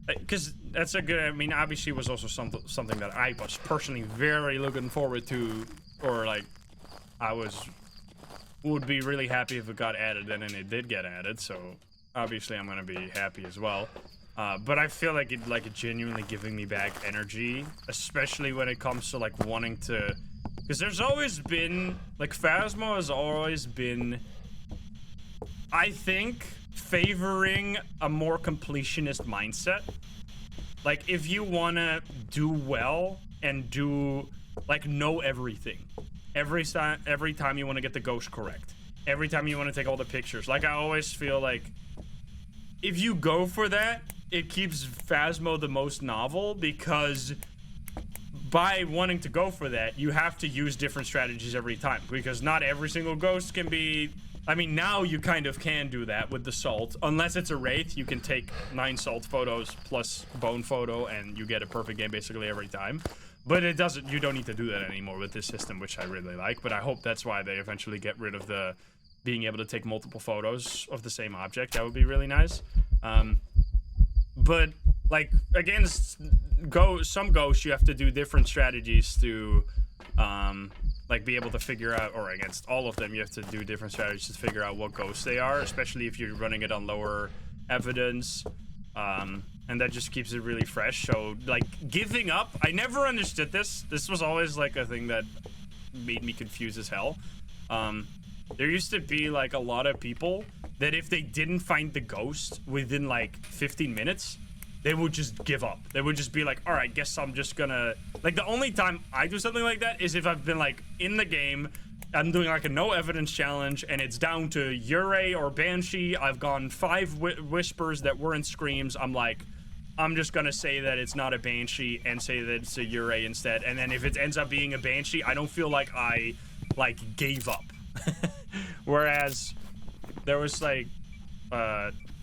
Because that's a good... I mean, obviously it was also something that I was personally very looking forward to. Or, like, would be really happy if it got added, and then it did get added. So, obviously I'm going to be happy as well. But I feel like it genuinely giving me back energy. Especially when it comes to, like, wanting to... Because there's always been... Like, Phasmo has always been... I think... favoring a more completionist mindset. Like, if you want to do well and do, like, know everything. Every time you want to get the ghost correct. Every time you want to take all the pictures. Like, I always feel like if you go for that, it keeps Phasmo the most novel, because by wanting to go for that, you have to use different strategies every time, because not every single ghost can be... I mean, now you kind of can do that with the salt. Unless it's a wraith, you can take 9 salt photos plus bone photo and you get a perfect game basically every time. But it doesn't, you don't need to do that anymore with this system, which I really like. But I hope that's why they eventually get rid of the being able to take multiple photos of the same object. That would be really nice. But like against some ghosts, you have to do different strategies to like be able to figure out, or against all of them, you have to do different strategies to figure out what ghosts they are, especially if you're running it on lower evidence. And that just keeps it really fresh. So like giving up, I never understood this. This was always like a thing that made me confused as hell. There used to be like a lot of people that if they didn't find the ghost within like 15 minutes, they would just give up. They would just be like, all right, guess I'm just gonna... Like, the only time I do something like that is if I've been, like, in the game, I'm doing, like, a no evidence challenge, and it's down to Yurei or Banshee. I've gone 5 whispers that weren't screams. I'm like, I'm just gonna say that it's not a Banshee and say that it's a Yurei instead. And then if it ends up being a Banshee, I don't feel like I, like, gave up. Whereas, there was, like,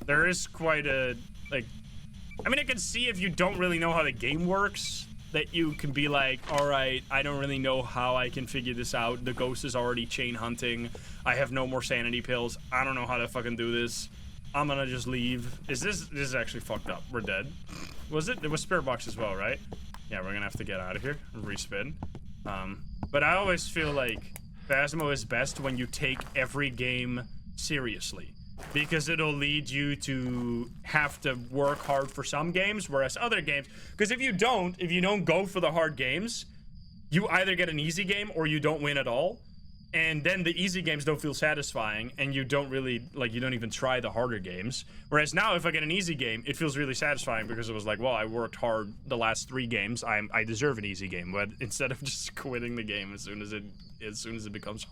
there is quite a, like... I mean, I can see if you don't really know how the game works, that you can be like, all right, I don't really know how I can figure this out. The ghost is already chain hunting. I have no more sanity pills. I don't know how to fucking do this. I'm gonna just leave. This is actually fucked up. We're dead. Was it? There was spirit box as well, right? Yeah, we're gonna have to get out of here and respin. But I always feel like Phasmo is best when you take every game seriously, because it'll lead you to have to work hard for some games, whereas other games, because if you don't go for the hard games, you either get an easy game or you don't win at all, and then the easy games don't feel satisfying, and you don't really, like, you don't even try the harder games. Whereas now, if I get an easy game, it feels really satisfying, because it was like, well, I worked hard the last 3 games, I deserve an easy game, but instead of just quitting the game as soon as it becomes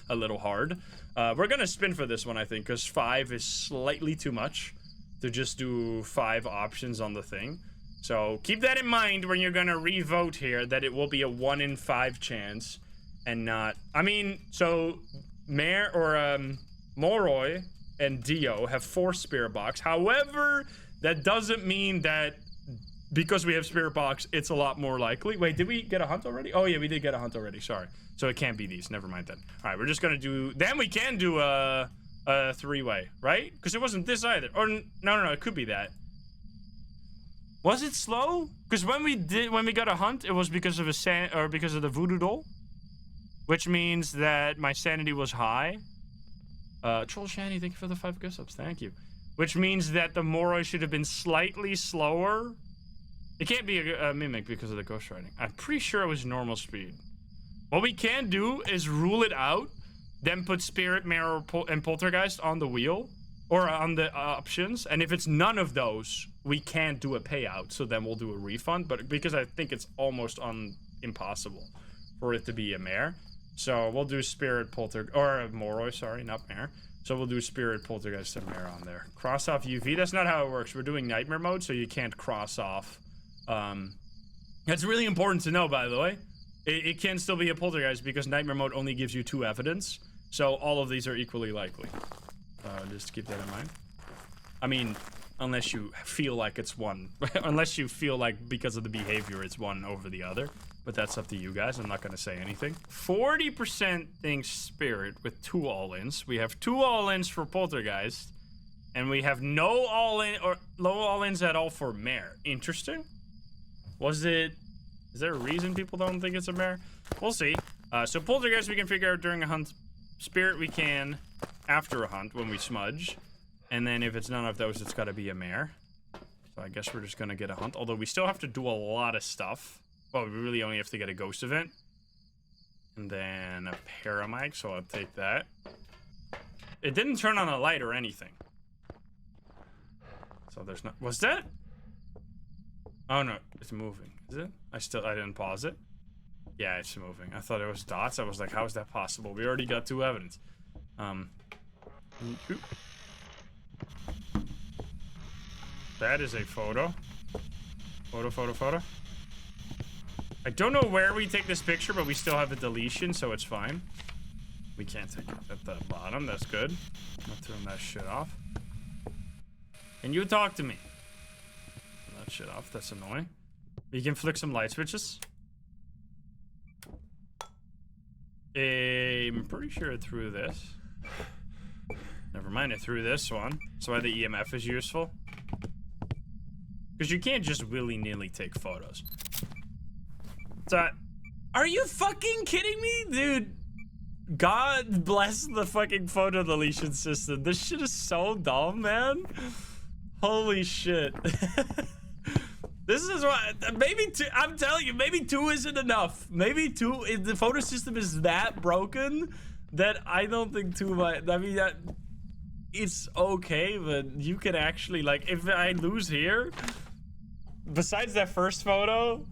a little hard. We're gonna spin for this one, I think, because 5 is slightly too much to just do 5 options on the thing. So keep that in mind when you're gonna re-vote here, that it will be a 1 in 5 chance and not... I mean, so Mare or Moroi and Dio have 4 spirit box. However, that doesn't mean that because we have spirit box, it's a lot more likely. Wait, did we get a hunt already? Oh yeah, we did get a hunt already, sorry. So it can't be these, never mind then. All right, we're just gonna do, then we can do a 3-way, right? Because it wasn't this either. Or no, it could be that. Was it slow? Because when we got a hunt, it was because of because of the voodoo doll, which means that my sanity was high. Troll Shanny, thank you for the 5 gift subs, thank you. Which means that the Moroi should have been slightly slower. It can't be a mimic because of the ghost riding. I'm pretty sure it was normal speed. What we can do is rule it out, then put Spirit, Mare, and Poltergeist on the wheel, or on the options, and if it's none of those, we can't do a payout, so then we'll do a refund, but because I think it's almost impossible for it to be a Mare, so we'll do Spirit, or Moroi, sorry, not Mare, so we'll do Spirit, Poltergeist, and Mare on there. Cross off UV, that's not how it works. We're doing Nightmare mode, so you can't cross off. That's really important to know, by the way. It can still be a poltergeist because Nightmare mode only gives you 2 evidence, so all of these are equally likely. Just keep that in mind. I mean, unless you feel like it's one. Unless you feel like because of the behavior it's one over the other. But that's up to you guys. I'm not going to say anything. 40% thinks Spirit with 2 all-ins. We have 2 all-ins for Poltergeist. And we have no all-in or low all-ins at all for Mare. Interesting. Is there a reason people don't think it's a Mare? We'll see. So Poltergeist we can figure out during a hunt. Spirit we can after a hunt when we smudge. And then if it's none of those, it's got to be a Mare. So I guess we're just going to get a hunt. Although we still have to do a lot of stuff. Well, we really only have to get a ghost event. And then a paramag, so I'll take that. It didn't turn on a light or anything. So there's not... Was that? Oh no, it's moving. Is it? I didn't pause it. Yeah, it's moving. I thought it was dots. I was like, how is that possible? We already got 2 evidence. That is a photo. Photo. I don't know where we take this picture, but we still have a deletion, so it's fine. We can't take it at the bottom. That's good. I'm gonna turn that shit off. Can you talk to me? Turn that shit off. That's annoying. We can flick some light switches. I'm pretty sure it threw this. Never mind, I threw this one. That's why the EMF is useful. Because you can't just willy-nilly take photos. So, are you fucking kidding me? Dude, God bless the fucking photo deletion system. This shit is so dumb, man. Holy shit. This is why, maybe two, I'm telling you, maybe 2 isn't enough. Maybe 2, if the photo system is that broken, that I don't think 2 might, I mean, that, it's okay, but you can actually, like, if I lose here, besides that first photo,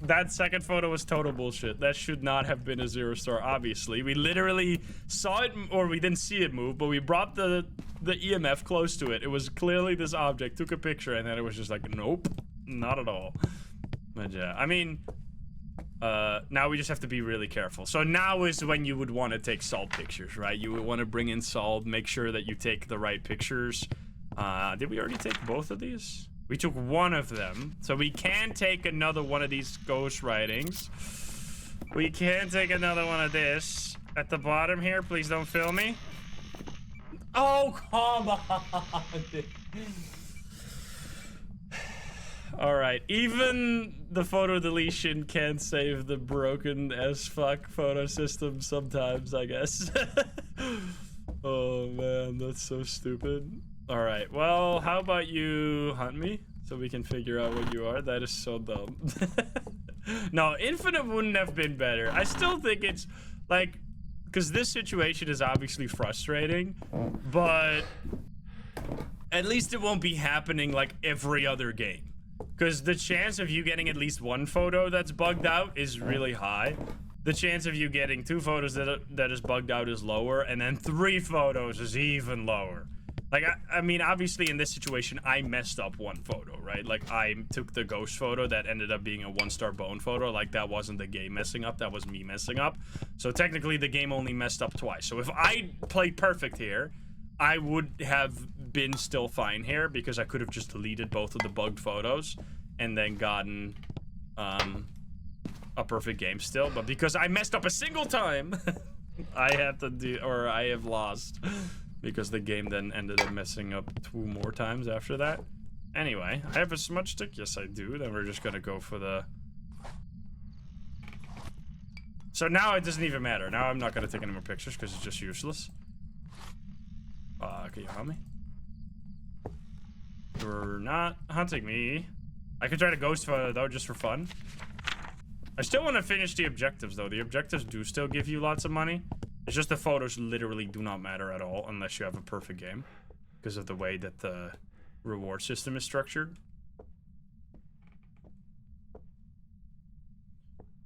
that second photo was total bullshit. That should not have been a 0-star, obviously. We literally saw it, or we didn't see it move, but we brought the EMF close to it. It was clearly this object, took a picture, and then it was just like, nope. Not at all. But yeah, I mean, now we just have to be really careful. So now is when you would want to take salt pictures, right? You would want to bring in salt, make sure that you take the right pictures. Did we already take both of these? We took one of them. So we can take another one of these ghost writings. We can take another one of this. At the bottom here, please don't fill me. Oh, come on. Alright, even the photo deletion can save the broken as fuck photo system sometimes, I guess. Oh man, that's so stupid. Alright, well, how about you hunt me so we can figure out what you are? That is so dumb. No, infinite wouldn't have been better. I still think it's like, because this situation is obviously frustrating, but at least it won't be happening like every other game. Because the chance of you getting at least 1 photo that's bugged out is really high. The chance of you getting 2 photos that is bugged out is lower, and then 3 photos is even lower. Like, I mean, obviously in this situation, I messed up 1 photo, right? Like, I took the ghost photo that ended up being a 1-star bone photo. Like, that wasn't the game messing up, that was me messing up. So technically, the game only messed up twice. So if I played perfect here, I would have been still fine here because I could have just deleted both of the bugged photos and then gotten a perfect game still. But because I messed up a single time, I have lost because the game then ended up messing up 2 more times after that. Anyway, I have a smudge stick. Yes, I do. Then we're just gonna go for the... So now it doesn't even matter. Now I'm not gonna take any more pictures because it's just useless. Can you help me? You're not hunting me. I could try to ghost photo though, just for fun. I still want to finish the objectives though. The objectives do still give you lots of money. It's just the photos literally do not matter at all unless you have a perfect game. Because of the way that the reward system is structured.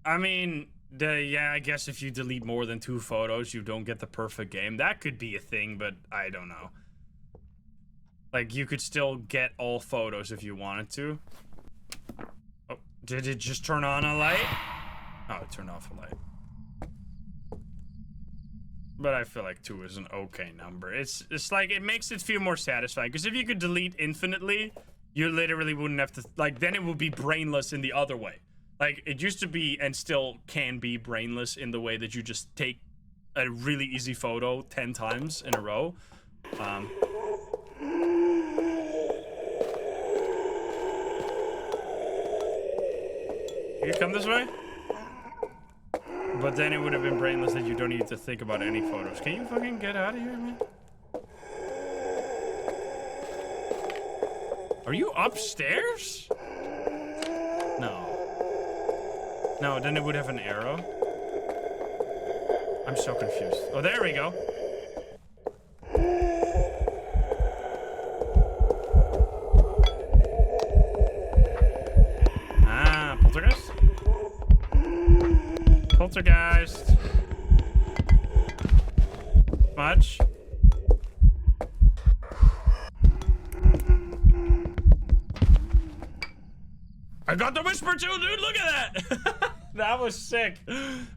I mean, yeah, I guess if you delete more than 2 photos, you don't get the perfect game. That could be a thing, but I don't know. Like, you could still get all photos if you wanted to. Oh, did it just turn on a light? Oh, it turned off a light. But I feel like 2 is an okay number. It's like, it makes it feel more satisfying. Because if you could delete infinitely, you literally wouldn't have to, like, then it would be brainless in the other way. Like, it used to be, and still can be, brainless in the way that you just take a really easy photo 10 times in a row. You come this way? But then it would have been brainless that you don't need to think about any photos. Can you fucking get out of here, man? Are you upstairs? No. No, then it would have an arrow. I'm so confused. Oh, there we go. Ah, poltergeist? Poltergeist. Much. I got the whisper too, dude. Look at that. That was sick.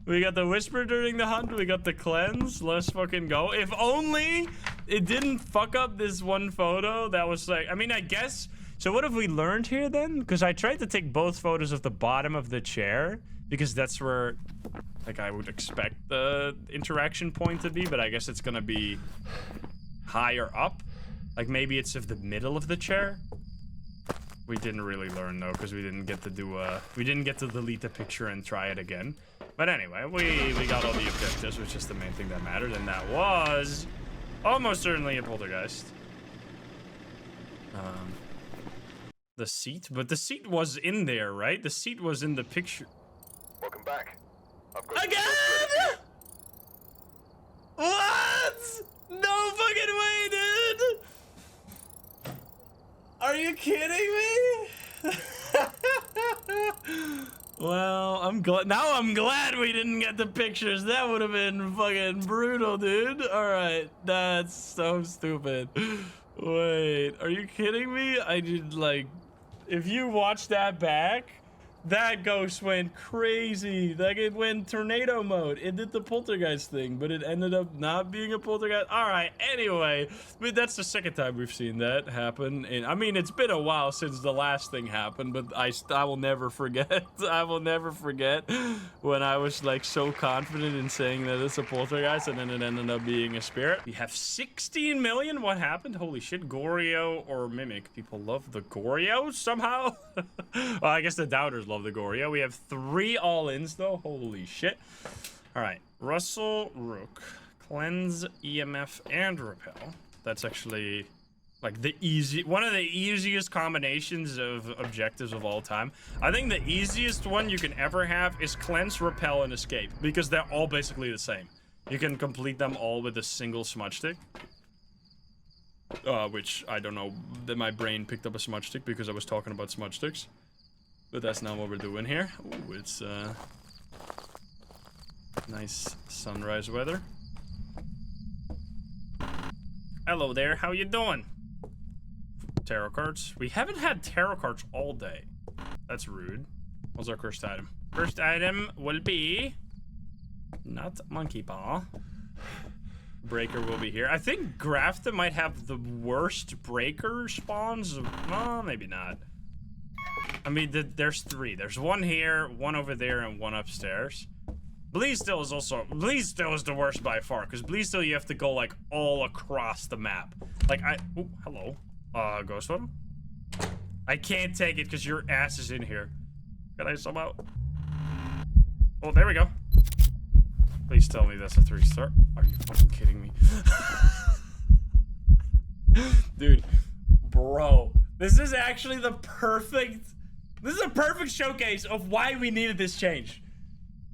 We got the whisper during the hunt. We got the cleanse. Let's fucking go. If only it didn't fuck up this 1 photo. That was like, I mean, I guess. So what have we learned here then? Because I tried to take both photos of the bottom of the chair because that's where, like, I would expect the interaction point to be. But I guess it's gonna be higher up. Like maybe it's of the middle of the chair. We didn't really learn though, because we didn't get to do we didn't get to delete the picture and try it again. But anyway, we got all the objectives, which is the main thing that mattered, and that was almost certainly a poltergeist. The seat, but the seat was in there, right? The seat was in the picture. Welcome back. I've got Again? What? No fucking way, dude! Are you kidding me? Well, I'm glad we didn't get the pictures. That would have been fucking brutal, dude. All right, that's so stupid. Wait, are you kidding me? I did like, if you watch that back, that ghost went crazy. Like it went tornado mode. It did the poltergeist thing, but it ended up not being a poltergeist. All right, anyway, but that's the second time we've seen that happen. And I mean, it's been a while since the last thing happened, but I will never forget. I will never forget when I was like so confident in saying that it's a poltergeist and then it ended up being a spirit. We have 16 million. What happened? Holy shit, Goryo or Mimic. People love the Goryo somehow. Well, I guess the doubters love the Goryo. We have 3 all-ins though. Holy shit. All right, Russell, Rook, Cleanse, EMF, and Repel. That's actually like one of the easiest combinations of objectives of all time. I think the easiest one you can ever have is Cleanse, Repel, and Escape, because they're all basically the same. You can complete them all with a single smudge stick. Which I don't know that my brain picked up a smudge stick because I was talking about smudge sticks. But that's not what we're doing here. Ooh, it's nice sunrise weather. Hello there, how you doing? Tarot cards. We haven't had tarot cards all day. That's rude. What's our first item? First item will be not monkey paw. Breaker will be here. I think Grafton might have the worst breaker spawns. Well, maybe not. I mean, there's 3. There's one here, one over there, and one upstairs. Bleasdale is also... Bleasdale is the worst by far, because Bleasdale you have to go, like, all across the map. Like, oh, hello. Ghost photo? I can't take it because your ass is in here. Can I somehow... Oh, there we go. Please tell me that's a 3-star. Are you fucking kidding me? Dude, bro. This is actually the perfect... This is a perfect showcase of why we needed this change.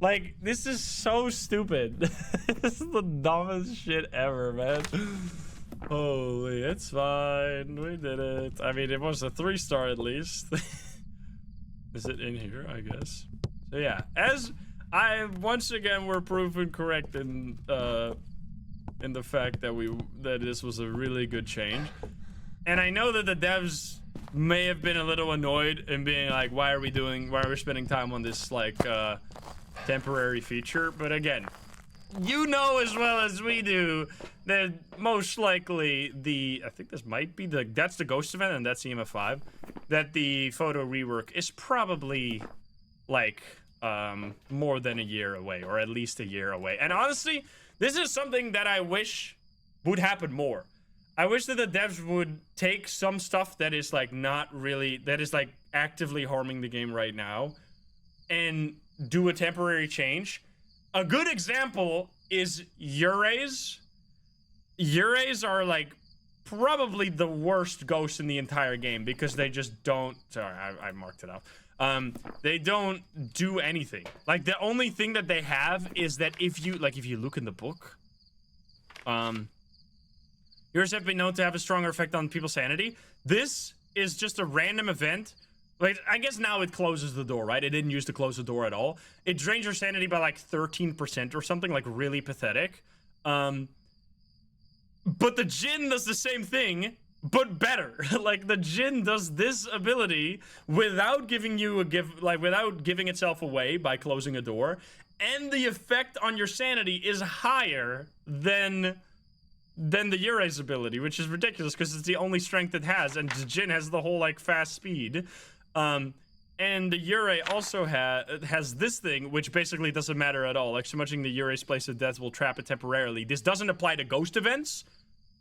Like, this is so stupid. This is the dumbest shit ever, man. Holy, it's fine. We did it. I mean, it was a 3-star at least. Is it in here? I guess. So yeah, as I once again were proven correct in the fact that this was a really good change. And I know that the devs may have been a little annoyed and being like, why are we spending time on this like temporary feature? But again, you know as well as we do that most likely I think this might be that's the ghost event and that's EMF 5, that the photo rework is probably like more than a year away, or at least a year away. And honestly, this is something that I wish would happen more. I wish that the devs would take some stuff that is like not really, that is like actively harming the game right now, and do a temporary change. A good example is Urays. Urays are like probably the worst ghosts in the entire game because they just don't, sorry, I marked it out. They don't do anything. Like the only thing that they have is that if you look in the book, yours have been known to have a stronger effect on people's sanity. This is just a random event. Like, I guess now it closes the door, right? It didn't use to close the door at all. It drains your sanity by like 13% or something, like really pathetic. But the Djinn does the same thing, but better. Like the Djinn does this ability without giving you without giving itself away by closing a door, and the effect on your sanity is higher than the Urays ability, which is ridiculous because it's the only strength it has, and Djinn has the whole like fast speed. And the Uray also has this thing, which basically doesn't matter at all. Like smudging the Uray's place of death will trap it temporarily. This doesn't apply to ghost events,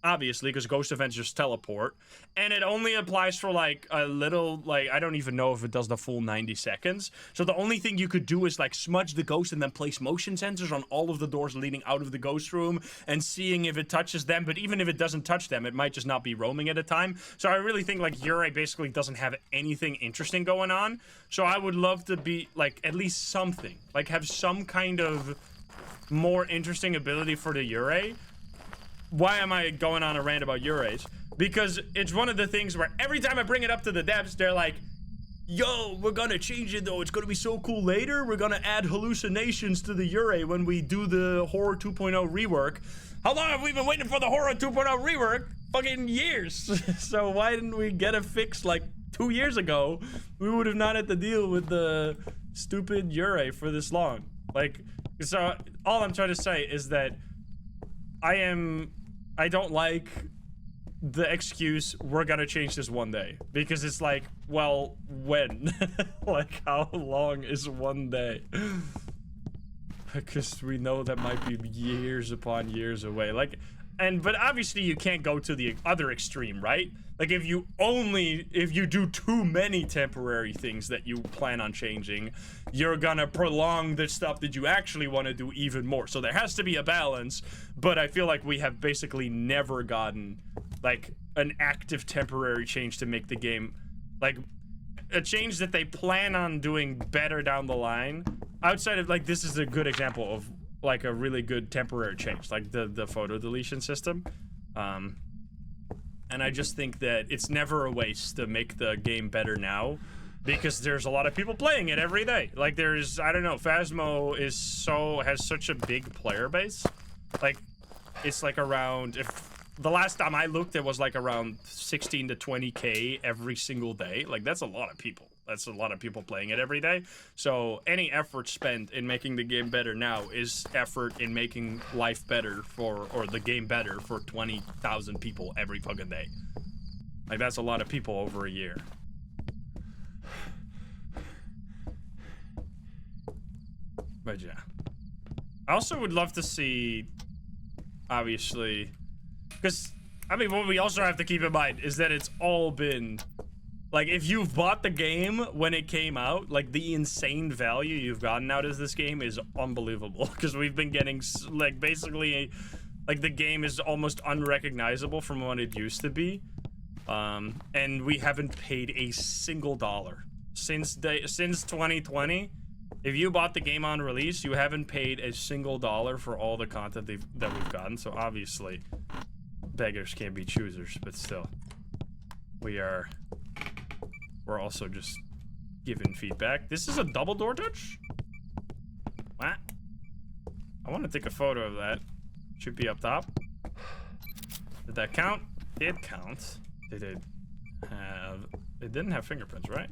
obviously, because ghost events just teleport, and it only applies for like a little, like, I don't even know if it does the full 90 seconds. So the only thing you could do is like smudge the ghost and then place motion sensors on all of the doors leading out of the ghost room and seeing if it touches them. But even if it doesn't touch them, it might just not be roaming at a time. So I really think like Yurei basically doesn't have anything interesting going on. So I would love to be like at least something, like have some kind of more interesting ability for the Yurei. Why am I going on a rant about Yureis? Because it's one of the things where every time I bring it up to the devs, they're like, yo, we're gonna change it though, it's gonna be so cool later, we're gonna add hallucinations to the Yurei when we do the Horror 2.0 rework. How long have we been waiting for the Horror 2.0 rework? Fucking years. So why didn't we get a fix like 2 years ago? We would have not had to deal with the stupid Yurei for this long. Like, so all I'm trying to say is that I don't like the excuse, we're gonna change this one day. Because it's like, well, when? Like, how long is one day? Because we know that might be years upon years away. Like, but obviously you can't go to the other extreme, right? Like, if you do too many temporary things that you plan on changing, you're gonna prolong the stuff that you actually want to do even more. So there has to be a balance, but I feel like we have basically never gotten, like, an active temporary change to make the game, like, a change that they plan on doing better down the line. Outside of, like, this is a good example of, like, a really good temporary change, like the photo deletion system. And I just think that it's never a waste to make the game better now, because there's a lot of people playing it every day. Like, there's, I don't know, Phasmo has such a big player base. Like, it's like around, if the last time I looked, it was like around 16 to 20K every single day. Like, that's a lot of people. That's a lot of people playing it every day. So any effort spent in making the game better now is effort in making life better or the game better for 20,000 people every fucking day. Like, that's a lot of people over a year. But yeah. I also would love to see, obviously, because, I mean, what we also have to keep in mind is that it's all been, like, if you've bought the game when it came out, like, the insane value you've gotten out of this game is unbelievable. Because we've been getting, like, basically, like, the game is almost unrecognizable from what it used to be. And we haven't paid a single dollar. Since 2020, if you bought the game on release, you haven't paid a single dollar for all the content that we've gotten. So, obviously, beggars can't be choosers, but still. We're also just giving feedback. This is a double door touch? What? I want to take a photo of that. Should be up top. Did that count? It counts. It didn't have fingerprints, right?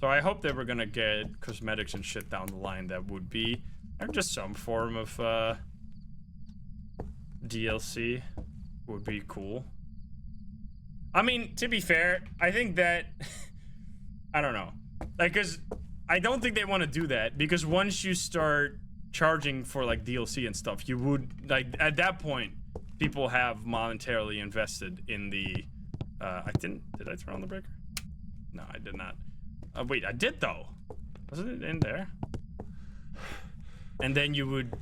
So I hope they were gonna get cosmetics and shit down the line that would be, or just some form of DLC would be cool. I mean, to be fair, I think that, I don't know. Like, because I don't think they want to do that, because once you start charging for, like, DLC and stuff, you would, like, at that point, people have monetarily invested in the, did I turn on the breaker? No, I did not. Wait, I did, though. Wasn't it in there? And then you would,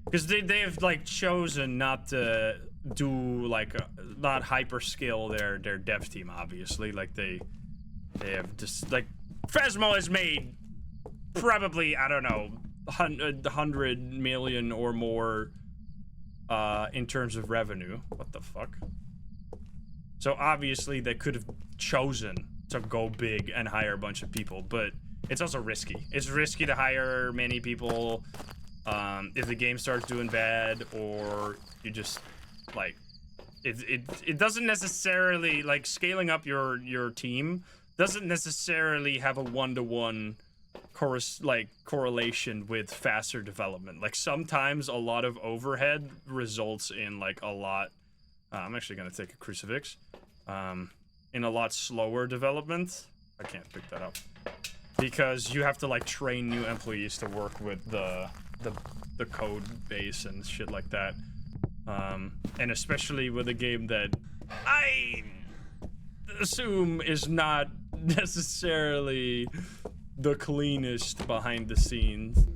because they have, like, chosen not to do, like, not hyperscale their dev team, obviously. Like, they have just, like, Phasmo has made probably, I don't know, 100 million or more in terms of revenue. What the fuck? So obviously they could have chosen to go big and hire a bunch of people, but it's also risky. It's risky to hire many people if the game starts doing bad, or you just, like, it doesn't necessarily, like, scaling up your team doesn't necessarily have a one-to-one correlation with faster development. Like, sometimes a lot of overhead results in, like, a lot, I'm actually gonna take a crucifix, in a lot slower development. I can't pick that up because you have to, like, train new employees to work with the code base and shit like that. And especially with a game that I assume is not necessarily the cleanest behind the scenes.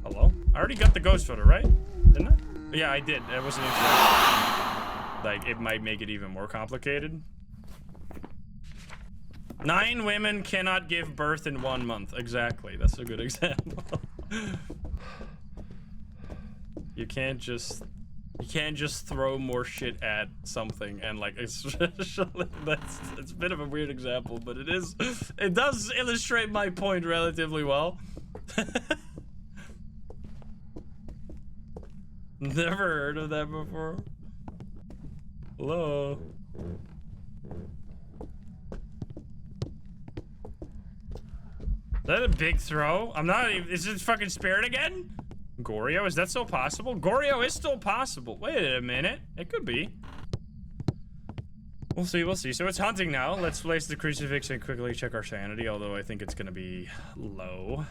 Hello? I already got the ghost photo, right? Didn't I? Yeah, I did. That wasn't incorrect. Like, it might make it even more complicated. 9 women cannot give birth in 1 month. Exactly. That's a good example. You can't just throw more shit at something and like especially it's a bit of a weird example, but it does illustrate my point relatively well. Never heard of that before. Hello. Is that a big throw? I'm not even, is it fucking Spirit again? Goryo, is that still possible? Goryo is still possible. Wait a minute. It could be. We'll see, we'll see. So it's hunting now. Let's place the crucifix and quickly check our sanity, although I think it's gonna be low.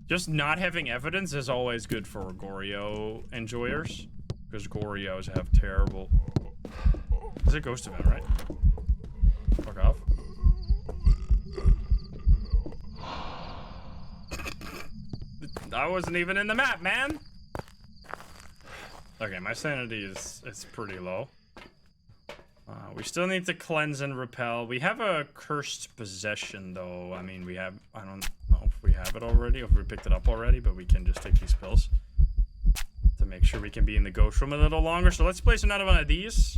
Just not having evidence is always good for Goryo enjoyers, because Goryos have terrible... It's a ghost event, right? Fuck off. I wasn't even in the map, man. Okay, my sanity is pretty low. We still need to cleanse and repel. We have a cursed possession, though. I mean, we have... I don't know if we have it already, or if we picked it up already, but we can just take these pills to make sure we can be in the ghost room a little longer. So let's place another one of these,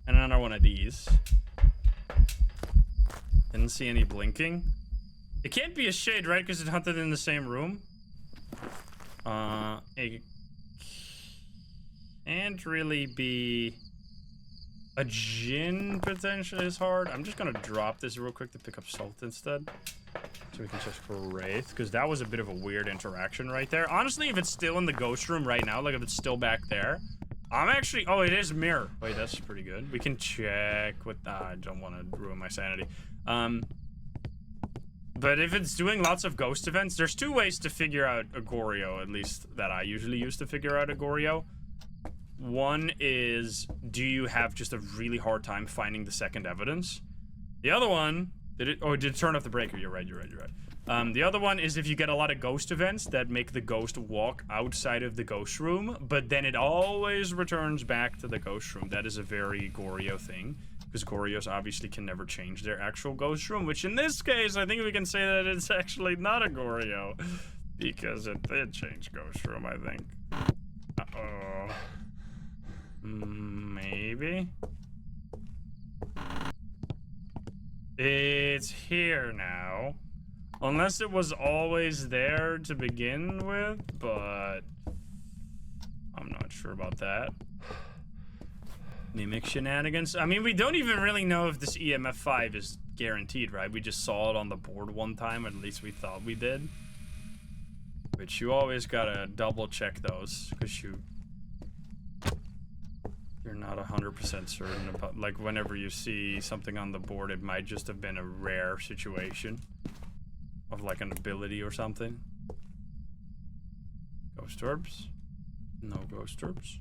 and another one of these. Didn't see any blinking. It can't be a shade, right? Because it hunted in the same room. It can't really be... A Jinn potentially is hard. I'm just gonna drop this real quick to pick up Salt instead, so we can check for Wraith, because that was a bit of a weird interaction right there. Honestly, if it's still in the ghost room right now, like if it's still back there, I'm actually... Oh, it is mirror. Wait, that's pretty good. We can check with... I don't want to ruin my sanity. But if it's doing lots of ghost events, there's 2 ways to figure out a Goryo, at least that I usually use to figure out a Goryo. One is, do you have just a really hard time finding the second evidence? The other one, did it turn off the breaker? You're right. The other one is if you get a lot of ghost events that make the ghost walk outside of the ghost room, but then it always returns back to the ghost room. That is a very Goryo thing, because Goryos obviously can never change their actual ghost room, which in this case, I think we can say that it's actually not a Goryo, because it did change ghost room, I think. Uh-oh. Maybe? It's here now. Unless it was always there to begin with, but I'm not sure about that. Mimic shenanigans. I mean, we don't even really know if this EMF 5 is guaranteed, right? We just saw it on the board one time, at least we thought we did. Which you always gotta double check those, because you're not 100% certain about, like, whenever you see something on the board, it might just have been a rare situation of like an ability or something. Ghost orbs? No ghost orbs.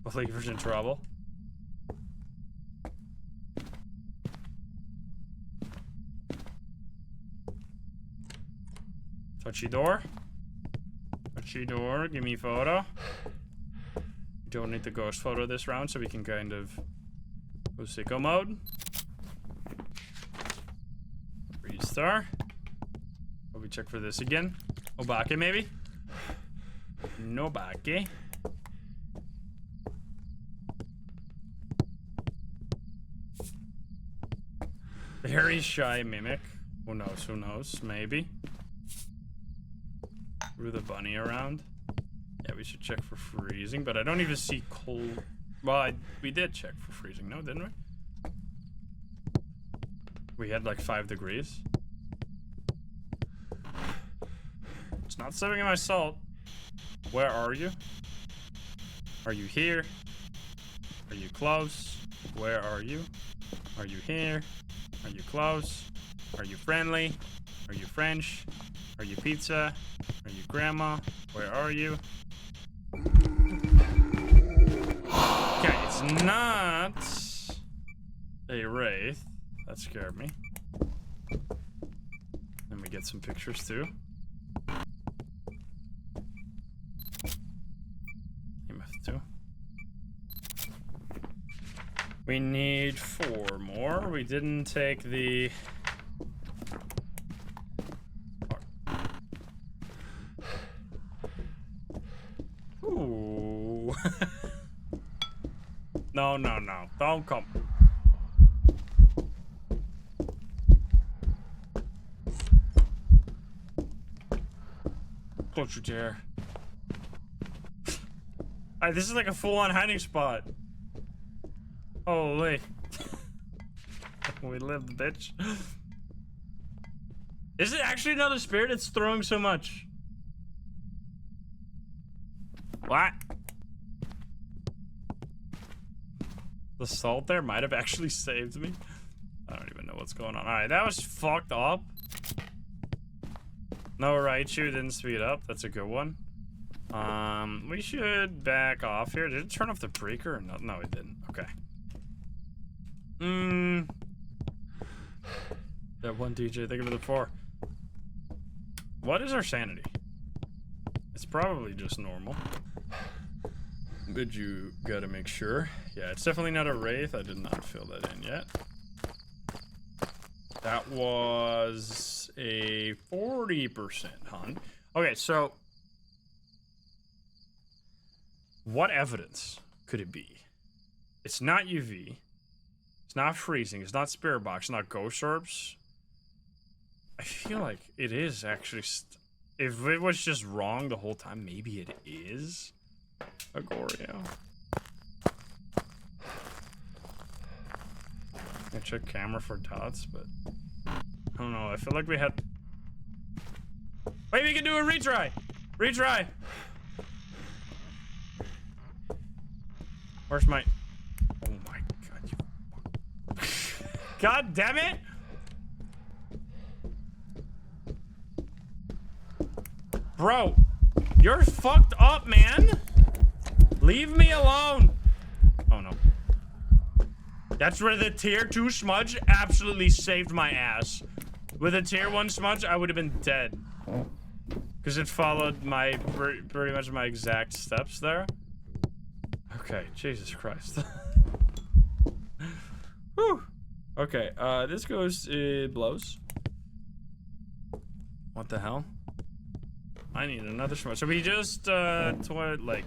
Believers in trouble. Touchy door. Touchy door, give me photo. Don't need the ghost photo this round, so we can kind of go sicko mode. Restart. We check for this again. Obake, maybe? No bake. Very shy mimic. Who knows? Who knows? Maybe. Threw the bunny around. Yeah, we should check for freezing, but I don't even see cold. Well, we did check for freezing, no, didn't we? We had like 5 degrees. It's not saving my salt. Where are you? Are you here? Are you close? Where are you? Are you here? Are you close? Are you friendly? Are you French? Are you pizza? Are you grandma? Where are you? It's not a wraith. That scared me. Let me get some pictures too. EMF2. We need 4 more. We didn't take the... Ooh. No, no, no. Don't come. Don't you dare. Alright, this is like a full-on hiding spot. Holy. We lived, bitch. Is it actually another spirit? It's throwing so much. What? The salt there might have actually saved me. I don't even know what's going on. Alright, that was fucked up. No, Raichu didn't speed up. That's a good one. We should back off here. Did it turn off the breaker or not? No, it didn't. Okay. That one DJ, think of the 4. What is our sanity? It's probably just normal. But you gotta make sure. Yeah, it's definitely not a wraith. I did not fill that in yet. That was a 40% hunt. Okay, so what evidence could it be? It's not UV. It's not freezing. It's not spirit box. It's not ghost orbs. I feel like it is actually. If it was just wrong the whole time, maybe it is a Goryo. I check camera for dots, but I don't know. I feel like we had. Wait, we can do a retry. Retry. Where's my? Oh my god! You... God damn it! Bro, you're fucked up, man. Leave me alone. Oh no. That's where the tier 2 smudge absolutely saved my ass. With a tier 1 smudge, I would have been dead. Because it followed my, pretty much my exact steps there. Okay, Jesus Christ. Whew. Okay, this goes, blows. What the hell? I need another smudge. So we just, like,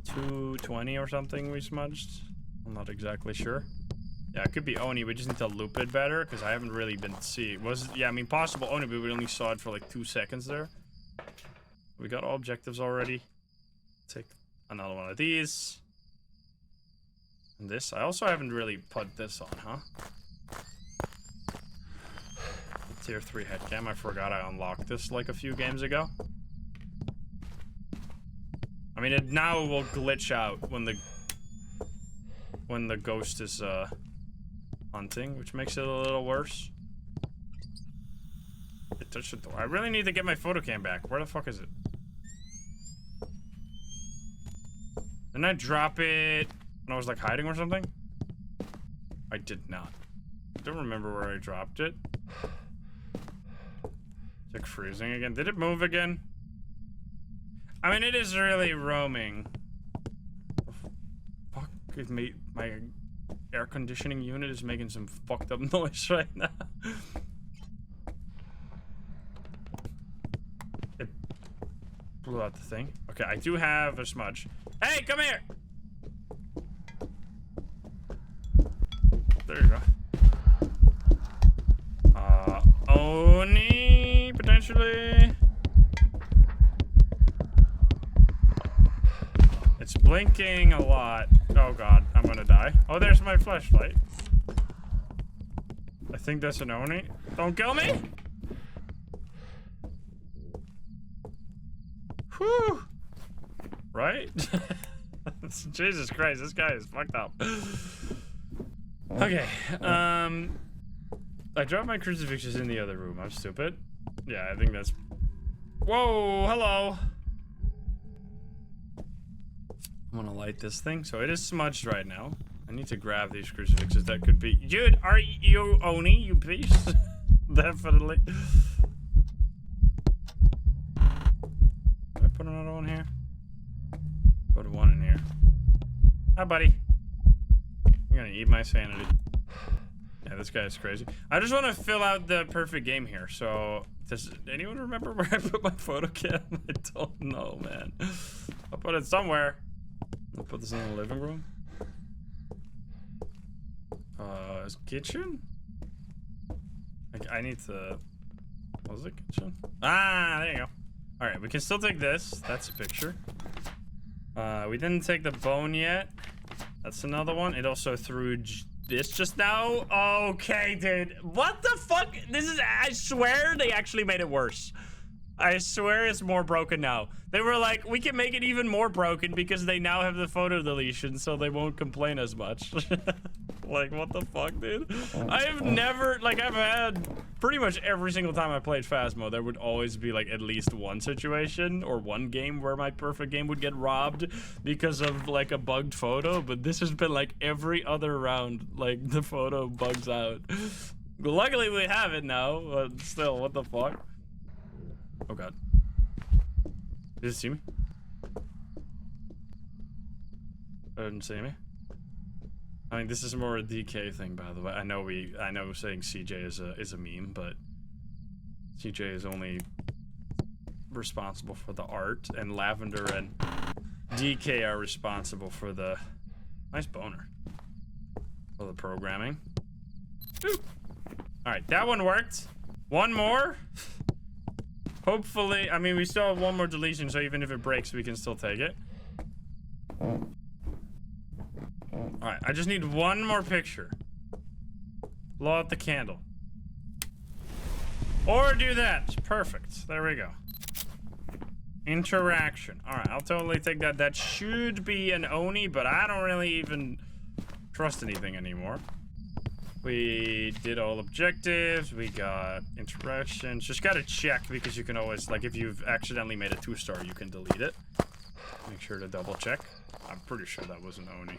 220 or something we smudged? I'm not exactly sure. Yeah, it could be Oni. We just need to loop it better because I haven't really been seeing. Yeah, I mean, possible Oni, but we only saw it for like 2 seconds there. We got all objectives already. Take another one of these. And this. I also haven't really put this on, huh? Tier 3 headcam. I forgot I unlocked this like a few games ago. I mean, it now will glitch out when the ghost is hunting, which makes it a little worse. It touched the door. I really need to get my photo cam back. Where the fuck is it? Didn't I drop it when I was like hiding or something? I did not. I don't remember where I dropped it. It's like freezing again. Did it move again? I mean, it is really roaming. Fuck, my air conditioning unit is making some fucked up noise right now. It blew out the thing. Okay, I do have a smudge. Hey, come here! There you go. Oni, potentially. It's blinking a lot. Oh god, I'm gonna die. Oh, there's my flashlight. I think that's an Oni. Don't kill me! Whew! Right? Jesus Christ, this guy is fucked up. Okay, I dropped my crucifixes in the other room. I'm stupid. Yeah, I think that's... Whoa, hello! I'm gonna light this thing. So it is smudged right now. I need to grab these crucifixes. That could be... Dude, are you Oni, you beast? Definitely. Did I put another one here? Put one in here. Hi, buddy. You're gonna eat my sanity. Yeah, this guy is crazy. I just want to fill out the perfect game here. So, does anyone remember where I put my photo cam? I don't know, man. I'll put it somewhere. I'll put this in the living room. Kitchen? I need to... What was it, kitchen? Ah, there you go. Alright, we can still take this. That's a picture. We didn't take the bone yet. That's another one. It also threw this just now. Okay, dude. What the fuck? This is... I swear they actually made it worse. I swear it's more broken now. They were like, we can make it even more broken because they now have the photo deletion, so they won't complain as much. Like, what the fuck, dude? I have never, like, I've had pretty much every single time I played Phasmo, there would always be, like, at least one situation or one game where my perfect game would get robbed because of, like, a bugged photo, but this has been, like, every other round, like, the photo bugs out. Luckily, we have it now, but still, what the fuck? Oh, God. Did it see me? It didn't see me. I mean, this is more a DK thing, by the way. I know saying CJ is a meme, but CJ is only responsible for the art, and Lavender and DK are responsible for the nice boner for the programming. All right, that one worked. One more. Hopefully, I mean, we still have one more deletion, so even if it breaks, we can still take it. Alright, I just need one more picture. Blow out the candle. Or do that. Perfect. There we go. Interaction. Alright, I'll totally take that. That should be an Oni, but I don't really even trust anything anymore. We did all objectives. We got interactions. Just gotta check because you can always, like, if you've accidentally made a 2-star, you can delete it. Make sure to double check. I'm pretty sure that was an Oni.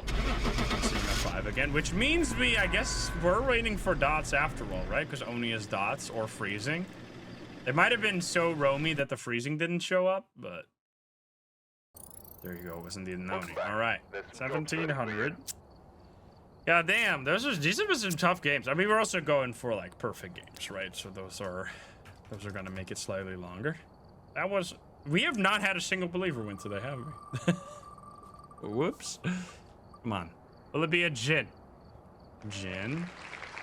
Seeing a 5 again, which means I guess we're waiting for dots after all, right? Because Oni is dots or freezing. It might have been so roamy that the freezing didn't show up, but there you go. It was indeed an Oni. All right, 1700. God damn, these have been some tough games. I mean, we're also going for like perfect games, right? So those are gonna make it slightly longer. We have not had a single believer win today, have we? Whoops. Come on. Will it be a Jin? Jin.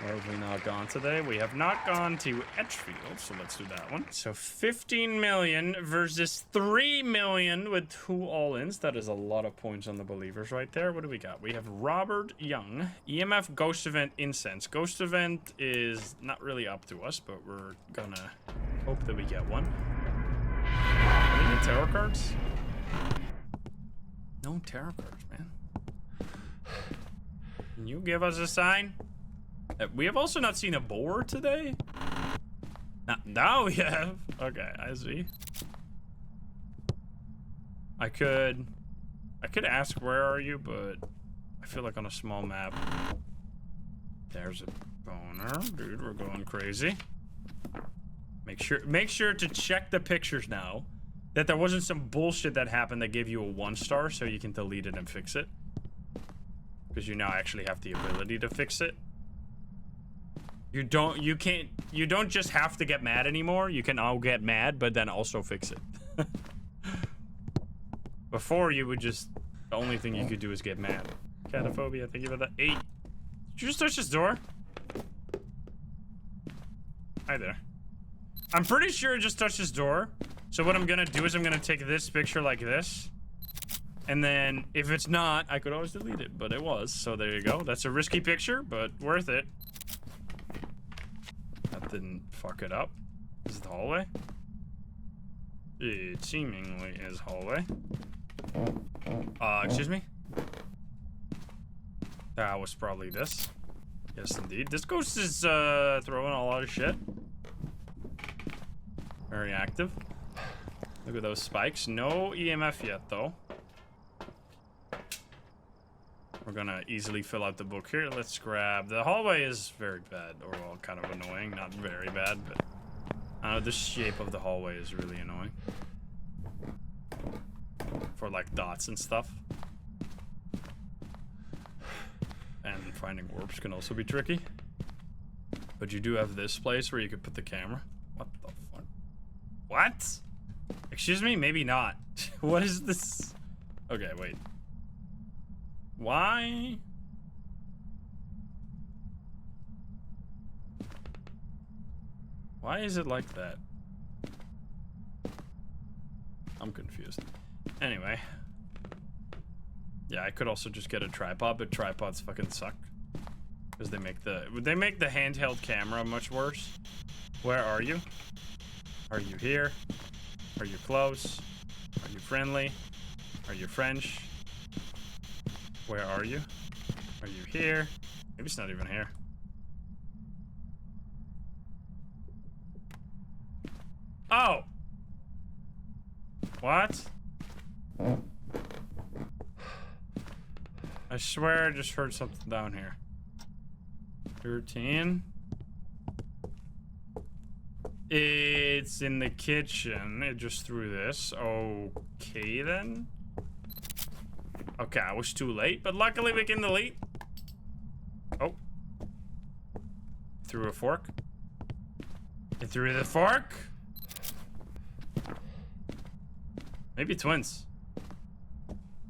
Where have we not gone today? We have not gone to Edgefield, so let's do that one. So 15 million versus 3 million with 2 all-ins. That is a lot of points on the believers right there. What do we got? We have Robert Young. EMF, Ghost Event, Incense. Ghost Event is not really up to us, but we're gonna hope that we get one. Any tarot cards? No tarot cards, man. Can you give us a sign? We have also not seen a boar today. Now we have. Okay, I see. I could ask where are you, but I feel like on a small map. There's a boner, dude. We're going crazy. Make sure to check the pictures now. That there wasn't some bullshit that happened that gave you a 1-star, so you can delete it and fix it. Because you now actually have the ability to fix it. You don't just have to get mad anymore. You can all get mad, but then also fix it. Before you would just, the only thing you could do is get mad. Phasmophobia, thank you for that. 8. Did you just touch this door? Hi there. I'm pretty sure it just touched this door. So what I'm gonna do is I'm gonna take this picture like this. And then if it's not, I could always delete it, but it was. So there you go. That's a risky picture, but worth it. That didn't fuck it up. Is it the hallway? It seemingly is hallway. Excuse me? That was probably this. Yes, indeed. This ghost is throwing a lot of shit. Very active. Look at those spikes. No EMF yet, though. We're gonna easily fill out the book here. Let's grab... The hallway is very bad, or well, kind of annoying. Not very bad, but... I don't know, the shape of the hallway is really annoying. For like dots and stuff. And finding orbs can also be tricky. But you do have this place where you could put the camera. What the fuck? What? Excuse me? Maybe not. What is this? Okay, wait. Why? Why is it like that? I'm confused. Anyway. Yeah, I could also just get a tripod, but tripods fucking suck. Because they make the handheld camera much worse. Where are you? Are you here? Are you close? Are you friendly? Are you French? Where are you? Are you here? Maybe it's not even here. Oh! What? I swear I just heard something down here. 13. It's in the kitchen. It just threw this. Okay, then. Okay, I was too late, but luckily we can delete. Oh. Threw a fork. It threw the fork. Maybe twins.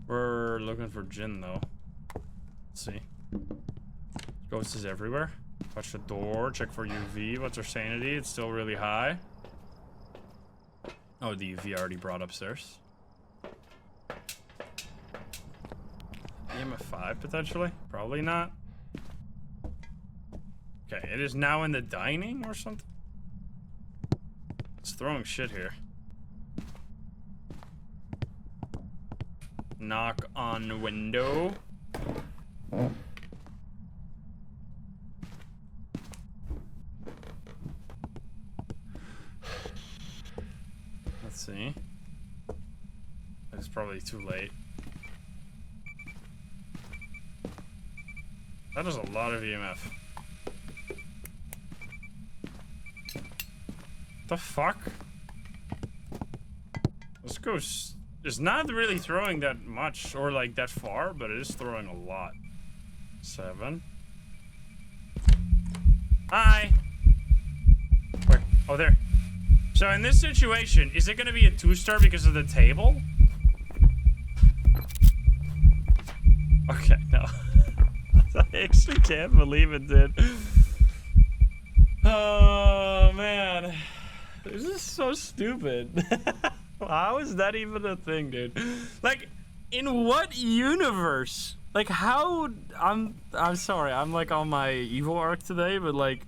We're looking for Jin, though. Let's see. Ghost is everywhere. Watch the door. Check for UV. What's our sanity? It's still really high. Oh, the UV already brought upstairs. EMF 5 potentially? Probably not. Okay, it is now in the dining or something? It's throwing shit here. Knock on window. Let's see. It's probably too late. That is a lot of EMF. The fuck? This ghost is not really throwing that much or like that far, but it is throwing a lot. 7. Hi. Where? Oh, there. So in this situation, is it going to be a 2-star because of the table? Okay, no. I actually can't believe it did. Oh, man. This is so stupid. How is that even a thing, dude? Like, in what universe? Like, how... I'm sorry, I'm like on my evil arc today, but like...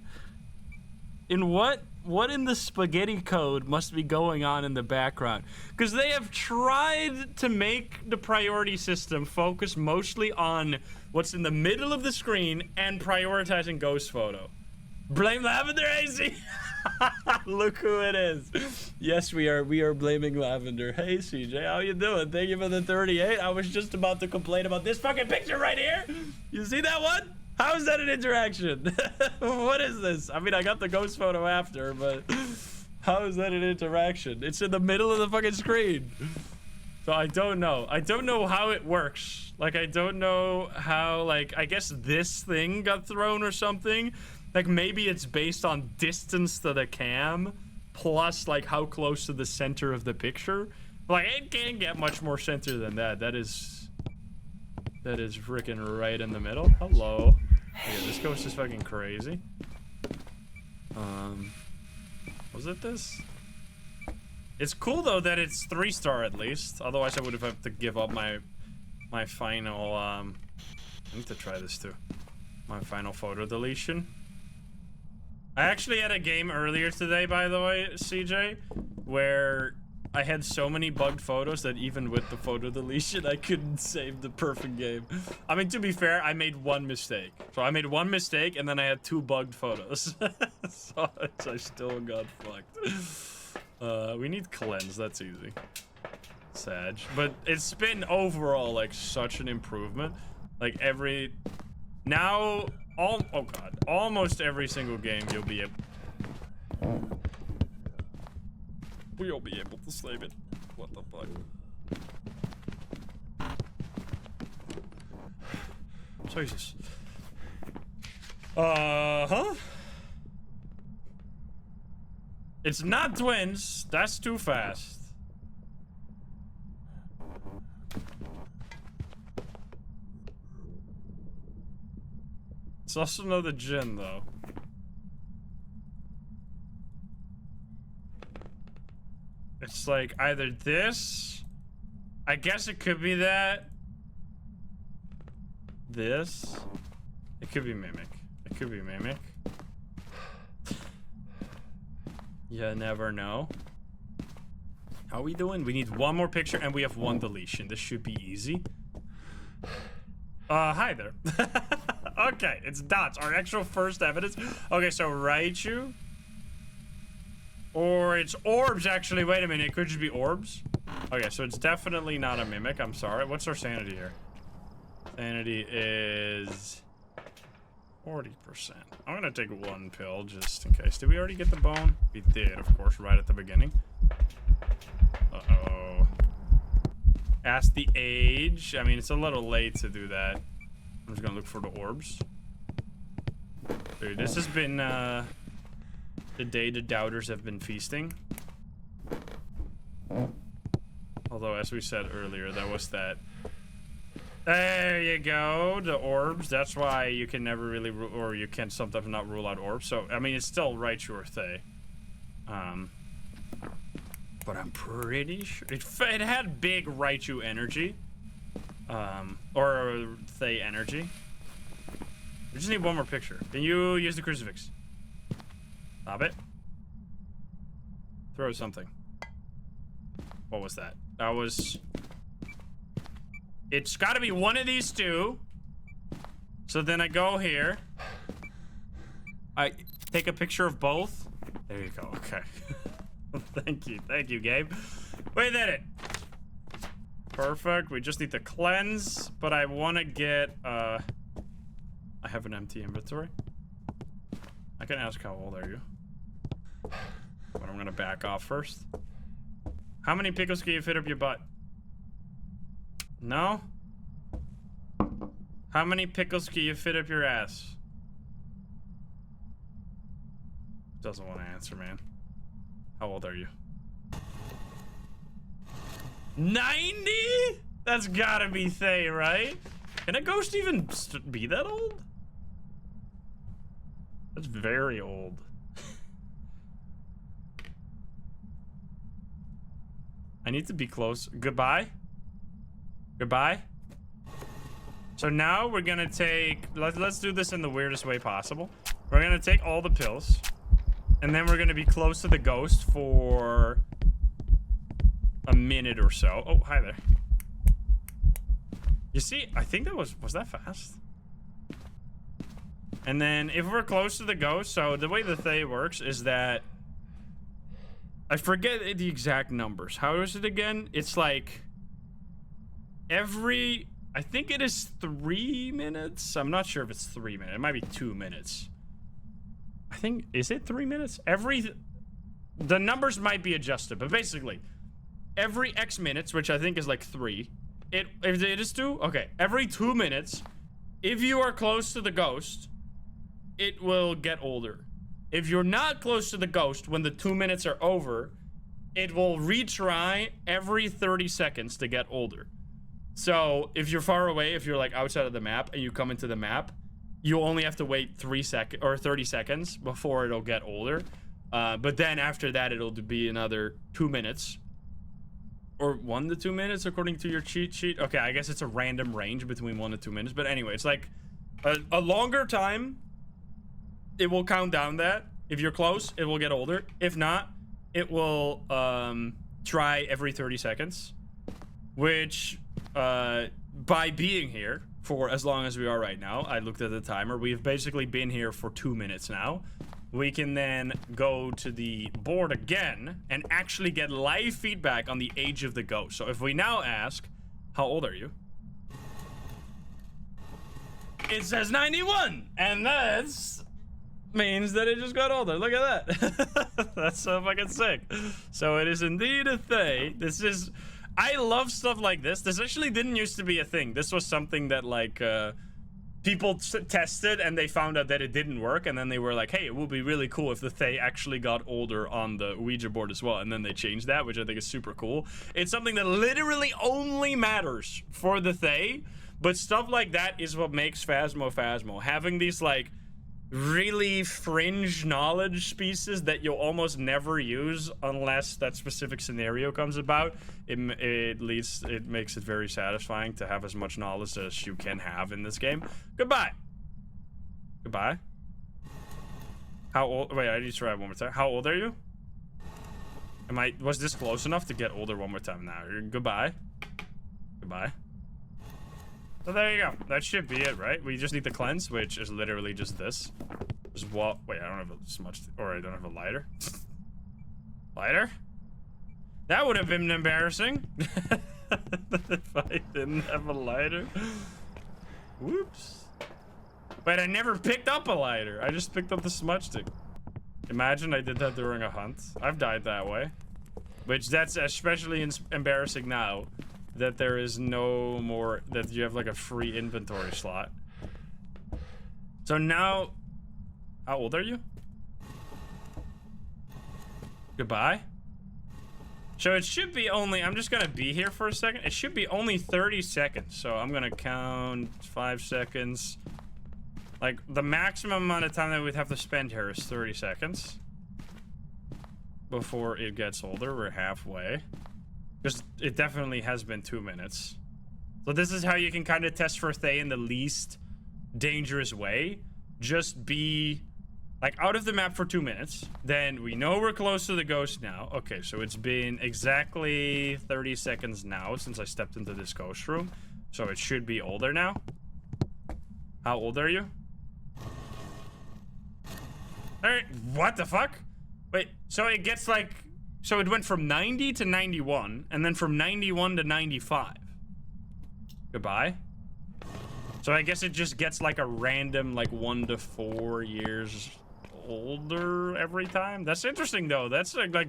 In what in the spaghetti code must be going on in the background? Because they have tried to make the priority system focus mostly on what's in the middle of the screen and prioritizing ghost photo. Blame Lavender AC. Look who it is. Yes, we are blaming Lavender. Hey CJ, how you doing? Thank you for the 38. I was just about to complain about this fucking picture right here. You see that one? How is that an interaction? What is this? I mean, I got the ghost photo after, but how is that an interaction? It's in the middle of the fucking screen. So I don't know. I don't know how it works. Like, I don't know how, like, I guess this thing got thrown or something. Like, maybe it's based on distance to the cam, plus, like, how close to the center of the picture. Like, it can't get much more center than that. That is freaking right in the middle. Hello. Yeah, this ghost is fucking crazy. Was it this? It's cool though that it's 3-star at least. Otherwise I would have had to give up my final I need to try this too. My final photo deletion. I actually had a game earlier today, by the way, CJ, where I had so many bugged photos that even with the photo deletion, I couldn't save the perfect game. I mean, to be fair, I made one mistake. So I made one mistake, and then I had 2 bugged photos. So I still got fucked. We need cleanse. That's easy. Sag. But it's been overall, like, such an improvement. Like every... Now, oh god, almost every single game you'll be able... We'll be able to save it. What the fuck? Jesus. Huh? It's not twins. That's too fast. It's also another Jin, though. It's like either this. I guess it could be that. This. It could be Mimic. It could be Mimic. You never know. How are we doing? We need one more picture and we have one deletion. This should be easy. Hi there. Okay, it's dots. Our actual first evidence. Okay, so Raichu. Or it's orbs, actually. Wait a minute. It could just be orbs. Okay, so it's definitely not a Mimic. I'm sorry. What's our sanity here? Sanity is 40%. I'm gonna take one pill just in case. Did we already get the bone? We did, of course, right at the beginning. Uh-oh. Ask the age. I mean, it's a little late to do that. I'm just gonna look for the orbs. Dude, this has been, the day the doubters have been feasting. Although, as we said earlier, that was that. There you go, the orbs. That's why you can never really, or you can sometimes not rule out orbs. So, I mean, it's still Raichu or Thay. But I'm pretty sure it had big Raichu energy, or Thay energy. We just need one more picture. Can you use the crucifix? Stop it. Throw something. What was that? That was... It's gotta be one of these two. So then I go here. I take a picture of both. There you go, okay. Thank you, Gabe. We did it. Perfect, we just need to cleanse, but I wanna get, I have an empty inventory. I can ask how old are you? But I'm gonna back off first. How many pickles can you fit up your butt? No? How many pickles can you fit up your ass? Doesn't want to answer, man. How old are you? 90? That's gotta be Thay, right? Can a ghost even be that old? That's very old. I need to be close. Goodbye. Goodbye. So now we're gonna take, let's do this in the weirdest way possible. We're gonna take all the pills, and then we're gonna be close to the ghost for a minute or so. Oh, hi there. You see, I think that was that fast? And then if we're close to the ghost, so the way the Thay works is that, I forget the exact numbers. How is it again? It's like every, I think it is 3 minutes. I'm not sure if it's 3 minutes. It might be 2 minutes. I think, is it 3 minutes? The numbers might be adjusted, but basically, every X minutes, which I think is like 3, if it is 2, okay. Every 2 minutes, if you are close to the ghost, it will get older. If you're not close to the ghost when the 2 minutes are over, it will retry every 30 seconds to get older. So if you're far away, if you're like outside of the map and you come into the map, you only have to wait 30 seconds before it'll get older. But then after that, it'll be another 2 minutes. Or 1 to 2 minutes according to your cheat sheet. Okay, I guess it's a random range between 1 to 2 minutes. But anyway, it's like a longer time, it will count down that. If you're close, it will get older. If not, it will try every 30 seconds. Which, by being here for as long as we are right now, I looked at the timer, we've basically been here for 2 minutes now. We can then go to the board again and actually get live feedback on the age of the ghost. So if we now ask, how old are you? it says 91, and that's means that it just got older. Look at that. That's so fucking sick. So it is indeed a thing. This is, I love stuff like this. This actually didn't used to be a thing. This was something that like people tested and they found out that it didn't work, and then they were like, hey, it would be really cool if the Thay actually got older on the Ouija board as well, and then they changed that, which I think is super cool. It's something that literally only matters for the Thay, but stuff like that is what makes Phasmo. Having these like really fringe knowledge pieces that you'll almost never use unless that specific scenario comes about, it makes it very satisfying to have as much knowledge as you can have in this game. Goodbye. How old? Wait, I need to try it one more time. How old are you? Was this close enough to get older one more time? Now, goodbye. So there you go. That should be it, right? We just need the cleanse, which is literally just this. Just what? Wait, I don't have as much, or I don't have a lighter. Lighter? That would have been embarrassing. If I didn't have a lighter. Whoops. Wait, I never picked up a lighter. I just picked up the smudge stick. Imagine I did that during a hunt. I've died that way. Which that's especially embarrassing now. That there is no more, that you have like a free inventory slot. So now, how old are you? Goodbye. So it should be only, I'm just gonna be here for a second. It should be only 30 seconds. So I'm gonna count 5 seconds. Like the maximum amount of time that we'd have to spend here is 30 seconds. Before it gets older, we're halfway. Because it definitely has been 2 minutes. So this is how you can kind of test for Thay in the least dangerous way. Just be like out of the map for 2 minutes. Then we know we're close to the ghost now. Okay, so it's been exactly 30 seconds now since I stepped into this ghost room. So it should be older now. How old are you? Alright, what the fuck? Wait, so it gets like... So it went from 90 to 91, and then from 91 to 95. Goodbye. So I guess it just gets like a random, like 1 to 4 years older every time. That's interesting, though. That's like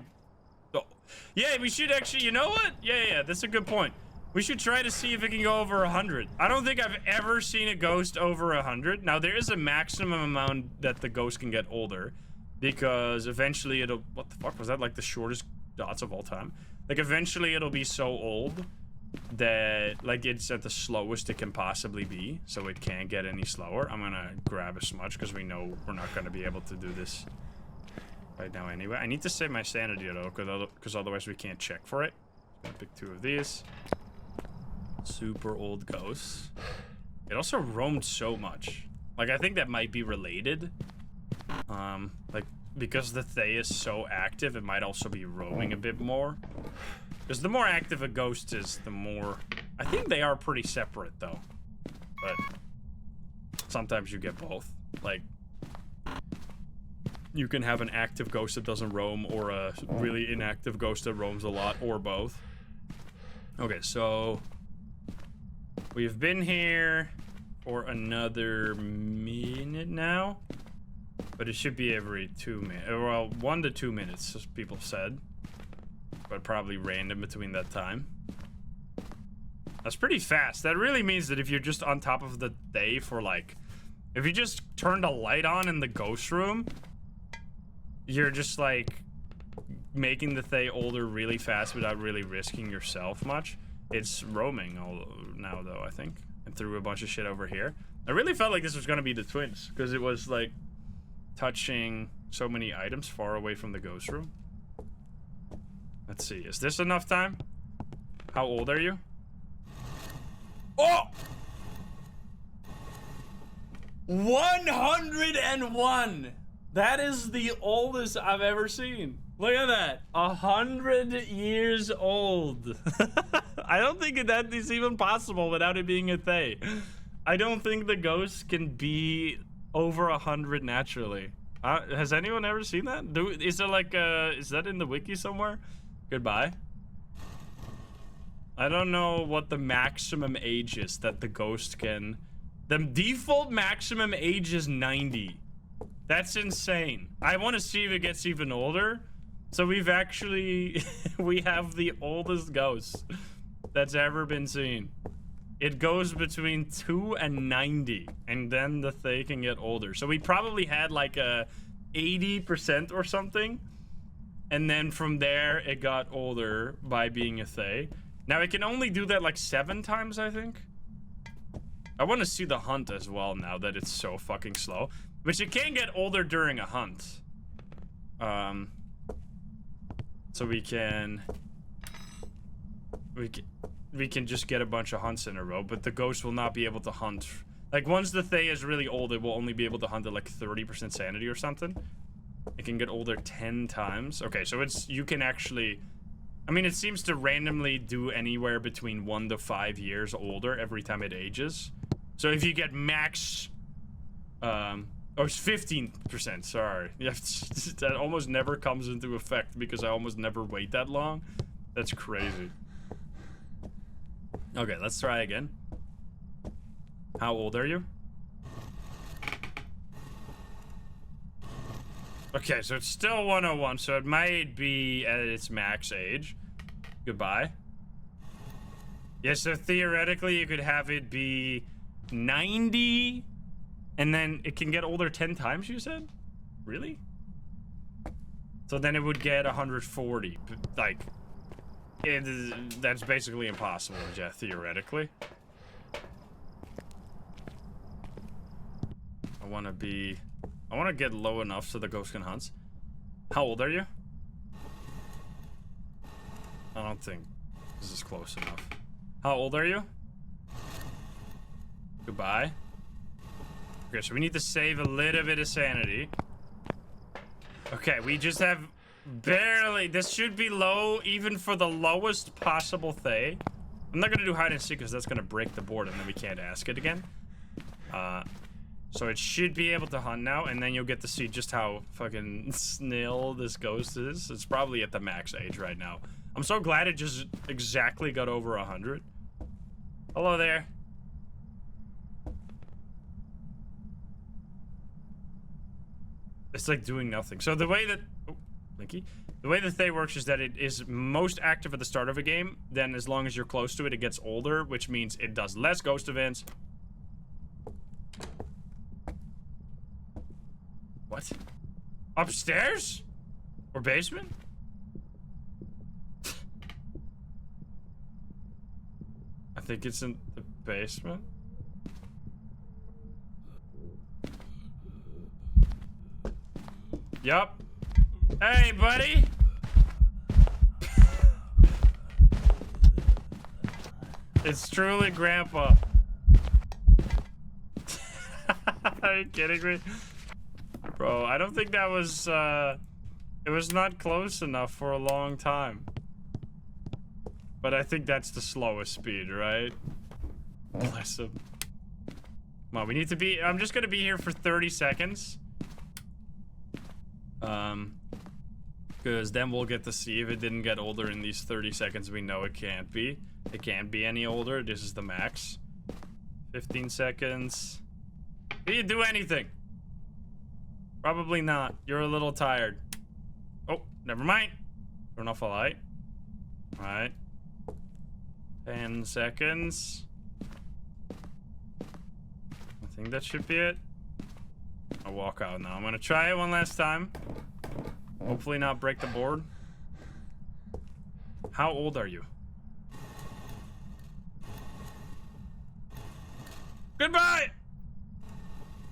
oh. Yeah, we should actually, you know what? Yeah, that's a good point. We should try to see if it can go over 100. I don't think I've ever seen a ghost over 100. Now, there is a maximum amount that the ghost can get older. Because eventually it'll... What the fuck? Was that like the shortest dots of all time? Like eventually it'll be so old that like it's at the slowest it can possibly be. So it can't get any slower. I'm gonna grab a smudge because we know we're not gonna be able to do this right now anyway. I need to save my sanity though because otherwise we can't check for it. I'm gonna pick 2 of these. Super old ghosts. It also roamed so much. Like I think that might be related. Like, because the Thay is so active, it might also be roaming a bit more. Because the more active a ghost is, the more... I think they are pretty separate, though. But sometimes you get both. Like, you can have an active ghost that doesn't roam, or a really inactive ghost that roams a lot, or both. Okay, so... We've been here for another minute now. But it should be every 2 minutes. Well, 1 to 2 minutes, as people said. But probably random between that time. That's pretty fast. That really means that if you're just on top of the Thay for like... If you just turned a light on in the ghost room, you're just like making the Thay older really fast without really risking yourself much. It's roaming all now, though, I think. And threw a bunch of shit over here. I really felt like this was going to be the twins. Because it was like... touching so many items far away from the ghost room. Let's see, is this enough time? How old are you? Oh! 101! That is the oldest I've ever seen. Look at that. 100 years old. I don't think that is even possible without it being a Thay. I don't think the ghost can be over 100 naturally. Has anyone ever seen that? Is there like is that in the wiki somewhere? Goodbye. I don't know what the maximum age is that the ghost can The default maximum age is 90. That's insane. I want to see if it gets even older. So we've actually, we have the oldest ghost that's ever been seen. It goes between 2 and 90, and then the Thay can get older. So we probably had like a 80% or something, and then from there it got older by being a Thay. Now it can only do that like 7 times, I think. I want to see the hunt as well now that it's so fucking slow. Which it can get older during a hunt. So we can just get a bunch of hunts in a row, but the ghost will not be able to hunt. Like once the Thay is really old, it will only be able to hunt at like 30% sanity or something. It can get older 10 times. Okay, so you can actually, I mean, it seems to randomly do anywhere between 1 to 5 years older every time it ages. So if you get max, oh, it's 15%, sorry. Yeah, that almost never comes into effect because I almost never wait that long. That's crazy. Okay, let's try again. How old are you? Okay, so it's still 101, so it might be at its max age. Goodbye. Yeah, so theoretically you could have it be 90, and then it can get older 10 times, you said? Really? So then it would get 140, like, that's basically impossible, yeah, theoretically. I want to get low enough so the ghost can hunt. How old are you? I don't think this is close enough. How old are you? Goodbye. Okay, so we need to save a little bit of sanity. Okay, we just have barely, this should be low even for the lowest possible Thay. I'm not gonna do hide and seek because that's gonna break the board and then we can't ask it again. So it should be able to hunt now, and then you'll get to see just how fucking snail this ghost is. It's probably at the max age right now. I'm so glad it just exactly got over 100. Hello there. It's like doing nothing. So the way that, oh, Blinky. The way the Thay works is that it is most active at the start of a game. Then as long as you're close to it, it gets older, which means it does less ghost events. What? Upstairs? Or basement? I think it's in the basement. Yup. Hey, buddy. It's truly Grandpa. Are you kidding me? Bro, I don't think that was, it was not close enough for a long time. But I think that's the slowest speed, right? Bless him. Come on, we need to be, I'm just gonna be here for 30 seconds. Because then we'll get to see if it didn't get older in these 30 seconds. We know it can't be. It can't be any older. This is the max. 15 seconds. Did you do anything? Probably not. You're a little tired. Oh, never mind. Turn off a light. Alright. 10 seconds. I think that should be it. I'll walk out now. I'm gonna try it one last time. Hopefully not break the board. How old are you? Goodbye!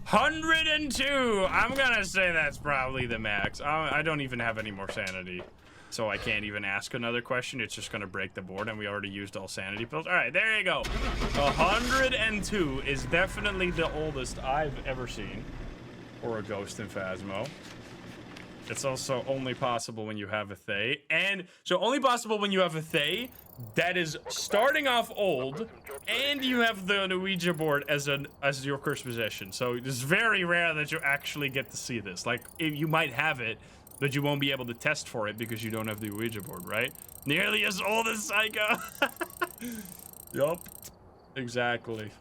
102! I'm gonna say that's probably the max. I don't even have any more sanity. So I can't even ask another question. It's just gonna break the board, and we already used all sanity pills. Alright, there you go. 102 is definitely the oldest I've ever seen for a ghost in Phasmo. It's also only possible when you have a Thay. And so only possible when you have a Thay that is starting off old, and you have the Ouija board as your cursed possession. So it's very rare that you actually get to see this. Like, you might have it, but you won't be able to test for it because you don't have the Ouija board, right? Nearly as old as Psycho. Yup. Exactly.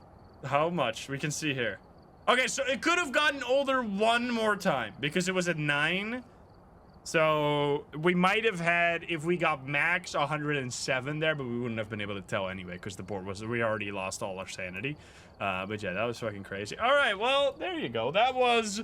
how much? We can see here. Okay, so it could have gotten older one more time because it was at 9. So we might have had, if we got max, 107 there, but we wouldn't have been able to tell anyway because the board was, we already lost all our sanity. But yeah, that was fucking crazy. All right, well, there you go. That was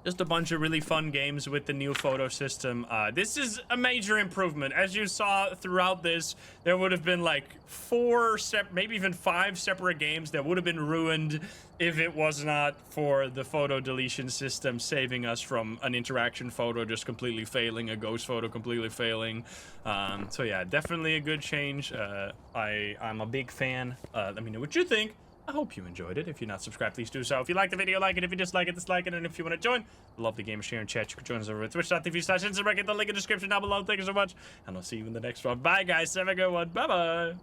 just a bunch of really fun games with the new photo system. This is a major improvement. As you saw throughout this, there would have been like 4, maybe even 5 separate games that would have been ruined if it was not for the photo deletion system saving us from an interaction photo just completely failing, a ghost photo completely failing. So yeah, definitely a good change. I'm a big fan. Let me know what you think. I hope you enjoyed it. If you're not subscribed, please do so. If you like the video, like it. If you dislike it, dislike it. And if you want to join, love the game, share, and chat, you can join us over at twitch.tv/Instagram. Get the link in the description down below. Thank you so much. And I'll see you in the next one. Bye, guys. Have a good one. Bye-bye.